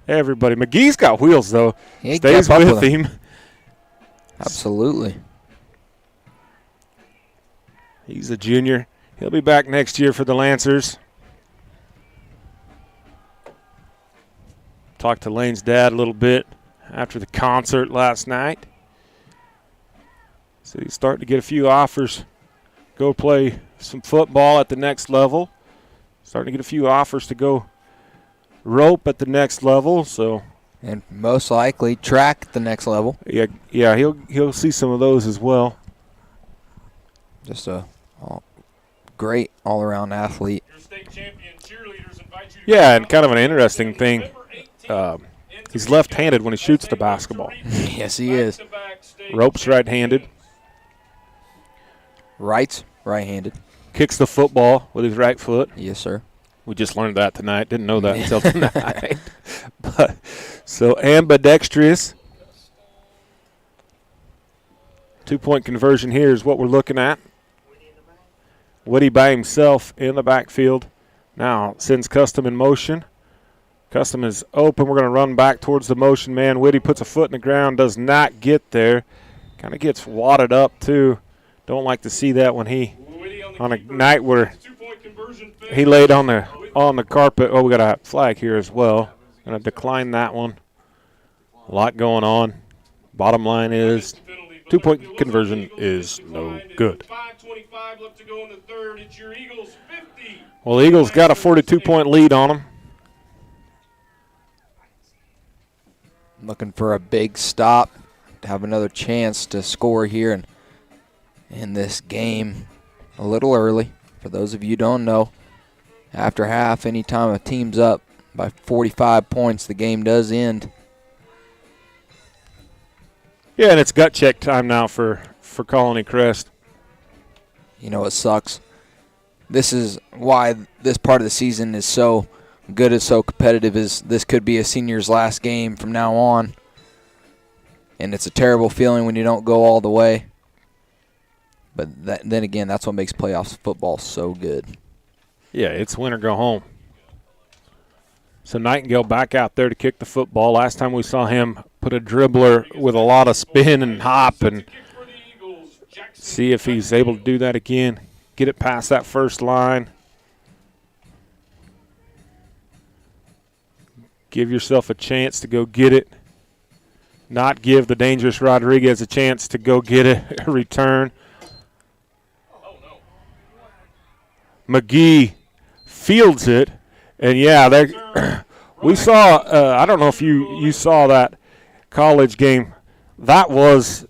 Speaker 3: everybody. McGee's got wheels, though.
Speaker 4: He
Speaker 3: Stays
Speaker 4: kept up
Speaker 3: with him.
Speaker 4: Absolutely.
Speaker 3: He's a junior. He'll be back next year for the Lancers. Talked to Lane's dad a little bit after the concert last night. So he's starting to get a few offers. Go play some football at the next level. Starting to get a few offers to go rope at the next level. So,
Speaker 4: And most likely track at the next level.
Speaker 3: yeah, he'll see some of those as well.
Speaker 4: Just a great all-around athlete.
Speaker 2: Your state champion cheerleaders invite you to
Speaker 3: Yeah, and kind of an interesting thing. He's left-handed when he shoots the basketball.
Speaker 4: Yes, he is.
Speaker 3: Rope's right-handed.
Speaker 4: Right-handed.
Speaker 3: Kicks the football with his right foot.
Speaker 4: Yes, sir.
Speaker 3: We just learned that tonight. Didn't know that until tonight. But so ambidextrous. 2-point conversion here is what we're looking at. Woody by himself in the backfield. Now sends Custom in motion. Custom is open. We're going to run back towards the motion man. Woody puts a foot in the ground, does not get there. Kind of gets wadded up, too. Don't like to see that when he, on a night where he laid on the carpet. Oh, we got a flag here as well. Going to decline that one. A lot going on. Bottom line is 2-point conversion is no good. Well, the Eagles got a 42-point lead on them.
Speaker 4: Looking for a big stop to have another chance to score here and in this game a little early. For those of you who don't know, after half, anytime a team's up by 45 points, the game does end.
Speaker 3: Yeah, and it's gut check time now for Colony Crest.
Speaker 4: You know, it sucks. This is why this part of the season is so good and so competitive. Is this could be a senior's last game from now on. And it's a terrible feeling when you don't go all the way. But then again, that's what makes playoffs football so good.
Speaker 3: Yeah, it's win or go home. So Nightingale back out there to kick the football. Last time we saw him put a dribbler with a lot of spin and hop, and see if he's able to do that again. Get it past that first line. Give yourself a chance to go get it. Not give the dangerous Rodriguez a chance to go get a return. McGee fields it. And, yeah, we saw I don't know if you saw that college game. That was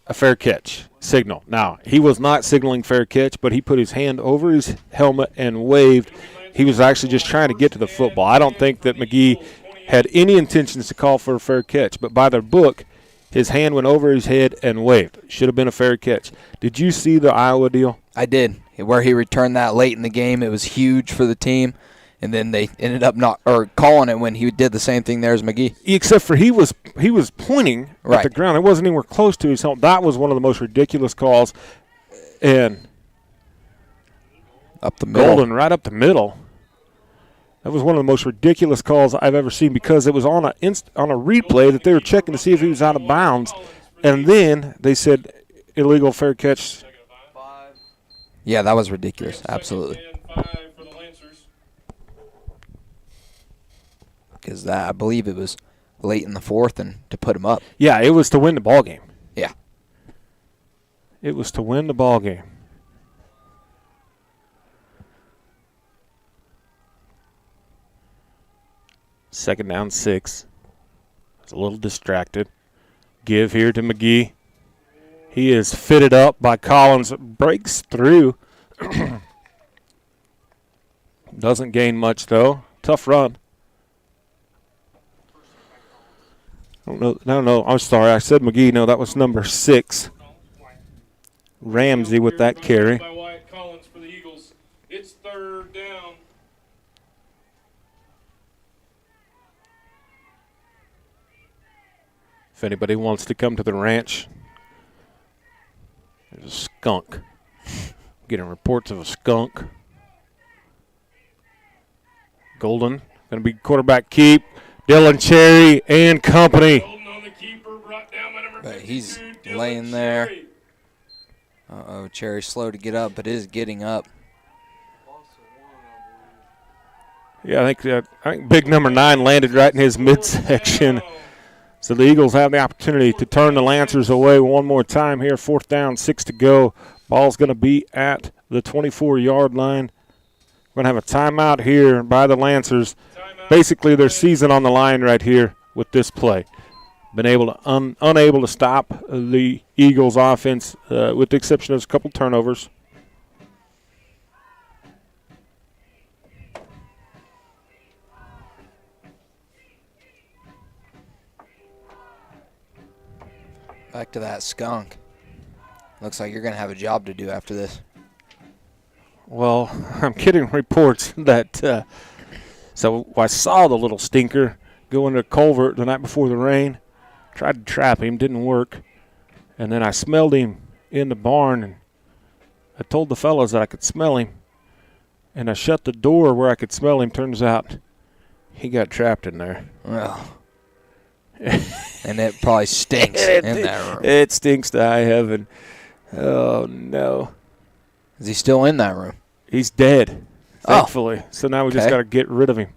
Speaker 3: a fair catch signal. Now, he was not signaling fair catch, but he put his hand over his helmet and waved. He was actually just trying to get to the football. I don't think that McGee had any intentions to call for a fair catch, but by their book, his hand went over his head and waved. Should have been a fair catch. Did you see the Iowa deal?
Speaker 4: I did. Where he returned that late in the game, it was huge for the team. And then they ended up calling it when he did the same thing there as McGee.
Speaker 3: Except for he was pointing
Speaker 4: right
Speaker 3: at the ground. It wasn't anywhere close to his helmet. That was one of the most ridiculous calls. And
Speaker 4: up the middle.
Speaker 3: Golden right up the middle. That was one of the most ridiculous calls I've ever seen because it was on a replay that they were checking to see if he was out of bounds. And then they said illegal fair catch.
Speaker 4: Yeah, that was ridiculous. Absolutely. Because I believe it was late in the fourth and to put him up.
Speaker 3: Yeah, it was to win the ball game.
Speaker 4: Yeah.
Speaker 3: It was to win the ball game. Second down, 6. It's a little distracted. Give here to McGee. He is fitted up by Collins. Breaks through. Doesn't gain much, though. Tough run. I don't know. I'm sorry. I said McGee. No, that was number 6. Ramsey with that carry.
Speaker 2: It's third down.
Speaker 3: If anybody wants to come to the ranch, there's a skunk. Getting reports of a skunk. Golden going to be quarterback keep. Dylan Cherry and company.
Speaker 4: But he's laying there. Uh-oh, Cherry's slow to get up, but is getting up.
Speaker 3: Yeah, I think big number 9 landed right in his midsection. So the Eagles have the opportunity to turn the Lancers away one more time here. 4th down, 6 to go. Ball's going to be at the 24-yard line. We're going to have a timeout here by the Lancers. Basically, their season on the line right here with this play. Been able to unable to stop the Eagles' offense with the exception of a couple turnovers.
Speaker 4: Back to that skunk. Looks like you're going to have a job to do after this.
Speaker 3: Well, I'm getting reports that so I saw the little stinker go into a culvert the night before the rain. Tried to trap him, didn't work. And then I smelled him in the barn, and I told the fellas that I could smell him. And I shut the door where I could smell him. Turns out he got trapped in there.
Speaker 4: Well, and it probably stinks in that room.
Speaker 3: It stinks to high heaven. Oh, no.
Speaker 4: Is he still in that room?
Speaker 3: He's dead, thankfully. So now we just got to get rid of him.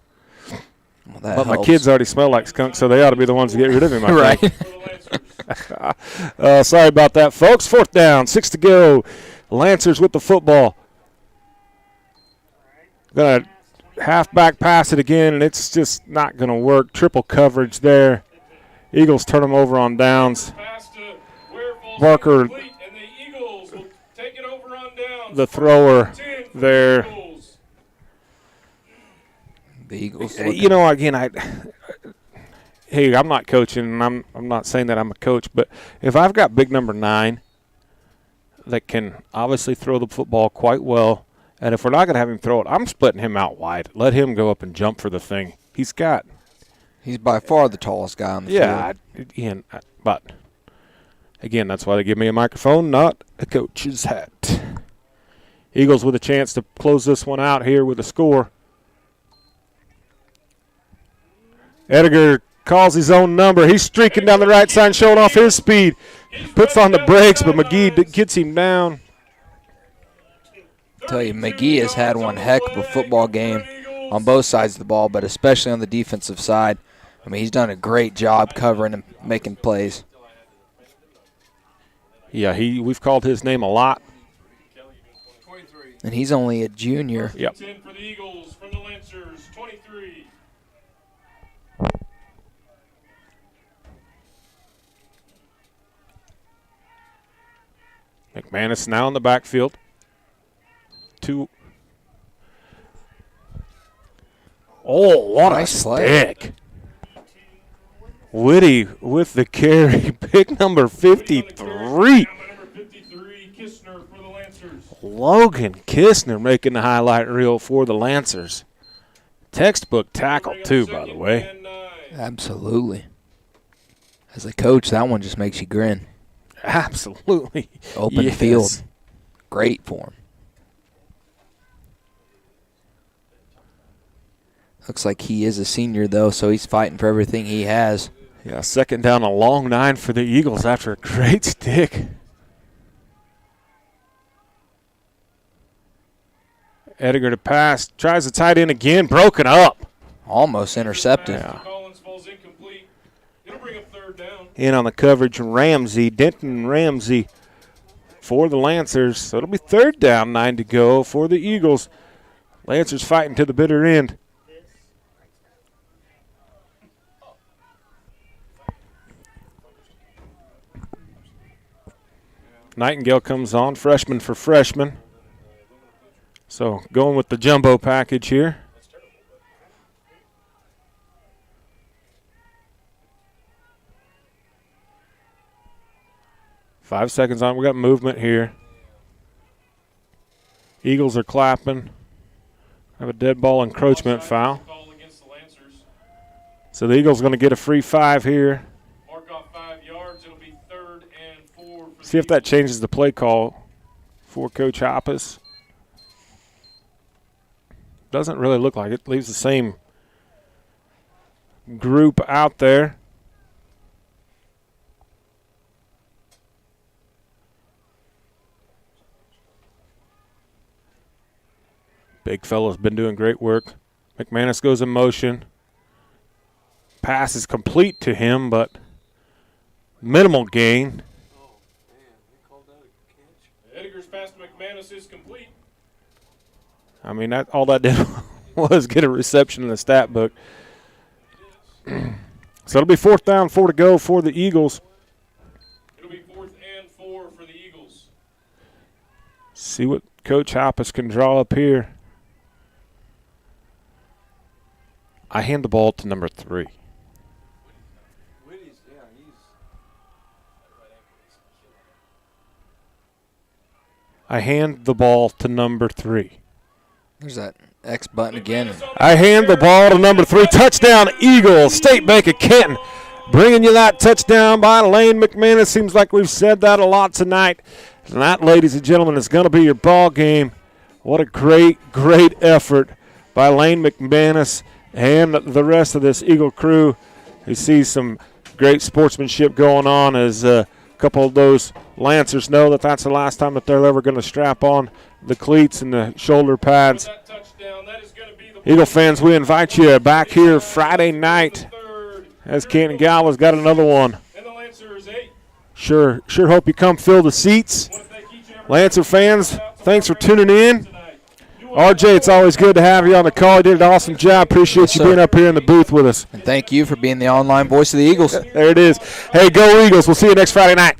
Speaker 4: Well,
Speaker 3: but my kids already smell like skunk, so they ought to be the ones to get rid of him, I think. Sorry about that, folks. 4th down, 6 to go. Lancers with the football. Going to halfback pass it again, and it's just not going to work. Triple coverage there. Eagles turn them over on downs. Barker, the thrower there.
Speaker 4: The Eagles.
Speaker 3: You know, again, I'm not coaching, and I'm not saying that I'm a coach, but if I've got big number 9 that can obviously throw the football quite well, and if we're not going to have him throw it, I'm splitting him out wide. Let him go up and jump for the thing. He's
Speaker 4: by far the tallest guy on the field.
Speaker 3: But again, that's why they give me a microphone, not a coach's hat. Eagles with a chance to close this one out here with a score. Edgar calls his own number. He's streaking down the right side, showing off his speed. Puts on the brakes, but McGee gets him down.
Speaker 4: I tell you, McGee has had one heck of a football game on both sides of the ball, but especially on the defensive side. I mean, he's done a great job covering and making plays.
Speaker 3: Yeah, we've called his name a lot.
Speaker 4: And he's only a junior.
Speaker 3: Yep.
Speaker 2: 10 for the Eagles from the Lancers, 23.
Speaker 3: McManus now in the backfield. 2. Oh, what
Speaker 4: nice
Speaker 3: a
Speaker 4: play.
Speaker 3: stick. Whitty with the carry. Pick number 53. Logan Kistner making the highlight reel for the Lancers. Textbook tackle, too, by the way.
Speaker 4: Absolutely. As a coach, that one just makes you grin.
Speaker 3: Absolutely.
Speaker 4: Open field. Great for him. Looks like he is a senior, though, so he's fighting for everything he has.
Speaker 3: Yeah, 2nd down, a long 9 for the Eagles after a great stick. Edgar to pass, tries to tight end again, broken up.
Speaker 4: Almost intercepted.
Speaker 3: Yeah.
Speaker 2: Collins falls incomplete. It'll bring up 3rd down.
Speaker 3: In on the coverage, Denton Ramsey for the Lancers. So it'll be 3rd down, 9 to go for the Eagles. Lancers fighting to the bitter end. Nightingale comes on, freshman for freshman. So going with the jumbo package here. Five seconds on. We got movement here. Eagles are clapping. Have a dead ball encroachment foul. So the Eagles going to get a free 5 here.
Speaker 2: Mark off 5 yards. It'll be 3rd and 4.
Speaker 3: See if that changes the play call for Coach Hoppus. Doesn't really look like it. Leaves the same group out there. Big fella's been doing great work. McManus goes in motion. Pass is complete to him, but minimal gain.
Speaker 2: Edgar's pass to McManus is complete.
Speaker 3: I mean, all that did was get a reception in the stat book. So it'll be 4th down, 4 to go for the Eagles.
Speaker 2: It'll be 4th and 4 for the Eagles.
Speaker 3: See what Coach Hoppus can draw up here. I hand the ball to number 3. I hand the ball to number 3.
Speaker 4: There's that X button again.
Speaker 3: I hand the ball to number 3. Touchdown, Eagles. State Bank of Canton bringing you that touchdown by Lane McManus. Seems like we've said that a lot tonight. And that, ladies and gentlemen, is going to be your ball game. What a great, great effort by Lane McManus and the rest of this Eagle crew. You see some great sportsmanship going on as a couple of those Lancers know that that's the last time that they're ever going to strap on the cleats and the shoulder pads. Eagle fans, we invite you back here Friday night as Canton-Galva's got another one. Sure hope you come fill the seats. Lancer fans, thanks for tuning in. RJ, it's always good to have you on the call. You did an awesome job. Appreciate you being up here in the booth with us.
Speaker 4: And thank you for being the online voice of the Eagles.
Speaker 3: There it is. Hey, go Eagles. We'll see you next Friday night.